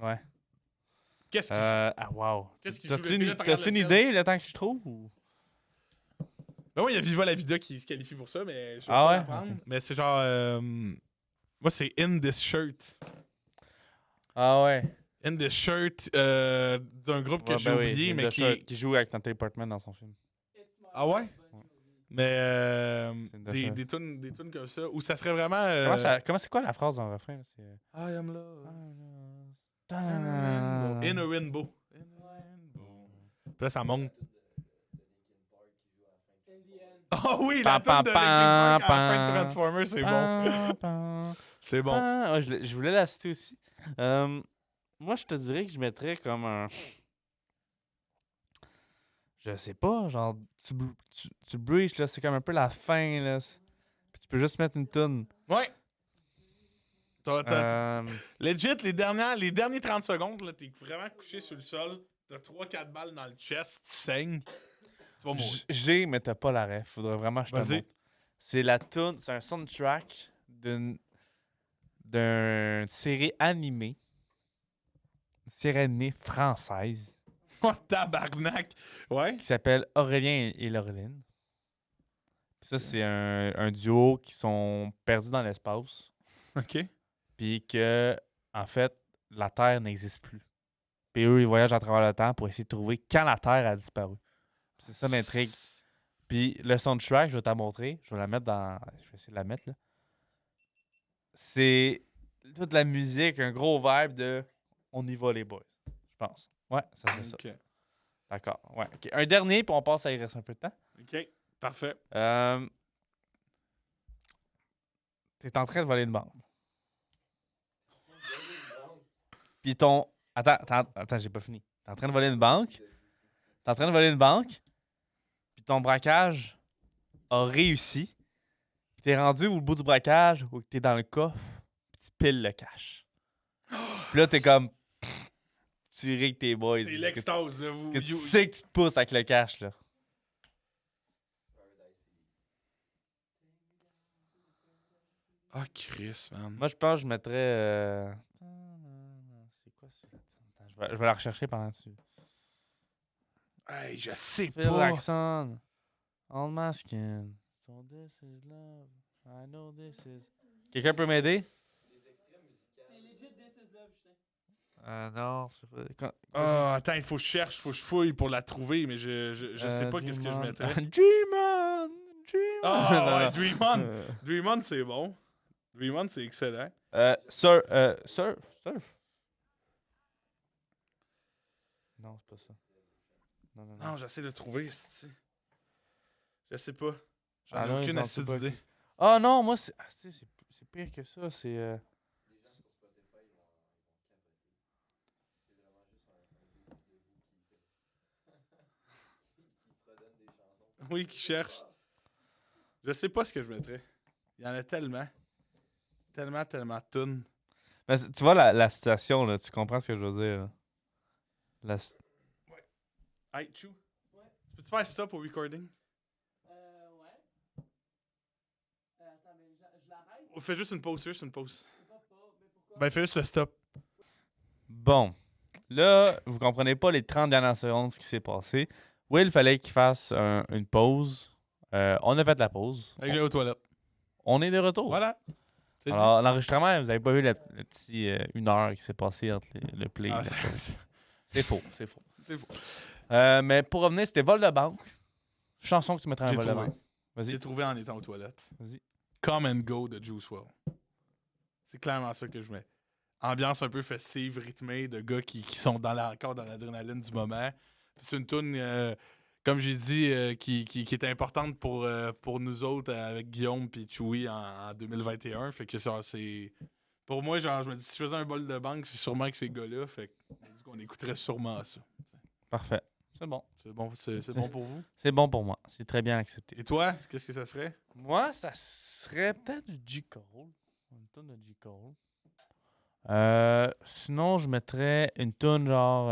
[SPEAKER 2] Ouais.
[SPEAKER 1] Qu'est-ce qu'il joue?
[SPEAKER 2] Ah, wow.
[SPEAKER 1] Qu'est-ce qu'il joue?
[SPEAKER 2] T'as-tu
[SPEAKER 1] Puis
[SPEAKER 2] une,
[SPEAKER 1] là, tu regardes
[SPEAKER 2] t'as-tu
[SPEAKER 1] le
[SPEAKER 2] une
[SPEAKER 1] ciel.
[SPEAKER 2] idée, le temps que je trouve? Ou...
[SPEAKER 1] Ben oui, il y a Viva la Vida qui se qualifie pour ça, mais je vais
[SPEAKER 2] Ah
[SPEAKER 1] pas
[SPEAKER 2] ouais?
[SPEAKER 1] l'apprendre. Mais c'est genre. Moi, c'est In This Shirt.
[SPEAKER 2] Ah ouais.
[SPEAKER 1] In This Shirt d'un groupe que
[SPEAKER 2] Ouais,
[SPEAKER 1] j'ai
[SPEAKER 2] ben oui,
[SPEAKER 1] oublié,
[SPEAKER 2] Linda
[SPEAKER 1] mais
[SPEAKER 2] Shaw, qui joue avec Natalie Portman dans son film.
[SPEAKER 1] Ah ouais? Mais
[SPEAKER 2] Linda
[SPEAKER 1] des,
[SPEAKER 2] Shaw.
[SPEAKER 1] des tunes comme ça, où ça serait vraiment.
[SPEAKER 2] Comment c'est quoi la phrase dans le refrain? Là? C'est...
[SPEAKER 1] I am love.
[SPEAKER 2] Ah.
[SPEAKER 1] In a rainbow. In a rainbow. Puis là, ça monte. Ah oui, la
[SPEAKER 2] Pam,
[SPEAKER 1] tune de
[SPEAKER 2] pam,
[SPEAKER 1] Linkin Park à la fin de
[SPEAKER 2] pam,
[SPEAKER 1] Transformers, c'est bon. C'est bon.
[SPEAKER 2] Ouais, je voulais la citer aussi. Moi, je te dirais que je mettrais comme un... Je sais pas, genre, tu breach, là, c'est comme un peu la fin, là. Puis tu peux juste mettre une tune.
[SPEAKER 1] Ouais. Legit, les derniers 30 secondes, là, t'es vraiment couché sur le sol, t'as 3-4 balles dans le chest, tu saignes, tu vas mourir.
[SPEAKER 2] J'ai, mais t'as pas la ref. Faudrait vraiment que je te
[SPEAKER 1] Vas-y.
[SPEAKER 2] montre. C'est la tune, c'est un soundtrack d'une série animée. Une série animée française
[SPEAKER 1] Oh, tabarnak! Ouais?
[SPEAKER 2] qui s'appelle Aurélien et Laureline. Puis ça, c'est un duo qui sont perdus dans l'espace.
[SPEAKER 1] OK.
[SPEAKER 2] Puis que, en fait, la Terre n'existe plus. Puis eux, ils voyagent à travers le temps pour essayer de trouver quand la Terre a disparu. C'est ça m'intrigue. Puis le soundtrack, je vais t'en montrer. Je vais la mettre dans... Je vais essayer de la mettre, là. C'est toute la musique, un gros vibe de « On y va, les boys », je pense. Ouais, ça serait ça.
[SPEAKER 1] OK.
[SPEAKER 2] D'accord. Ouais. OK. Un dernier, puis on passe à il reste un peu de temps.
[SPEAKER 1] OK. Parfait.
[SPEAKER 2] T'es en train de voler une banque. Puis ton... Attends, j'ai pas fini. T'es en train de voler une banque. Puis ton braquage a réussi. Puis t'es rendu au bout du braquage ou que t'es dans le coffre. Puis tu piles le cash. Puis là, t'es comme... Tu rigues tes boys.
[SPEAKER 1] C'est l'extase, là. Vous,
[SPEAKER 2] Que tu sais que tu te pousses avec le cash, là.
[SPEAKER 1] Ah, Chris, man.
[SPEAKER 2] Moi, je pense que je mettrais... C'est quoi ça? Attends, je vais la rechercher pendant dessus.
[SPEAKER 1] Hey, je sais
[SPEAKER 2] Phil
[SPEAKER 1] pas.
[SPEAKER 2] Jackson. All my skin. So this is love. I know this is... Quelqu'un peut m'aider?
[SPEAKER 3] C'est legit This is Love, Justin.
[SPEAKER 2] Non. c'est pas-
[SPEAKER 1] Ah, attends, il faut que je cherche, il faut que je fouille pour la trouver, mais je sais pas qu'est-ce que je mettrais.
[SPEAKER 2] Dream on! Dream on!
[SPEAKER 1] Ah, ouais, Dream On. Dream On, c'est bon. Dream On, c'est excellent.
[SPEAKER 2] Surf. Non, c'est pas ça. Non.
[SPEAKER 1] Non, j'essaie de trouver, c'est... Je sais pas. J'en
[SPEAKER 2] Ah
[SPEAKER 1] ai
[SPEAKER 2] non,
[SPEAKER 1] aucune
[SPEAKER 2] ils ont
[SPEAKER 1] astuce
[SPEAKER 2] pas-
[SPEAKER 1] d'idée.
[SPEAKER 2] Ah non, moi, c'est pire que ça. C'est...
[SPEAKER 1] Oui, qui cherche. Je sais pas ce que je mettrais. Il y en a tellement. Tellement de tunes.
[SPEAKER 2] Mais tu vois la situation, là, tu comprends ce que je veux dire. Là.
[SPEAKER 1] Hey, Chou. Ouais. Peux-tu faire stop au recording?
[SPEAKER 3] Ouais. Attends, mais je l'arrête.
[SPEAKER 1] Fais juste une pause, mais pourquoi?
[SPEAKER 3] Ben,
[SPEAKER 1] Fais juste le stop.
[SPEAKER 2] Bon. Là, vous comprenez pas les 30 dernières secondes ce qui s'est passé. Will, il fallait qu'il fasse une pause. On a fait la pause.
[SPEAKER 1] Avec aux toilettes.
[SPEAKER 2] On est de retour.
[SPEAKER 1] Voilà. C'est dit.
[SPEAKER 2] Alors, l'enregistrement, vous avez pas vu le petit 1 heure qui s'est passé entre le play.
[SPEAKER 1] Ah,
[SPEAKER 2] et la pause.
[SPEAKER 1] c'est
[SPEAKER 2] C'est faux, c'est faux.
[SPEAKER 1] c'est faux.
[SPEAKER 2] Mais pour revenir, c'était vol de banque. Chanson que tu mettrais en
[SPEAKER 1] J'ai
[SPEAKER 2] vol de
[SPEAKER 1] trouvé.
[SPEAKER 2] banque.
[SPEAKER 1] J'ai
[SPEAKER 2] Vas-y.
[SPEAKER 1] trouvé en étant aux toilettes.
[SPEAKER 2] Vas-y.
[SPEAKER 1] Come and Go de Juice WRLD. C'est clairement ça que je mets. Ambiance un peu festive, rythmée, de gars qui sont encore dans l'adrénaline du moment. Puis c'est une tune, comme j'ai dit, qui est importante pour nous autres avec Guillaume et Chewy en 2021. Fait que ça, c'est... Pour moi, genre, je me dis, si je faisais un bol de banque, c'est sûrement que ces gars-là. Fait qu'on écouterait sûrement ça.
[SPEAKER 2] Parfait. C'est bon.
[SPEAKER 1] C'est bon pour vous?
[SPEAKER 2] C'est bon pour moi. C'est très bien accepté.
[SPEAKER 1] Et toi, qu'est-ce que ça serait?
[SPEAKER 2] Moi, ça serait peut-être du J. Cole. Une tonne de J. Cole. Sinon, je mettrais une tonne genre...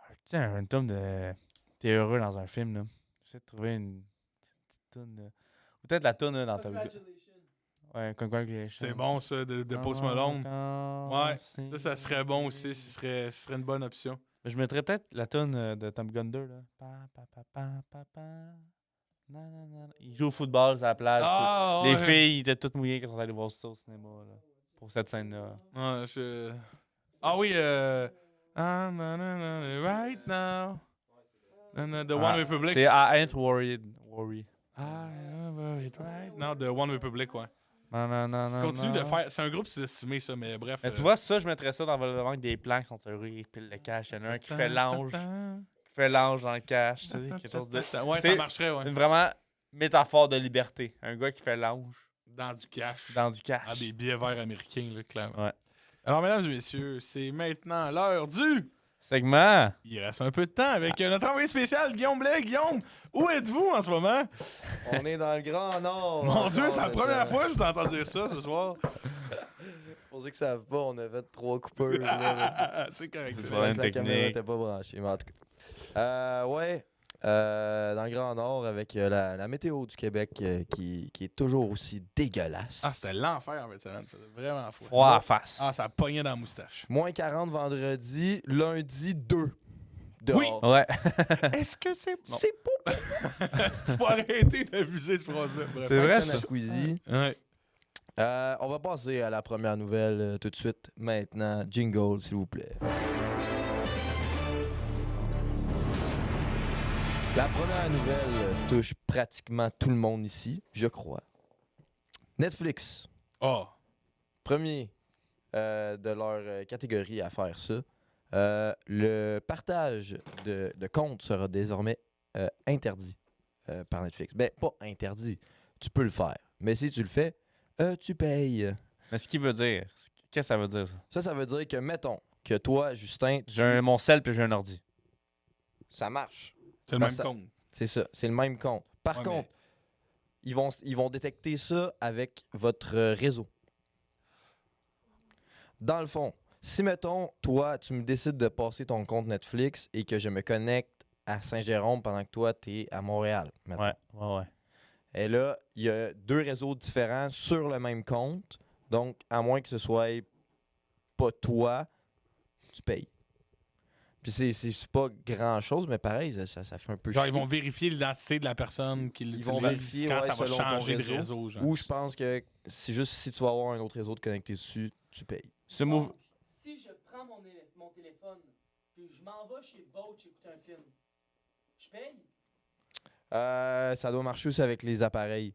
[SPEAKER 2] tu sais, une tonne de... T'es heureux dans un film, là. J'essaie de trouver une petite tonne... Ou peut-être la tonne là, dans Top Gun.
[SPEAKER 3] Congratulations.
[SPEAKER 2] Ouais, Congratulations.
[SPEAKER 1] C'est bon, ça, de Post Malone. Ouais, ça serait bon aussi. Ce serait une bonne option.
[SPEAKER 2] Je mettrais peut-être la tonne de Top Gun 2, là. Na, na, na. Il joue au football sur la plage.
[SPEAKER 1] Ah,
[SPEAKER 2] Les
[SPEAKER 1] ouais.
[SPEAKER 2] filles ils étaient toutes mouillées quand on allait voir ça au cinéma, là. Pour cette scène-là.
[SPEAKER 1] Ouais, Ah oui, right now. The One Republic.
[SPEAKER 2] C'est I Ain't Worried.
[SPEAKER 1] I am worried right now. The One Republic, ouais.
[SPEAKER 2] Non.
[SPEAKER 1] Continue de faire. C'est un groupe sous-estimé, ça, mais bref.
[SPEAKER 2] Mais tu vois, ça, je mettrais ça dans le banque des plans qui sont heureux, ils pilent le cash. Il y en a un qui fait l'ange dans le cash. Tu sais, quelque chose de.
[SPEAKER 1] Ouais,
[SPEAKER 2] C'est
[SPEAKER 1] ça marcherait, ouais.
[SPEAKER 2] Une vraiment métaphore de liberté. Un gars qui fait l'ange
[SPEAKER 1] Dans du cash.
[SPEAKER 2] dans du cash.
[SPEAKER 1] Ah, des billets verts américains, là, clairement.
[SPEAKER 2] Ouais.
[SPEAKER 1] Alors, mesdames et messieurs, c'est maintenant l'heure du
[SPEAKER 2] Segment.
[SPEAKER 1] Il reste un peu de temps avec notre envoyé spécial, Guillaume Blais. Guillaume, où êtes-vous en ce moment?
[SPEAKER 4] On est dans le Grand Nord.
[SPEAKER 1] Mon Dieu,
[SPEAKER 4] encore,
[SPEAKER 1] c'est la
[SPEAKER 4] mais
[SPEAKER 1] première
[SPEAKER 4] ça-
[SPEAKER 1] fois que je vous entends dire ça ce soir.
[SPEAKER 4] Pour ceux qui savent pas, on a fait 3 coupeurs. là.
[SPEAKER 1] C'est correct.
[SPEAKER 2] C'est
[SPEAKER 1] c'est
[SPEAKER 2] pas
[SPEAKER 1] correct.
[SPEAKER 2] une
[SPEAKER 4] La caméra
[SPEAKER 2] technique.
[SPEAKER 4] était pas branchée, mais en tout cas. Ouais. Dans le Grand Nord, avec la météo du Québec qui est toujours aussi dégueulasse.
[SPEAKER 1] Ah, c'était l'enfer en fait, semaine. C'était vraiment fou.
[SPEAKER 2] Froid à face.
[SPEAKER 1] Ah, ça pognait dans la moustache.
[SPEAKER 4] Moins 40 vendredi, lundi 2.
[SPEAKER 1] Oui.
[SPEAKER 4] Dehors.
[SPEAKER 2] Ouais.
[SPEAKER 1] Est-ce que c'est bon?
[SPEAKER 4] C'est pas
[SPEAKER 1] Tu faut arrêter d'abuser cette phrase-là. Bref.
[SPEAKER 2] C'est vrai,
[SPEAKER 4] Cinq
[SPEAKER 2] ça.
[SPEAKER 4] à Squeezie.
[SPEAKER 1] Ouais.
[SPEAKER 4] On va passer à la première nouvelle tout de suite. Maintenant, jingle, s'il vous plaît. La première nouvelle touche pratiquement tout le monde ici, je crois. Netflix,
[SPEAKER 1] Oh.
[SPEAKER 4] premier de leur catégorie à faire ça. Le partage de comptes sera désormais interdit par Netflix. Ben, pas interdit. Tu peux le faire. Mais si tu le fais, tu payes.
[SPEAKER 2] Mais ce qu'il veut dire, qu'est-ce que ça veut dire, ça?
[SPEAKER 4] Ça veut dire que, mettons, que toi, Justin,
[SPEAKER 2] Mon sel puis j'ai un ordi.
[SPEAKER 4] ça marche.
[SPEAKER 1] C'est le
[SPEAKER 4] Ben,
[SPEAKER 1] même
[SPEAKER 4] ça-
[SPEAKER 1] compte.
[SPEAKER 4] C'est ça. C'est le même compte. Par
[SPEAKER 1] Ouais,
[SPEAKER 4] contre, ils vont détecter ça avec votre réseau. Dans le fond, si, mettons, toi, tu me décides de passer ton compte Netflix et que je me connecte à Saint-Jérôme pendant que toi, tu es à Montréal, mettons.
[SPEAKER 2] Ouais.
[SPEAKER 4] Et là, il y a 2 réseaux différents sur le même compte. Donc, à moins que ce soit pas toi, tu payes. Puis c'est pas grand-chose, mais pareil, ça fait un peu
[SPEAKER 1] Genre,
[SPEAKER 4] chier.
[SPEAKER 1] ils vont vérifier l'identité de la personne qui l'utilise
[SPEAKER 4] vont vérifier,
[SPEAKER 1] quand
[SPEAKER 4] ouais,
[SPEAKER 1] ça va
[SPEAKER 4] selon ton
[SPEAKER 1] changer de
[SPEAKER 4] réseau.
[SPEAKER 1] réseau. Genre.
[SPEAKER 4] Ou je pense que c'est juste si tu vas avoir un autre réseau de connecté dessus, tu payes.
[SPEAKER 2] Ce move.
[SPEAKER 3] Donc, si je prends mon téléphone puis je m'en vais chez Boach écouter un film, je paye?
[SPEAKER 4] Ça doit marcher aussi avec les appareils.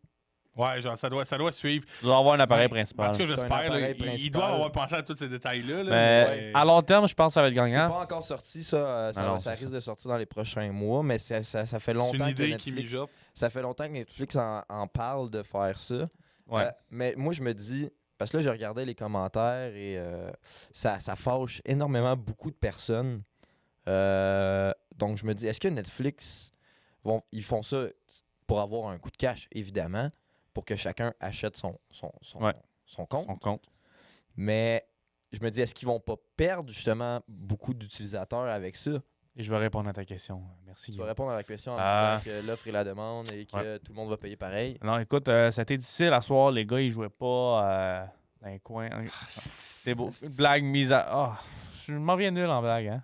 [SPEAKER 1] Ouais, genre, ça doit suivre.
[SPEAKER 2] Tu dois avoir un appareil
[SPEAKER 1] Ouais.
[SPEAKER 2] principal.
[SPEAKER 1] En tout cas,
[SPEAKER 4] C'est un
[SPEAKER 1] j'espère. là,
[SPEAKER 4] appareil
[SPEAKER 1] il
[SPEAKER 4] principal.
[SPEAKER 1] doit avoir pensé à tous ces détails-là. là,
[SPEAKER 2] Mais
[SPEAKER 4] Ouais.
[SPEAKER 2] à long terme, je pense que ça va être
[SPEAKER 4] C'est
[SPEAKER 2] gagnant.
[SPEAKER 4] pas encore sorti, ça.
[SPEAKER 2] Non,
[SPEAKER 4] Ça
[SPEAKER 2] c'est
[SPEAKER 4] risque de sortir dans les prochains mois, mais ça fait longtemps
[SPEAKER 1] C'est une idée
[SPEAKER 4] que
[SPEAKER 1] qui
[SPEAKER 4] Netflix,
[SPEAKER 1] mijote.
[SPEAKER 4] ça fait longtemps que Netflix en parle de faire ça.
[SPEAKER 2] Ouais.
[SPEAKER 4] Mais moi, je me dis, parce que là, je regardais les commentaires et ça fâche énormément beaucoup de personnes. Donc, je me dis, est-ce que Netflix, ils font ça pour avoir un coup de cash, évidemment, pour que chacun achète son
[SPEAKER 2] Ouais.
[SPEAKER 4] compte.
[SPEAKER 2] On compte.
[SPEAKER 4] Mais je me dis, est-ce qu'ils vont pas perdre justement beaucoup d'utilisateurs avec ça?
[SPEAKER 2] Et je vais répondre à ta question. Merci.
[SPEAKER 4] Tu vas
[SPEAKER 2] Guillaume.
[SPEAKER 4] répondre à la question en
[SPEAKER 2] Ah.
[SPEAKER 4] disant que l'offre et la demande et que tout le monde va payer pareil.
[SPEAKER 2] Non, écoute, ça a été difficile à soir. Les gars, ils jouaient pas dans les coins. C'est beau. Une blague mise à. Ah, je m'en viens nul en blague, hein.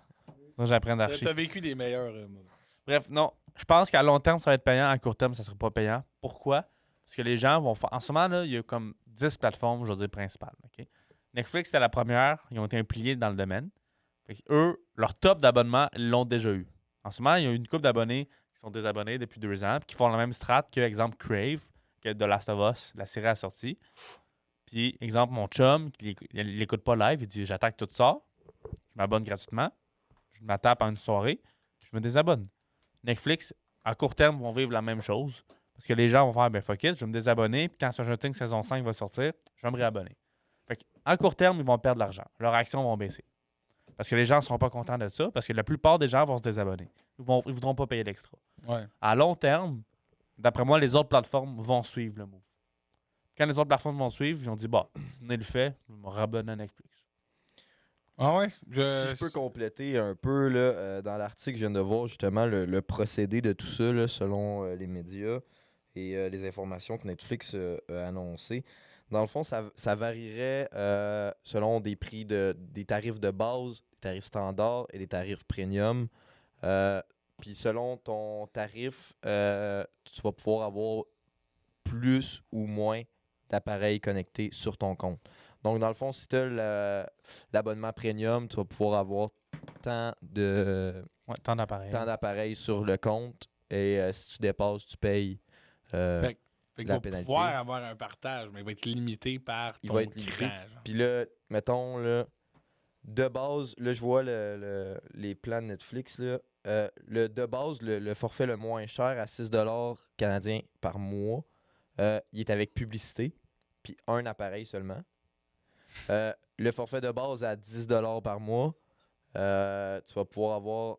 [SPEAKER 2] Donc, j'apprends d'archi.
[SPEAKER 1] T'as vécu des meilleurs moments.
[SPEAKER 2] Bref, non. Je pense qu'à long terme, ça va être payant. À court terme, ça ne sera pas payant. Pourquoi? Parce que les gens vont faire. En ce moment, là, il y a comme 10 plateformes, je veux dire, principales. OK? Netflix, c'était la première. Ils ont été impliqués dans le domaine. Fait que eux, leur top d'abonnement, ils l'ont déjà eu. En ce moment, il y a une couple d'abonnés qui sont désabonnés depuis 2 ans, puis qui font la même strat que, exemple, Crave, que The Last of Us, la série a sorti. Puis, exemple, mon chum, il l'écoute pas live, il dit j'attends que tout sort, je m'abonne gratuitement, je me tape en une soirée, je me désabonne. Netflix, à court terme, vont vivre la même chose. Parce que les gens vont faire ben fuck it, je vais me désabonner, puis quand Stranger Things saison 5 va sortir, je vais me réabonner. Fait que, à court terme, ils vont perdre de l'argent. Leurs actions vont baisser. Parce que les gens ne seront pas contents de ça, parce que la plupart des gens vont se désabonner. Ils ne voudront pas payer l'extra.
[SPEAKER 1] Ouais.
[SPEAKER 2] À long terme, d'après moi, les autres plateformes vont suivre le move. Quand les autres plateformes vont suivre, ils ont dit bah, c'est le fait, je vais me rabonner à Netflix.
[SPEAKER 1] Ah ouais?
[SPEAKER 4] Si je peux compléter un peu, là, dans l'article, je viens de voir justement le procédé de tout ça, là, selon les médias et les informations que Netflix a annoncées. Dans le fond, ça varierait selon des prix des tarifs de base, des tarifs standards et des tarifs premium. Puis selon ton tarif, tu vas pouvoir avoir plus ou moins d'appareils connectés sur ton compte. Donc, dans le fond, si tu as l'abonnement premium, tu vas pouvoir avoir tant
[SPEAKER 2] Ouais, tant d'appareils.
[SPEAKER 4] d'appareils sur le compte. Et si tu dépasses, tu payes.
[SPEAKER 1] Fait qu'il
[SPEAKER 4] la
[SPEAKER 1] va
[SPEAKER 4] pénalité.
[SPEAKER 1] pouvoir avoir un partage, mais il va être limité par
[SPEAKER 4] Il
[SPEAKER 1] ton
[SPEAKER 4] va être limité.
[SPEAKER 1] cran, genre.
[SPEAKER 4] Puis là, mettons, là, de base, là, je vois les plans de Netflix. Là, de base, le forfait le moins cher à 6 $ canadiens par mois, il est avec publicité, puis un appareil seulement. Le forfait de base à 10 $ par mois, Tu vas pouvoir avoir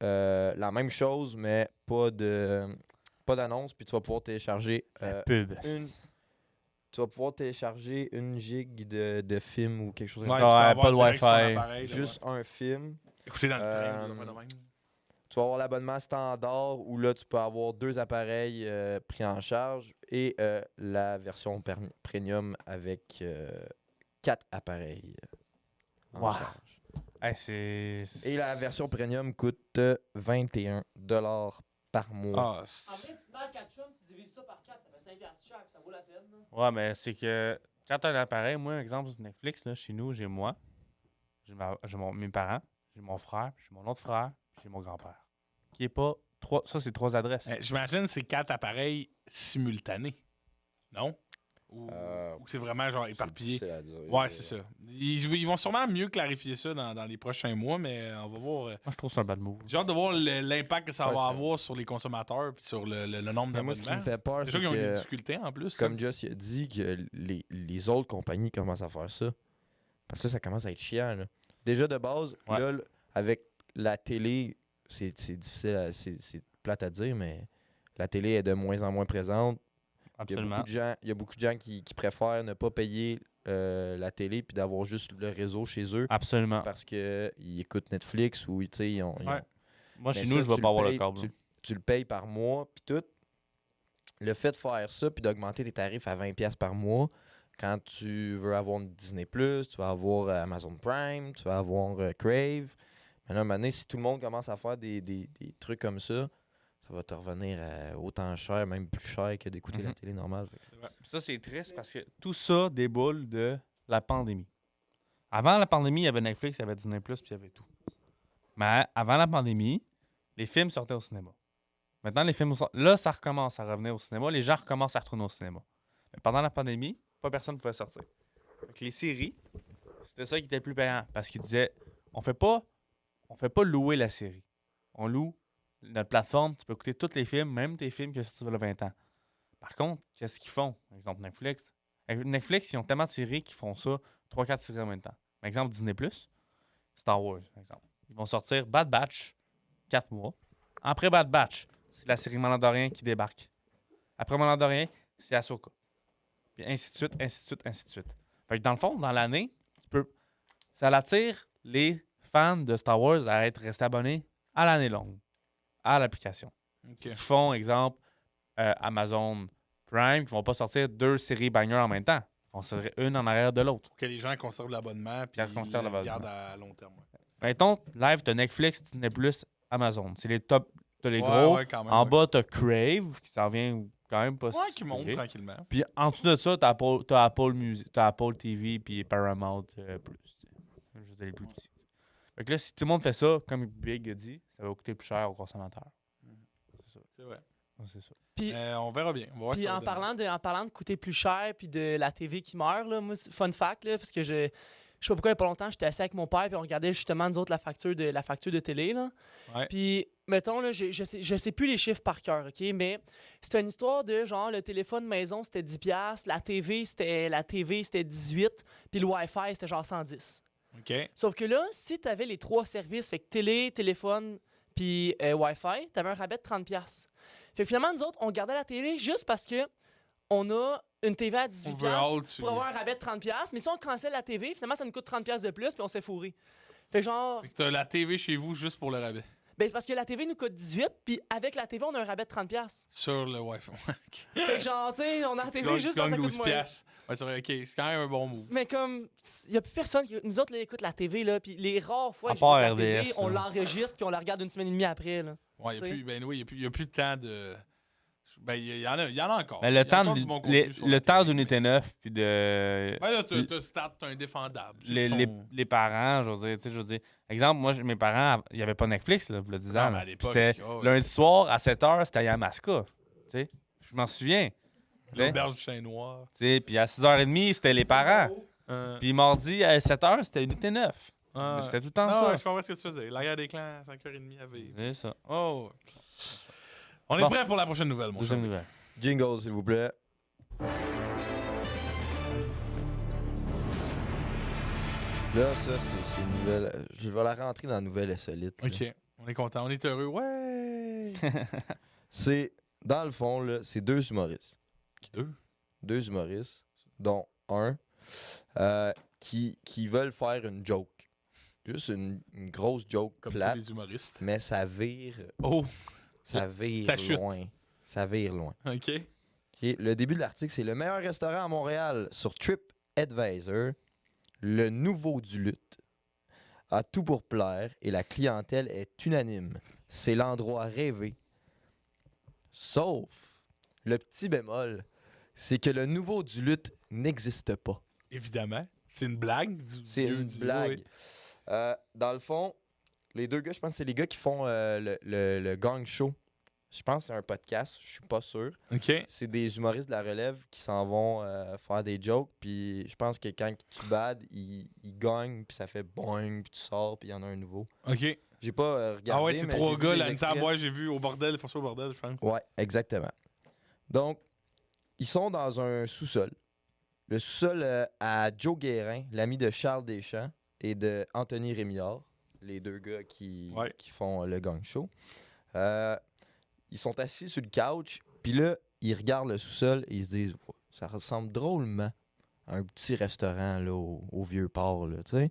[SPEAKER 4] la même chose, mais pas d'annonce. Puis tu vas pouvoir télécharger
[SPEAKER 2] Pub.
[SPEAKER 4] tu vas pouvoir télécharger 1 gig de film ou quelque chose comme
[SPEAKER 1] Ouais,
[SPEAKER 4] ça.
[SPEAKER 1] tu peux
[SPEAKER 2] Ouais,
[SPEAKER 1] avoir
[SPEAKER 2] pas de
[SPEAKER 1] direct sur ton
[SPEAKER 2] Wi-Fi.
[SPEAKER 1] appareil, là,
[SPEAKER 4] Juste un film.
[SPEAKER 1] écouter dans le train.
[SPEAKER 4] Euh,
[SPEAKER 1] là, de même.
[SPEAKER 4] Tu vas avoir l'abonnement standard où là, tu peux avoir 2 appareils pris en charge et la version premium avec 4 appareils en
[SPEAKER 2] Wow.
[SPEAKER 4] charge.
[SPEAKER 2] Hey, c'est.
[SPEAKER 4] Et la version premium coûte 21$ par mois.
[SPEAKER 1] Ah,
[SPEAKER 3] En vrai, tu te mets à 4 chums, tu divises ça par 4, ça fait 5$ chaque, ça vaut la peine. Là.
[SPEAKER 2] Ouais, mais c'est que quand t'as un appareil, moi, exemple, sur Netflix, là, chez nous, j'ai moi, j'ai mes parents, j'ai mon frère, j'ai mon autre frère, j'ai mon grand-père. Qui est pas. Ça, c'est 3 adresses.
[SPEAKER 1] j'imagine que c'est 4 appareils simultanés. Non? Ou c'est vraiment genre éparpillé?
[SPEAKER 4] C'est difficile à dire.
[SPEAKER 1] Ouais, c'est ça. Ils vont sûrement mieux clarifier ça dans les prochains mois, mais on va voir.
[SPEAKER 2] Moi, je trouve ça un bad move.
[SPEAKER 1] J'ai hâte de voir l'impact que ça
[SPEAKER 4] Ouais,
[SPEAKER 1] va
[SPEAKER 4] ça.
[SPEAKER 1] avoir sur les consommateurs et sur le nombre
[SPEAKER 4] Mais moi, ce qui me
[SPEAKER 1] d'abonnements.
[SPEAKER 4] fait peur,
[SPEAKER 1] C'est
[SPEAKER 4] c'est
[SPEAKER 1] sûr qu'ils ont des
[SPEAKER 4] que,
[SPEAKER 1] difficultés en plus.
[SPEAKER 4] comme Joss il a dit, que les autres compagnies commencent à faire ça. Parce que ça commence à être chiant. Là. Déjà, de base,
[SPEAKER 2] Ouais.
[SPEAKER 4] là, avec la télé, c'est difficile, c'est plate à dire, mais la télé est de moins en moins présente. Il y
[SPEAKER 2] Absolument.
[SPEAKER 4] a beaucoup de gens qui préfèrent ne pas payer la télé puis d'avoir juste le réseau chez eux
[SPEAKER 2] Absolument.
[SPEAKER 4] parce qu'ils écoutent Netflix ou ils ont.
[SPEAKER 1] Ouais.
[SPEAKER 2] Moi,
[SPEAKER 4] Mais
[SPEAKER 2] chez
[SPEAKER 4] ça,
[SPEAKER 2] nous, je vais
[SPEAKER 4] tu
[SPEAKER 2] pas avoir le
[SPEAKER 4] payes-
[SPEAKER 2] câble. là.
[SPEAKER 4] Tu le payes par mois puis tout. Le fait de faire ça puis d'augmenter tes tarifs à 20$ par mois, quand tu veux avoir une Disney+, tu vas avoir Amazon Prime, tu vas avoir Crave. Mais là, à un moment donné, si tout le monde commence à faire des trucs comme ça va te revenir autant cher, même plus cher que d'écouter la télé normale.
[SPEAKER 2] Ça, c'est triste parce que tout ça déboule de la pandémie. Avant la pandémie, il y avait Netflix, il y avait Disney+, puis il y avait tout. Mais avant la pandémie, les films sortaient au cinéma. Maintenant, les films là, ça recommence à revenir au cinéma. Les gens recommencent à retourner au cinéma. Mais pendant la pandémie, pas personne ne pouvait sortir. Donc, les séries, c'était ça qui était le plus payant. Parce qu'ils disaient, on fait pas louer la série. On loue notre plateforme, tu peux écouter tous les films, même tes films qui sont sortis il y a 20 ans. Par contre, qu'est-ce qu'ils font? Par exemple, Netflix. Avec Netflix, ils ont tellement de séries qui font ça, 3-4 séries en même temps. Par exemple, Disney+, Star Wars, par exemple. Ils vont sortir Bad Batch, 4 mois. Après Bad Batch, c'est la série Mandalorian qui débarque. Après Mandalorian, c'est Ahsoka. Puis ainsi de suite, ainsi de suite, ainsi de suite. Fait que dans le fond, dans l'année, ça attire les fans de Star Wars à rester abonnés à l'année longue, à l'application.
[SPEAKER 1] Ok.
[SPEAKER 2] Ils font, exemple, Amazon Prime, qui vont pas sortir 2 séries bangers en même temps. Ils vont sortir une en arrière de l'autre.
[SPEAKER 1] Pour que les gens conservent l'abonnement puis
[SPEAKER 2] Qu'ils conservent
[SPEAKER 1] le
[SPEAKER 2] l'abonnement.
[SPEAKER 1] gardent à long terme. Ouais.
[SPEAKER 2] Mettons, live, t'as Netflix, Disney+, Amazon. C'est les top, t'as les
[SPEAKER 1] Ouais,
[SPEAKER 2] gros.
[SPEAKER 1] ouais, quand même,
[SPEAKER 2] En
[SPEAKER 1] ouais.
[SPEAKER 2] bas, t'as Crave, qui s'en vient quand même pas
[SPEAKER 1] Ouais, qui monte
[SPEAKER 2] pire.
[SPEAKER 1] tranquillement.
[SPEAKER 2] Puis en dessous de ça, t'as Apple Music, t'as Apple TV, puis Paramount Plus. Tu sais. Je veux dire, les plus petits. Fait que là, si tout le monde fait ça, comme Big a dit, ça va coûter plus cher aux consommateurs. C'est ça.
[SPEAKER 1] C'est vrai.
[SPEAKER 2] Ouais, c'est ça.
[SPEAKER 3] Puis,
[SPEAKER 1] On verra bien. On va voir
[SPEAKER 3] puis
[SPEAKER 1] ce que ça
[SPEAKER 3] en,
[SPEAKER 1] va donner.
[SPEAKER 3] parlant de coûter plus cher puis de la TV qui meurt, là, moi, fun fact, là, parce que je sais pas pourquoi il y a pas longtemps, j'étais assis avec mon père puis on regardait justement nous autres la facture de télé. Là.
[SPEAKER 1] Ouais.
[SPEAKER 3] Puis, mettons, là, je sais plus les chiffres par cœur, OK? Mais c'est une histoire de genre le téléphone maison c'était 10$, la TV c'était 18$, puis le Wi-Fi c'était genre 110$.
[SPEAKER 1] OK.
[SPEAKER 3] Sauf que là, si tu avais les 3 services, fait que télé, téléphone, puis Wi-Fi, tu avais un rabais de 30$. Fait que finalement, nous autres, on gardait la télé juste parce que on a une TV à 18$
[SPEAKER 1] Overall, tu-
[SPEAKER 3] pour avoir un rabais de 30$. Mais si on cancelle la TV, finalement, ça nous coûte 30$ de plus, puis on s'est fourré. Fait que genre,
[SPEAKER 1] Fait que t'as la TV chez vous juste pour le rabais.
[SPEAKER 3] ben c'est parce que la TV nous coûte 18$, puis avec la TV, on a un rabais de 30$.
[SPEAKER 1] Sur le Wi-Fi.
[SPEAKER 3] Fait que genre, tu sais, on a la TV juste parce que ça coûte moins.
[SPEAKER 1] piastres. Ouais, c'est vrai, OK. C'est quand même un bon move.
[SPEAKER 3] Mais comme, il n'y a plus personne qui. Nous autres, là, écoute la TV, là, puis les rares fois
[SPEAKER 2] À
[SPEAKER 3] que j'écoute
[SPEAKER 2] part
[SPEAKER 3] la TV,
[SPEAKER 2] RDS,
[SPEAKER 3] on
[SPEAKER 2] là.
[SPEAKER 3] l'enregistre, puis on la regarde une semaine et demie après, là.
[SPEAKER 1] Ouais,
[SPEAKER 3] T'sais.
[SPEAKER 1] il y a plus de temps de. Ben, il y en a encore.
[SPEAKER 2] Mais
[SPEAKER 1] Il y
[SPEAKER 2] le
[SPEAKER 1] a
[SPEAKER 2] temps,
[SPEAKER 1] encore du bon contenu sur la
[SPEAKER 2] le temps
[SPEAKER 1] télé,
[SPEAKER 2] d'unité 9, puis de.
[SPEAKER 1] mais- Ouais, là, t'as Stat, t'as Indéfendable.
[SPEAKER 2] Les parents, je veux dire, exemple, moi, mes parents, il n'y avait pas Netflix, là, il y a 10 ans.
[SPEAKER 1] Non, mais
[SPEAKER 2] là.
[SPEAKER 1] à l'époque,
[SPEAKER 2] C'était
[SPEAKER 1] ouais.
[SPEAKER 2] lundi soir à 7h, c'était à Yamaska. Tu sais, je m'en souviens. Tu sais.
[SPEAKER 1] L'auberge du chien noir.
[SPEAKER 2] Tu sais, puis à 6h30, c'était les parents. Puis mardi à 7h, c'était unité 9. Mais c'était tout le temps
[SPEAKER 1] non,
[SPEAKER 2] ça.
[SPEAKER 1] ouais, je comprends ce que tu faisais. La guerre des clans, 5h30 à vivre.
[SPEAKER 2] C'est ça.
[SPEAKER 1] Oh. On est
[SPEAKER 2] Bon.
[SPEAKER 1] prêt pour la prochaine nouvelle, mon cher.
[SPEAKER 2] Deuxième nouvelle.
[SPEAKER 4] Jingle, s'il vous plaît. Là, ça, c'est une nouvelle. Je vais la rentrer dans la nouvelle insolite. là.
[SPEAKER 1] OK. On est content. On est heureux. Ouais!
[SPEAKER 4] C'est, dans le fond, là, c'est deux humoristes.
[SPEAKER 1] Deux.
[SPEAKER 4] Deux humoristes, dont un qui veulent faire une joke. Juste une grosse joke
[SPEAKER 1] Comme
[SPEAKER 4] plate,
[SPEAKER 1] tous les humoristes.
[SPEAKER 4] mais ça vire
[SPEAKER 1] Oh!
[SPEAKER 4] Ça vire
[SPEAKER 1] Ça chute.
[SPEAKER 4] loin. Ça vire loin.
[SPEAKER 1] OK.
[SPEAKER 4] Ok, le début de l'article, c'est le meilleur restaurant à Montréal sur TripAdvisor. Le nouveau du lutte a tout pour plaire et la clientèle est unanime. C'est l'endroit rêvé. Sauf le petit bémol, c'est que le nouveau du lutte n'existe pas.
[SPEAKER 1] Évidemment. C'est une blague.
[SPEAKER 4] C'est une blague. Dans le fond, les deux gars, je pense que c'est les gars qui font le Gang Show. Je pense que c'est un podcast, je suis pas sûr.
[SPEAKER 1] OK.
[SPEAKER 4] C'est des humoristes de la relève qui s'en vont faire des jokes. Puis je pense que quand tu bades, ils gagnent, puis ça fait boing, puis tu sors, puis il y en a un nouveau.
[SPEAKER 1] OK.
[SPEAKER 4] J'ai pas regardé.
[SPEAKER 1] Ah ouais, c'est
[SPEAKER 4] mais
[SPEAKER 1] trois
[SPEAKER 4] j'ai vu
[SPEAKER 1] gars.
[SPEAKER 4] des
[SPEAKER 1] Là,
[SPEAKER 4] extraits.
[SPEAKER 1] moi, j'ai vu au bordel, François au bordel, je pense.
[SPEAKER 4] Ouais, exactement. Donc, ils sont dans un sous-sol. Le sous-sol à Joe Guérin, l'ami de Charles Deschamps et de Anthony Rémillard, les deux gars qui font le Gang Show. Ils sont assis sur le couch, puis là, ils regardent le sous-sol et ils se disent ça ressemble drôlement à un petit restaurant là, au Vieux-Port, là, tu sais.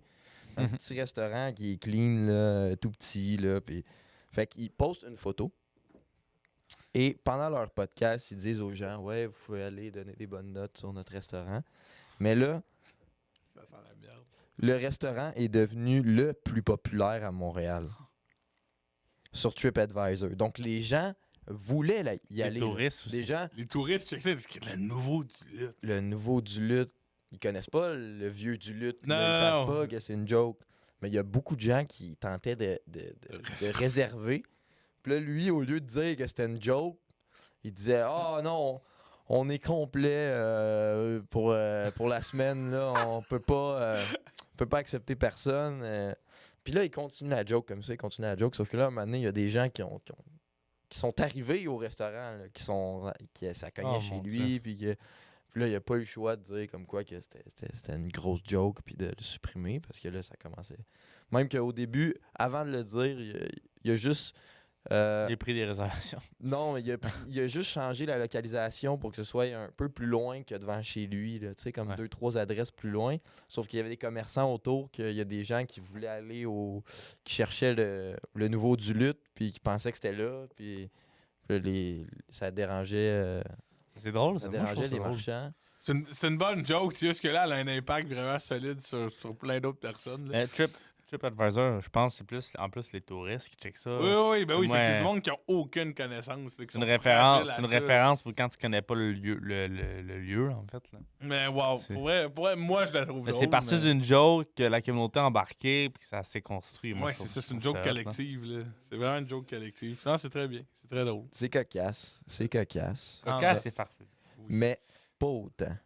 [SPEAKER 4] Un petit restaurant qui est clean, là, tout petit, là, puis... Fait qu'ils postent une photo. Et pendant leur podcast, ils disent aux gens, ouais, vous pouvez aller donner des bonnes notes sur notre restaurant. Mais là,
[SPEAKER 1] Ça sent la merde.
[SPEAKER 4] le restaurant est devenu le plus populaire à Montréal sur TripAdvisor. Donc, les gens voulaient y
[SPEAKER 2] Les
[SPEAKER 4] aller. là.
[SPEAKER 2] touristes aussi.
[SPEAKER 4] Les gens,
[SPEAKER 1] Les touristes, check ça, c'est le nouveau du lutte.
[SPEAKER 4] le nouveau du lutte, ils connaissent pas le vieux du lutte.
[SPEAKER 1] Non,
[SPEAKER 4] là, ils
[SPEAKER 1] non,
[SPEAKER 4] savent
[SPEAKER 1] non.
[SPEAKER 4] pas que c'est une joke. Mais il y a beaucoup de gens qui tentaient de réserver. Puis là, lui, au lieu de dire que c'était une joke, il disait « Ah non, on est complet pour la semaine, là. On peut pas accepter personne. Puis là, il continue la joke comme ça, il continue la joke. Sauf que là, à un moment donné, il y a des gens qui sont arrivés au restaurant, là, qui ça cognait
[SPEAKER 2] Oh,
[SPEAKER 4] chez
[SPEAKER 2] mon
[SPEAKER 4] lui, puis là, il a pas eu le choix de dire comme quoi que c'était une grosse joke, puis de le supprimer, parce que là, ça commençait. Même qu'au début, avant de le dire, il a juste...
[SPEAKER 2] J'ai pris des réservations.
[SPEAKER 4] non, il a juste changé la localisation pour que ce soit un peu plus loin que devant chez lui, là, tu sais, comme
[SPEAKER 2] Ouais.
[SPEAKER 4] 2-3 adresses plus loin. Sauf qu'il y avait des commerçants autour, qu'il y a des gens qui voulaient aller qui cherchaient le nouveau du lutte, puis qui pensaient que c'était là, puis là, ça dérangeait,
[SPEAKER 2] C'est drôle,
[SPEAKER 4] ça
[SPEAKER 2] ça. Moi, je trouve
[SPEAKER 4] dérangeait
[SPEAKER 2] ça
[SPEAKER 4] les
[SPEAKER 2] drôle.
[SPEAKER 4] marchands.
[SPEAKER 1] C'est une bonne joke, c'est juste que là, elle a un impact vraiment solide sur plein d'autres personnes. Là.
[SPEAKER 2] Mais TripAdvisor, je pense que c'est plus en plus les touristes qui checkent ça.
[SPEAKER 1] Oui, ben oui,
[SPEAKER 2] Moi,
[SPEAKER 1] fait que c'est du monde qui n'a aucune connaissance. là, qui
[SPEAKER 2] C'est une
[SPEAKER 1] sont
[SPEAKER 2] référence,
[SPEAKER 1] fragiles à
[SPEAKER 2] c'est une
[SPEAKER 1] ça.
[SPEAKER 2] référence pour quand tu connais pas le lieu en fait. Là.
[SPEAKER 1] Mais wow,
[SPEAKER 2] C'est-
[SPEAKER 1] pour vrai, moi, je la trouve
[SPEAKER 2] Mais
[SPEAKER 1] drôle.
[SPEAKER 2] c'est parti
[SPEAKER 1] mais-
[SPEAKER 2] d'une joke que la communauté a embarquée puis que ça s'est construit. Moi,
[SPEAKER 1] Ouais,
[SPEAKER 2] je
[SPEAKER 1] c'est
[SPEAKER 2] trouve-
[SPEAKER 1] ça,
[SPEAKER 2] je
[SPEAKER 1] c'est une
[SPEAKER 2] trouve
[SPEAKER 1] joke
[SPEAKER 2] ça hot, là.
[SPEAKER 1] collective. Là. C'est vraiment une joke collective. Non, c'est très bien. C'est très drôle.
[SPEAKER 4] C'est cocasse, c'est cocasse.
[SPEAKER 2] Cocasse, c'est parfait.
[SPEAKER 4] Mais pas autant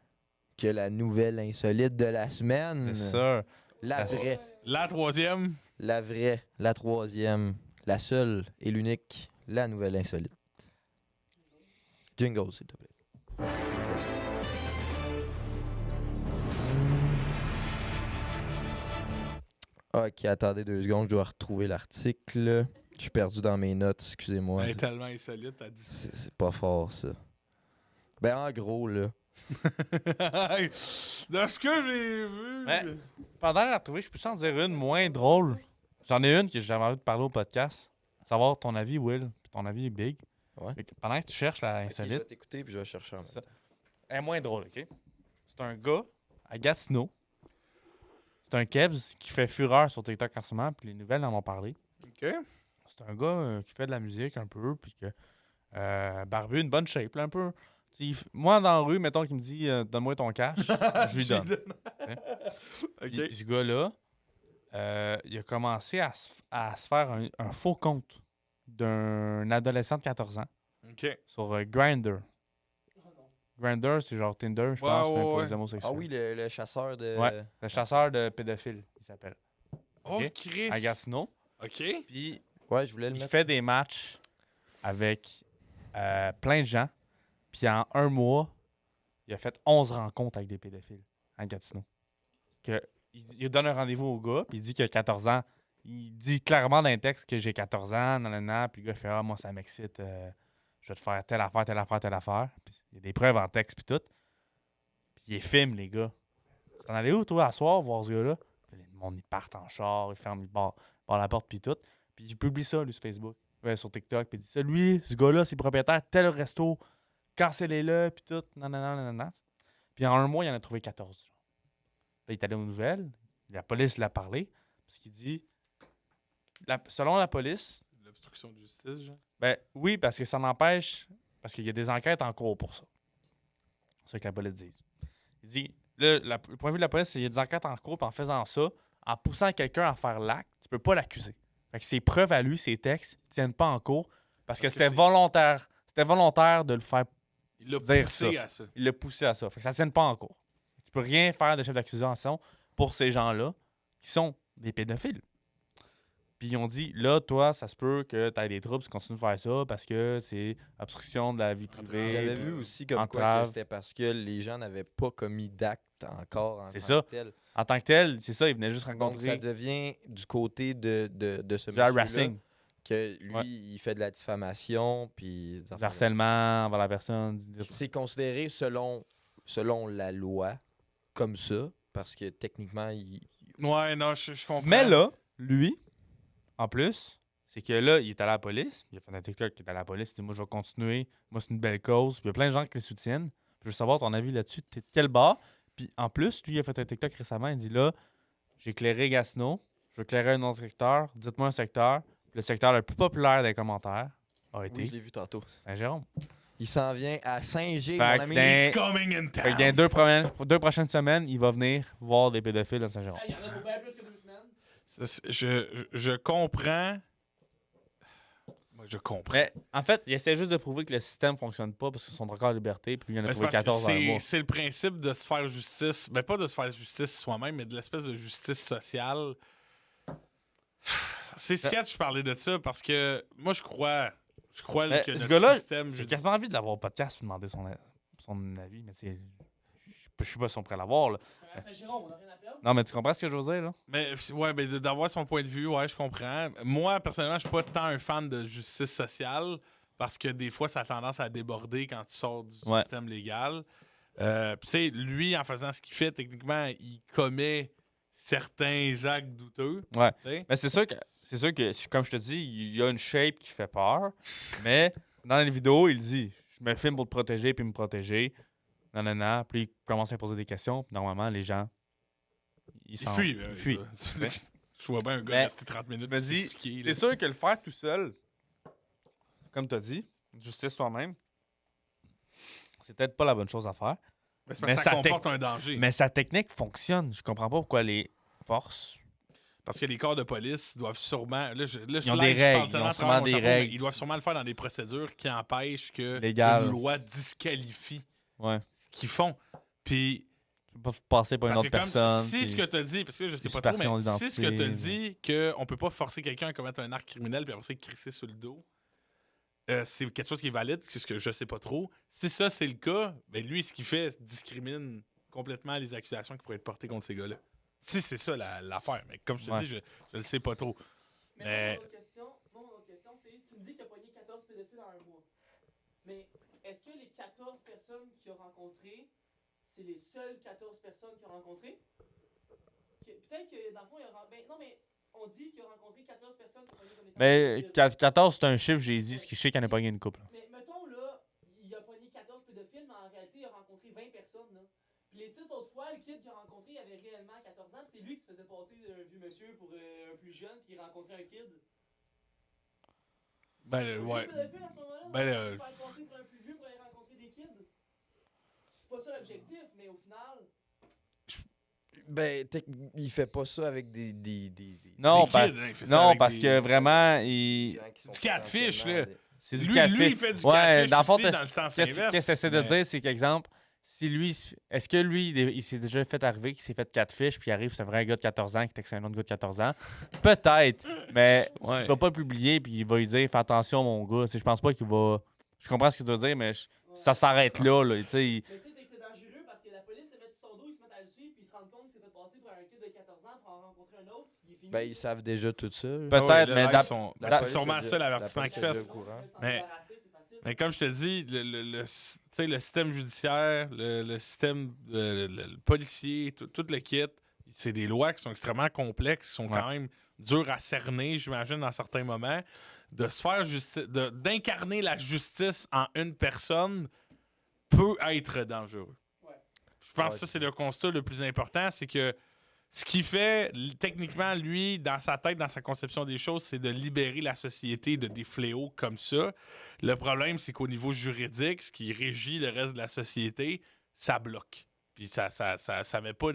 [SPEAKER 4] que la nouvelle insolite de la semaine.
[SPEAKER 2] C'est sûr.
[SPEAKER 4] La vraie.
[SPEAKER 1] La troisième.
[SPEAKER 4] La vraie, la troisième, la seule et l'unique, la nouvelle insolite. Jingle, s'il te plaît. Ok, attendez 2 secondes, je dois retrouver l'article. Je suis perdu dans mes notes, excusez-moi.
[SPEAKER 1] Elle est tellement insolite, t'as dit.
[SPEAKER 4] C'est pas fort, ça. Ben, en gros, là.
[SPEAKER 1] De ce que j'ai vu.
[SPEAKER 2] Mais- Pendant la retrouver, je peux t'en dire une moins drôle. J'en ai une que j'ai jamais envie de parler au podcast. Savoir ton avis, Will, puis ton avis, Big.
[SPEAKER 4] Ouais.
[SPEAKER 2] Fait que pendant que tu cherches la
[SPEAKER 4] Ok, je
[SPEAKER 2] insolite,
[SPEAKER 4] vais t'écouter puis je vais chercher en même
[SPEAKER 2] Ça.
[SPEAKER 4] temps.
[SPEAKER 2] elle est moins drôle, OK? C'est un gars à Gatineau. C'est un Kebs qui fait fureur sur TikTok en ce moment, puis les nouvelles en ont parlé.
[SPEAKER 1] OK.
[SPEAKER 2] C'est un gars qui fait de la musique un peu, puis que barbu, une bonne shape, là, un peu. Tu sais, moi, dans la rue, mettons qu'il me dit donne-moi ton cash, je lui donne.
[SPEAKER 1] OK.
[SPEAKER 2] Puis ce gars-là, il a commencé à se faire un faux compte d'un adolescent de 14 ans
[SPEAKER 1] OK.
[SPEAKER 2] sur Grindr. Grindr, c'est genre Tinder, je pense,
[SPEAKER 1] Ouais,
[SPEAKER 2] mais pour
[SPEAKER 1] ouais.
[SPEAKER 2] les homosexuels.
[SPEAKER 4] Ah oui, le chasseur de...
[SPEAKER 2] Ouais. Le chasseur de pédophiles, il s'appelle.
[SPEAKER 1] Oh,
[SPEAKER 2] OK.
[SPEAKER 1] Chris.
[SPEAKER 2] À Gatineau.
[SPEAKER 1] OK.
[SPEAKER 2] Puis
[SPEAKER 4] Ouais, je voulais le
[SPEAKER 2] il
[SPEAKER 4] mettre.
[SPEAKER 2] fait des matchs avec plein de gens. Puis en un mois, il a fait 11 rencontres avec des pédophiles à Gatineau. Que il donne un rendez-vous au gars, puis il dit qu'il a 14 ans. Il dit clairement dans un texte que j'ai 14 ans, nanana, puis le gars fait « Ah, moi, ça m'excite, je vais te faire telle affaire, telle affaire, telle affaire. » Puis il y a des preuves en texte, puis tout. Puis il les filme, les gars. Tu t'en allais où, toi, à soir, voir ce gars-là? Puis le monde, ils partent en char, ils ferment, ils barrent la porte, puis tout. Puis il publie ça, lui, sur Facebook, sur TikTok, puis il dit ça. Lui, ce gars-là, c'est propriétaire de tel resto, cancellez-le, puis tout, nanana. Puis en un mois, il en a trouvé 14. Genre. Là, il est allé aux nouvelles, la police l'a parlé, parce qu'il dit, selon la police,
[SPEAKER 1] L'obstruction de justice, genre.
[SPEAKER 2] ben oui, parce que ça n'empêche, parce qu'il y a des enquêtes en cours pour ça. C'est ça que la police dit. Il dit, le point de vue de la police, c'est qu'il y a des enquêtes en cours, puis en faisant ça, en poussant quelqu'un à faire l'acte, tu peux pas l'accuser. Fait que ses preuves à lui, ses textes, ne tiennent pas en cours, parce que c'était volontaire. C'était volontaire de le faire.
[SPEAKER 1] Il l'a
[SPEAKER 2] dire
[SPEAKER 1] poussé
[SPEAKER 2] ça.
[SPEAKER 1] à ça.
[SPEAKER 2] Il l'a poussé à ça. Fait que ça ne tienne pas en cours. Tu peux rien faire de chef d'accusation pour ces gens-là qui sont des pédophiles. Puis ils ont dit, là, toi, ça se peut que tu aies des troubles si tu continues de faire ça parce que c'est obstruction de la vie privée.
[SPEAKER 4] J'avais vu aussi comme quoi
[SPEAKER 2] entrave.
[SPEAKER 4] que c'était parce que les gens n'avaient pas commis d'acte encore en
[SPEAKER 2] C'est
[SPEAKER 4] tant
[SPEAKER 2] ça.
[SPEAKER 4] que tel.
[SPEAKER 2] En tant que tel, c'est ça, ils venaient juste
[SPEAKER 4] Donc,
[SPEAKER 2] rencontrer
[SPEAKER 4] ça devient du côté de ce
[SPEAKER 2] du
[SPEAKER 4] monsieur-là
[SPEAKER 2] harassing,
[SPEAKER 4] que lui,
[SPEAKER 2] Ouais.
[SPEAKER 4] il fait de la diffamation, puis... des
[SPEAKER 2] du
[SPEAKER 4] affaires
[SPEAKER 2] harcèlement envers la personne.
[SPEAKER 4] comme ça. C'est considéré selon la loi comme ça, parce que techniquement,
[SPEAKER 1] Ouais, non, je comprends.
[SPEAKER 2] Mais là, lui, en plus, c'est que là, il est allé à la police. Il a fait un TikTok qui est allé à la police. Il dit, moi, je vais continuer. Moi, c'est une belle cause. Puis il y a plein de gens qui le soutiennent. Puis je veux savoir ton avis là-dessus. T'es de quel bord? Puis en plus, lui, il a fait un TikTok récemment. Il dit, là, j'ai éclairé Gatineau. Je veux éclairer un autre secteur. Dites-moi un secteur. Puis le secteur le plus populaire des commentaires a
[SPEAKER 4] oui,
[SPEAKER 2] été
[SPEAKER 4] je l'ai vu tantôt.
[SPEAKER 2] Saint-Jérôme.
[SPEAKER 4] Il s'en vient à Saint-Gé,
[SPEAKER 2] Fait
[SPEAKER 4] mon
[SPEAKER 2] que
[SPEAKER 4] ami.
[SPEAKER 2] dans-
[SPEAKER 1] It's coming in
[SPEAKER 2] Fait que dans
[SPEAKER 1] town.
[SPEAKER 2] les deux prochaines semaines, il va venir voir des pédophiles à Saint-Jérôme.
[SPEAKER 3] Il y en a pour bien plus que 2 semaines.
[SPEAKER 1] Je comprends. Moi, je comprends.
[SPEAKER 2] Mais en fait, il essaie juste de prouver que le système fonctionne pas parce que son record de liberté. Puis lui, il en a
[SPEAKER 1] Mais c'est
[SPEAKER 2] trouvé
[SPEAKER 1] parce que
[SPEAKER 2] 14 dans le mois.
[SPEAKER 1] c'est le principe de se faire justice. Ben, pas de se faire justice soi-même, mais de l'espèce de justice sociale. C'est sketch de parler de ça parce que moi, je crois que
[SPEAKER 2] Ce
[SPEAKER 1] notre
[SPEAKER 2] gars-là,
[SPEAKER 1] système
[SPEAKER 2] j'ai quasiment envie de l'avoir au podcast pour demander son avis, mais tu sais, je suis pas si on pourrait l'avoir. Là.
[SPEAKER 3] À Saint-Jérôme, on n'a rien à perdre.
[SPEAKER 2] Non, mais tu comprends ce que je veux dire, là?
[SPEAKER 1] Mais ouais, ben, d'avoir son point de vue, ouais, je comprends. Moi, personnellement, je suis pas tant un fan de justice sociale parce que des fois, ça a tendance à déborder quand tu sors du
[SPEAKER 2] Ouais.
[SPEAKER 1] système légal. Puis, tu sais, lui, en faisant ce qu'il fait, techniquement, il commet certains actes douteux.
[SPEAKER 2] Ouais.
[SPEAKER 1] Tu sais.
[SPEAKER 2] Mais c'est sûr que, comme je te dis, il y a une shape qui fait peur, mais dans les vidéos, il dit je me filme pour te protéger puis me protéger. Non. Puis il commence à poser des questions, puis normalement, les gens,
[SPEAKER 1] Il fuit.
[SPEAKER 2] Ils fuient.
[SPEAKER 1] Je vois bien un gars
[SPEAKER 2] Mais
[SPEAKER 1] rester 30 minutes.
[SPEAKER 2] je me
[SPEAKER 1] pour
[SPEAKER 2] dis,
[SPEAKER 1] s'expliquer,
[SPEAKER 2] c'est
[SPEAKER 1] là.
[SPEAKER 2] sûr que le faire tout seul, comme tu as dit, justice soi-même, c'est peut-être pas la bonne chose à faire.
[SPEAKER 1] Mais c'est parce
[SPEAKER 2] mais
[SPEAKER 1] que ça
[SPEAKER 2] ça
[SPEAKER 1] comporte un danger.
[SPEAKER 2] Mais sa technique fonctionne. Je comprends pas pourquoi les forces.
[SPEAKER 1] Parce que les corps de police doivent sûrement. Là, je
[SPEAKER 2] Ils ont
[SPEAKER 1] live,
[SPEAKER 2] des
[SPEAKER 1] je parle
[SPEAKER 2] règles,
[SPEAKER 1] tellement
[SPEAKER 2] ils ont
[SPEAKER 1] à
[SPEAKER 2] sûrement
[SPEAKER 1] travers mon
[SPEAKER 2] des
[SPEAKER 1] chapeau, mais
[SPEAKER 2] règles.
[SPEAKER 1] Ils doivent sûrement le faire dans des procédures qui empêchent que
[SPEAKER 2] Légal.
[SPEAKER 1] une loi disqualifie
[SPEAKER 2] Ouais.
[SPEAKER 1] ce qu'ils font. Puis.
[SPEAKER 2] Tu peux pas passer par une
[SPEAKER 1] Parce
[SPEAKER 2] autre
[SPEAKER 1] que comme
[SPEAKER 2] personne.
[SPEAKER 1] si
[SPEAKER 2] puis-
[SPEAKER 1] ce que tu as dit, parce que je sais pas
[SPEAKER 2] Usurpation
[SPEAKER 1] trop, mais si ce que tu as
[SPEAKER 2] d'identité,
[SPEAKER 1] dit qu'on peut pas forcer quelqu'un à commettre un acte criminel puis après ça, il crisser sur le dos, c'est quelque chose qui est valide, c'est ce que je sais pas trop. Si ça, c'est le cas, ben lui, ce qu'il fait discrimine complètement les accusations qui pourraient être portées contre ces gars-là. Si c'est ça l'affaire. Mais comme je te
[SPEAKER 2] Ouais.
[SPEAKER 1] dis, je le sais pas trop. Mais-
[SPEAKER 3] Mon autre question, c'est tu me dis qu'il a pogné 14 pédophiles en un mois. Mais est-ce que les 14 personnes qu'il a rencontrées, c'est les seules 14 personnes qu'il a rencontrées? Peut-être que dans le fond, il a rencontré. Non, mais on dit qu'il a rencontré 14 personnes qui ont pogné comme étant
[SPEAKER 2] Mais
[SPEAKER 3] pédophiles.
[SPEAKER 2] 14, c'est un chiffre, j'ai dit, ce qui je sais qu'il en a pogné une couple.
[SPEAKER 3] Mais mettons là, il a pogné 14 pédophiles, mais en réalité, il a rencontré 20 personnes. Là. Puis les 6 autres fois, le kid qu'il a rencontré il avait réellement 14 ans, puis c'est lui qui se faisait passer d'un vieux monsieur pour un plus jeune, puis il rencontrait un kid.
[SPEAKER 1] Ben,
[SPEAKER 3] C'est un
[SPEAKER 1] ouais.
[SPEAKER 3] vieux pédophile à ce moment-là,
[SPEAKER 1] Ben,
[SPEAKER 3] donc, se faire passer pour un plus vieux pour aller rencontrer des kids. C'est pas ça l'objectif, mais au final.
[SPEAKER 4] Ben, il fait pas ça avec des
[SPEAKER 2] Non,
[SPEAKER 1] Des
[SPEAKER 2] pa-
[SPEAKER 1] kids, hein, il fait ça
[SPEAKER 2] non
[SPEAKER 1] avec
[SPEAKER 2] parce
[SPEAKER 1] des-
[SPEAKER 2] que vraiment, il...
[SPEAKER 4] gens qui sont
[SPEAKER 1] Du catfish,
[SPEAKER 4] potentiellement
[SPEAKER 1] là.
[SPEAKER 4] des-
[SPEAKER 2] c'est du
[SPEAKER 1] Lui,
[SPEAKER 2] catfish.
[SPEAKER 1] lui, il fait du
[SPEAKER 2] Ouais,
[SPEAKER 1] catfish
[SPEAKER 2] dans le fond,
[SPEAKER 1] aussi,
[SPEAKER 2] t'as-
[SPEAKER 1] dans le sens
[SPEAKER 2] Qu'est-ce
[SPEAKER 1] inverse.
[SPEAKER 2] que tu essaies de
[SPEAKER 1] mais-
[SPEAKER 2] dire, c'est qu'exemple, si lui, est-ce que lui, il s'est déjà fait arriver qu'il s'est fait catfish, puis il arrive, c'est un vrai gars de 14 ans qui texte un autre gars de 14 ans? Peut-être, mais
[SPEAKER 1] Ouais.
[SPEAKER 2] il va pas le publier, puis il va lui dire, fais attention, mon gars. Tu sais, je pense pas qu'il va. Je comprends ce qu'il doit dire, mais ça s'arrête là. Tu sais.
[SPEAKER 3] Mais tu sais, c'est que c'est dangereux parce que la police se met sur son dos, ils se mettent à le suivre, puis ils se rendent compte qu'il s'est fait passer pour un kid de 14 pour en rencontrer un autre, il est fini.
[SPEAKER 4] Ben, ils savent déjà tout ça. là.
[SPEAKER 2] Peut-être,
[SPEAKER 1] Ah ouais, le
[SPEAKER 2] mais
[SPEAKER 1] live sont-
[SPEAKER 4] La
[SPEAKER 1] c'est
[SPEAKER 4] police
[SPEAKER 1] sûrement
[SPEAKER 4] est
[SPEAKER 1] ça
[SPEAKER 4] déjà-
[SPEAKER 1] l'avertissement
[SPEAKER 4] la
[SPEAKER 1] qu'ils
[SPEAKER 4] police est
[SPEAKER 1] fassent.
[SPEAKER 4] déjà au courant.
[SPEAKER 1] Mais- Mais comme je te dis, tu sais, le système judiciaire, le système le policier, tout le kit, c'est des lois qui sont extrêmement complexes, qui sont quand même dures à cerner, j'imagine, dans certains moments. De se faire justice, d'incarner la justice en une personne peut être dangereux.
[SPEAKER 3] Ouais.
[SPEAKER 1] Je pense
[SPEAKER 4] Ouais,
[SPEAKER 1] que ça,
[SPEAKER 4] c'est
[SPEAKER 1] c'est le constat le plus important, c'est que ce qu'il fait, techniquement, lui, dans sa tête, dans sa conception des choses, c'est de libérer la société de des fléaux comme ça. Le problème, c'est qu'au niveau juridique, ce qui régit le reste de la société, ça bloque. Puis ça met pas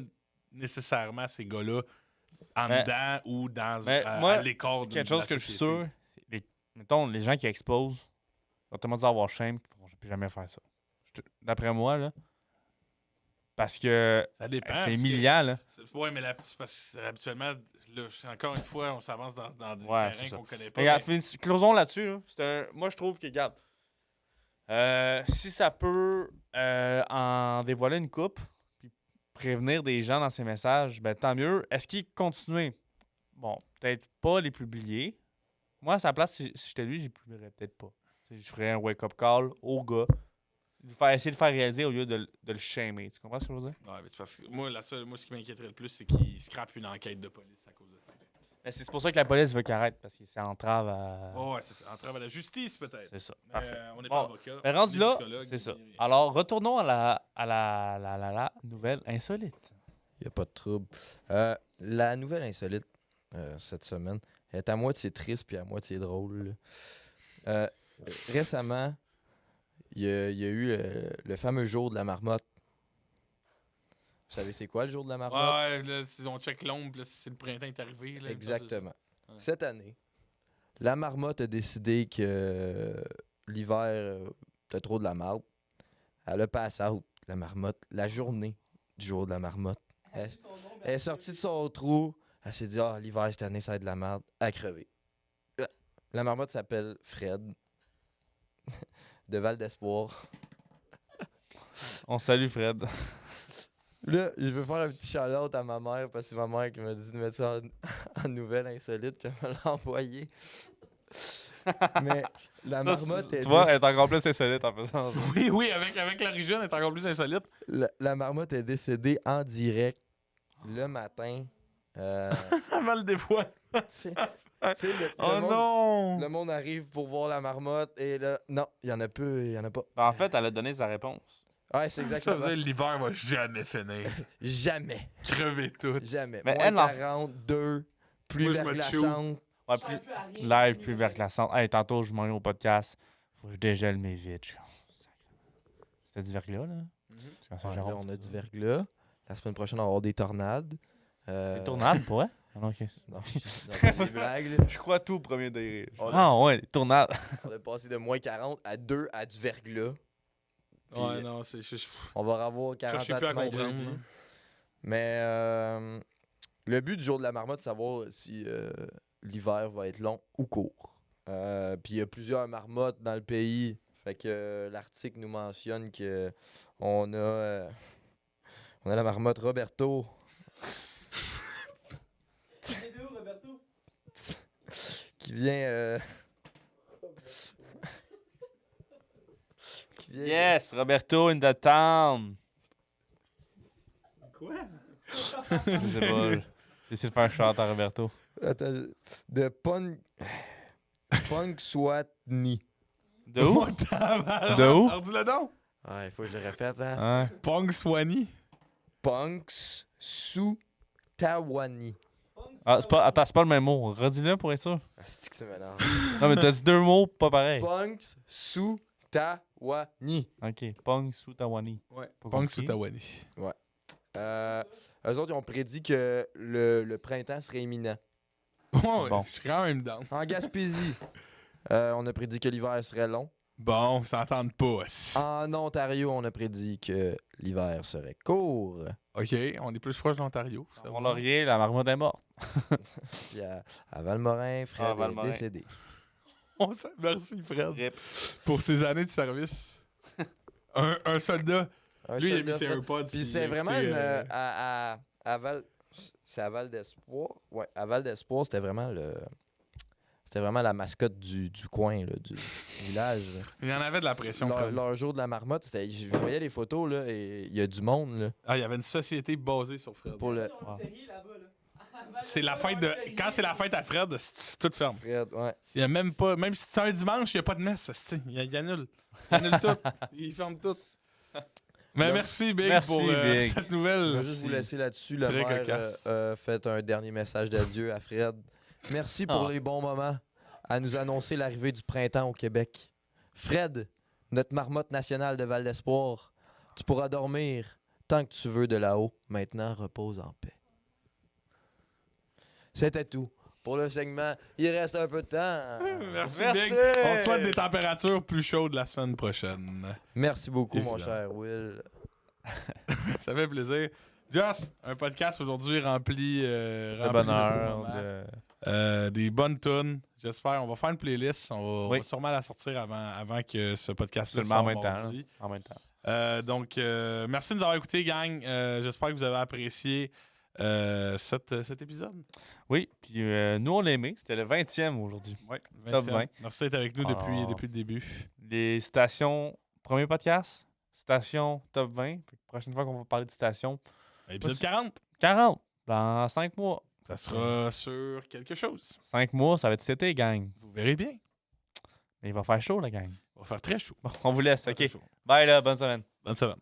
[SPEAKER 1] nécessairement ces gars-là en
[SPEAKER 2] Mais-
[SPEAKER 1] dedans ou dans
[SPEAKER 2] moi,
[SPEAKER 1] à l'écart de
[SPEAKER 2] Quelque
[SPEAKER 1] la
[SPEAKER 2] chose que je suis
[SPEAKER 1] société.
[SPEAKER 2] sûr, mettons, les gens qui exposent, vont tellement dire avoir shame qu'ils vont plus jamais faire ça. D'après moi, là. Parce que
[SPEAKER 1] Ça dépend.
[SPEAKER 2] c'est
[SPEAKER 1] parce que-
[SPEAKER 2] humiliant, là.
[SPEAKER 1] Oui, mais c'est parce que habituellement, là, encore une fois, on s'avance dans des
[SPEAKER 2] Ouais, c'est
[SPEAKER 1] terrains
[SPEAKER 2] ça.
[SPEAKER 1] qu'on connaît pas.
[SPEAKER 2] Regarde,
[SPEAKER 1] mais-
[SPEAKER 2] closons là-dessus. Là. Moi, je trouve que, regarde, si ça peut en dévoiler une coupe, puis prévenir des gens dans ces messages, ben tant mieux. Est-ce qu'ils continuent? Bon, peut-être pas les publier. Moi, à sa place, si j'étais lui, je les publierais peut-être pas. Je ferais un wake-up call au gars. Essayer de faire réaliser au lieu de le shamer. Tu comprends ce que je veux dire?
[SPEAKER 1] Ouais, mais c'est parce que moi, ce qui m'inquiéterait le plus, c'est qu'il scrape une enquête de police à cause de ça.
[SPEAKER 2] Mais c'est pour ça que la police veut qu'il arrête, parce que ça entrave à...
[SPEAKER 1] Oh, ouais, c'est ça. Entrave à la justice, peut-être.
[SPEAKER 2] C'est ça.
[SPEAKER 1] Mais,
[SPEAKER 2] Parfait.
[SPEAKER 1] on n'est
[SPEAKER 2] Bon,
[SPEAKER 1] pas avocat.
[SPEAKER 2] Mais rendu
[SPEAKER 1] on est
[SPEAKER 2] là,
[SPEAKER 1] psychologue,
[SPEAKER 2] c'est ça.
[SPEAKER 1] ni rien.
[SPEAKER 2] Alors, retournons à la nouvelle insolite.
[SPEAKER 4] Il n'y a pas de trouble. La nouvelle insolite cette semaine est à moitié triste puis à moitié drôle. là. Récemment, il y a eu le fameux jour de la marmotte. Vous savez c'est quoi le jour de la marmotte?
[SPEAKER 1] Ouais, là, on check l'ombre, là, c'est le printemps est arrivé. Là,
[SPEAKER 4] Exactement.
[SPEAKER 1] Ouais.
[SPEAKER 4] Cette année, la marmotte a décidé que l'hiver, t'as trop de la marde. Elle a passé out, la marmotte, la journée du jour de la marmotte. Elle est sortie de son trou. Elle s'est dit, ah, l'hiver cette année, ça va être de la merde. Elle a crevé. La marmotte s'appelle Fred. De Val d'Espoir.
[SPEAKER 2] On salue Fred.
[SPEAKER 4] Là, je veux faire un petit shout-out à ma mère parce que c'est ma mère qui m'a dit de mettre ça en nouvelle insolite puis elle me l'a envoyé. Mais la marmotte est
[SPEAKER 2] Tu vois, elle est encore plus insolite en faisant ça.
[SPEAKER 1] Oui, avec l'origine, elle est encore plus insolite.
[SPEAKER 4] la marmotte est décédée en direct le matin.
[SPEAKER 1] Avant le dévoile.
[SPEAKER 4] Tu sais, le
[SPEAKER 1] Oh
[SPEAKER 4] monde-
[SPEAKER 1] non!
[SPEAKER 4] Le monde arrive pour voir la marmotte et là, non, il y en a peu, il y en a pas.
[SPEAKER 2] Ben, en fait, elle a donné sa réponse.
[SPEAKER 4] Ouais, c'est
[SPEAKER 1] Ça veut
[SPEAKER 4] exactement.
[SPEAKER 1] dire l'hiver va jamais finir.
[SPEAKER 4] Jamais,
[SPEAKER 1] Crever tout.
[SPEAKER 4] jamais.
[SPEAKER 2] Mais
[SPEAKER 4] Moins
[SPEAKER 2] elle en-
[SPEAKER 4] 42, pluie
[SPEAKER 1] Moi, je me
[SPEAKER 4] verglaçante.
[SPEAKER 2] Ouais, live, plus verglaçante. Hey, tantôt, je m'en ai au podcast. Faut que je dégèle mes vitres. C'était du verglas, là? Tu
[SPEAKER 4] Ouais, là, on a du verglas. La semaine prochaine, on va avoir des tornades.
[SPEAKER 2] Des tournades, pour vrai? Ah, non, ok.
[SPEAKER 4] Non, c'est des blagues. là.
[SPEAKER 2] Je crois tout au premier degré.
[SPEAKER 4] On a,
[SPEAKER 2] Ah, ouais, des tournades.
[SPEAKER 4] on a passé de moins 40 à 2 à du verglas. Puis,
[SPEAKER 1] Ouais, non, c'est.
[SPEAKER 4] On va avoir 40
[SPEAKER 1] Cherchez plus à
[SPEAKER 4] cm de
[SPEAKER 1] comprendre.
[SPEAKER 4] pluie.
[SPEAKER 1] là.
[SPEAKER 4] Mais le but du jour de la marmotte, c'est de savoir si l'hiver va être long ou court. Puis il y a plusieurs marmottes dans le pays. Fait que l'article nous mentionne que on a la marmotte Roberto
[SPEAKER 3] C'est de où, Roberto?
[SPEAKER 4] qui vient qui vient
[SPEAKER 2] Yes, Roberto in the town.
[SPEAKER 1] Quoi?
[SPEAKER 2] Je sais pas. J'ai essayé de faire un shot à Roberto.
[SPEAKER 4] attends, de Punxsutawney.
[SPEAKER 2] De où?
[SPEAKER 1] Oh, tabarnak.
[SPEAKER 2] De où?
[SPEAKER 1] Alors, dis-le donc.
[SPEAKER 4] Ah, il faut que je le répète, hein.
[SPEAKER 2] Hein?
[SPEAKER 1] Punxsutawney.
[SPEAKER 4] Punxsutawney.
[SPEAKER 2] Ah, attends, c'est pas le même mot. Redis-le pour être sûr.
[SPEAKER 4] Ah, c'est que c'est mélange.
[SPEAKER 2] Non, mais t'as dit deux mots pas pareil.
[SPEAKER 4] Punxsutawney.
[SPEAKER 2] Ok. Pong Sutawani.
[SPEAKER 1] Ouais.
[SPEAKER 2] Pas compliqué.
[SPEAKER 1] Punxsutawney.
[SPEAKER 4] Eux autres, ils ont prédit que le printemps serait imminent.
[SPEAKER 1] Ouais,
[SPEAKER 2] Bon.
[SPEAKER 1] je suis quand même down.
[SPEAKER 4] En Gaspésie, on a prédit que l'hiver serait long.
[SPEAKER 1] Bon, s'entendent pas.
[SPEAKER 4] En Ontario, on a prédit que l'hiver serait court.
[SPEAKER 1] OK, on est plus proche de l'Ontario. ça
[SPEAKER 2] Mon
[SPEAKER 1] va.
[SPEAKER 2] laurier, la marmotte est morte.
[SPEAKER 4] Puis à Valmorin, Fred
[SPEAKER 2] Ah, Valmorin.
[SPEAKER 4] est décédé.
[SPEAKER 1] Merci, Fred,
[SPEAKER 2] Rip.
[SPEAKER 1] pour ces années de service. un soldat.
[SPEAKER 4] Un
[SPEAKER 1] Lui, il a
[SPEAKER 4] soldat,
[SPEAKER 1] mis ses
[SPEAKER 4] Fred.
[SPEAKER 1] AirPods.
[SPEAKER 4] Puis c'est vraiment une, à Val... C'est à Val d'Espoir. Ouais, à Val d'Espoir, c'était vraiment la mascotte du coin, là, du petit village. Là.
[SPEAKER 1] Il y en avait de la pression,
[SPEAKER 4] Leur,
[SPEAKER 1] Fred.
[SPEAKER 4] leur jour de la marmotte, je voyais les photos, là, et il y a du monde, là.
[SPEAKER 1] Ah, il y avait une société basée sur Fred.
[SPEAKER 4] Pour le.
[SPEAKER 3] Ils ont un férié là-bas, là.
[SPEAKER 1] C'est la fête de. Quand c'est la fête à Fred, c'est tout ferme.
[SPEAKER 4] Fred, ouais.
[SPEAKER 1] Il y a même pas. Même si c'est un dimanche, il n'y a pas de messe. Il annule. Il annule tout. Il ferme tout. Mais
[SPEAKER 4] Là,
[SPEAKER 1] merci, Big,
[SPEAKER 2] merci,
[SPEAKER 1] pour
[SPEAKER 2] Big.
[SPEAKER 1] cette
[SPEAKER 4] Je
[SPEAKER 1] nouvelle.
[SPEAKER 4] vais juste vous laisser là-dessus. Le
[SPEAKER 1] Très
[SPEAKER 4] maire
[SPEAKER 1] cocasse.
[SPEAKER 4] fait un dernier message d'adieu à Fred. Merci pour
[SPEAKER 2] Ah.
[SPEAKER 4] les bons moments à nous annoncer l'arrivée du printemps au Québec. Fred, notre marmotte nationale de Val d'Espoir, tu pourras dormir tant que tu veux de là-haut. Maintenant, repose en paix. C'était tout pour le segment. Il reste un peu de temps.
[SPEAKER 1] Merci,
[SPEAKER 2] Merci.
[SPEAKER 1] Big. On te souhaite des températures plus chaudes la semaine prochaine.
[SPEAKER 4] Merci beaucoup, mon
[SPEAKER 1] Évidemment.
[SPEAKER 4] cher Will.
[SPEAKER 1] Ça fait plaisir. Joss, un podcast aujourd'hui rempli,
[SPEAKER 2] De
[SPEAKER 1] rempli
[SPEAKER 2] bonheur.
[SPEAKER 1] beaux moments. Des bonnes tunes. J'espère. On va faire une playlist. On
[SPEAKER 2] Oui.
[SPEAKER 1] va sûrement la sortir avant que ce podcast
[SPEAKER 2] Seulement
[SPEAKER 1] sorte
[SPEAKER 2] en même temps.
[SPEAKER 1] mardi.
[SPEAKER 2] là. En même temps.
[SPEAKER 1] Donc, merci de nous avoir écoutés, gang. J'espère que vous avez apprécié cet épisode.
[SPEAKER 2] Oui, puis nous, on l'a aimé. C'était le 20e aujourd'hui.
[SPEAKER 1] Oui,
[SPEAKER 2] Top 20.
[SPEAKER 1] Merci d'être avec nous depuis
[SPEAKER 2] Ah.
[SPEAKER 1] le début.
[SPEAKER 2] Les stations, premier podcast, station top 20. Fait que prochaine fois qu'on va parler de station,
[SPEAKER 1] Épisode 40.
[SPEAKER 2] 40 dans 5 mois.
[SPEAKER 1] Ça sera sur quelque chose.
[SPEAKER 2] 5 mois, ça va être cet été, gang.
[SPEAKER 1] Vous verrez bien.
[SPEAKER 2] Mais il va faire chaud, la gang.
[SPEAKER 1] On va faire très chaud.
[SPEAKER 2] Bon, on vous laisse.
[SPEAKER 1] Très
[SPEAKER 2] OK.
[SPEAKER 1] chaud.
[SPEAKER 2] Bye, là. Bonne semaine.
[SPEAKER 1] Bonne semaine.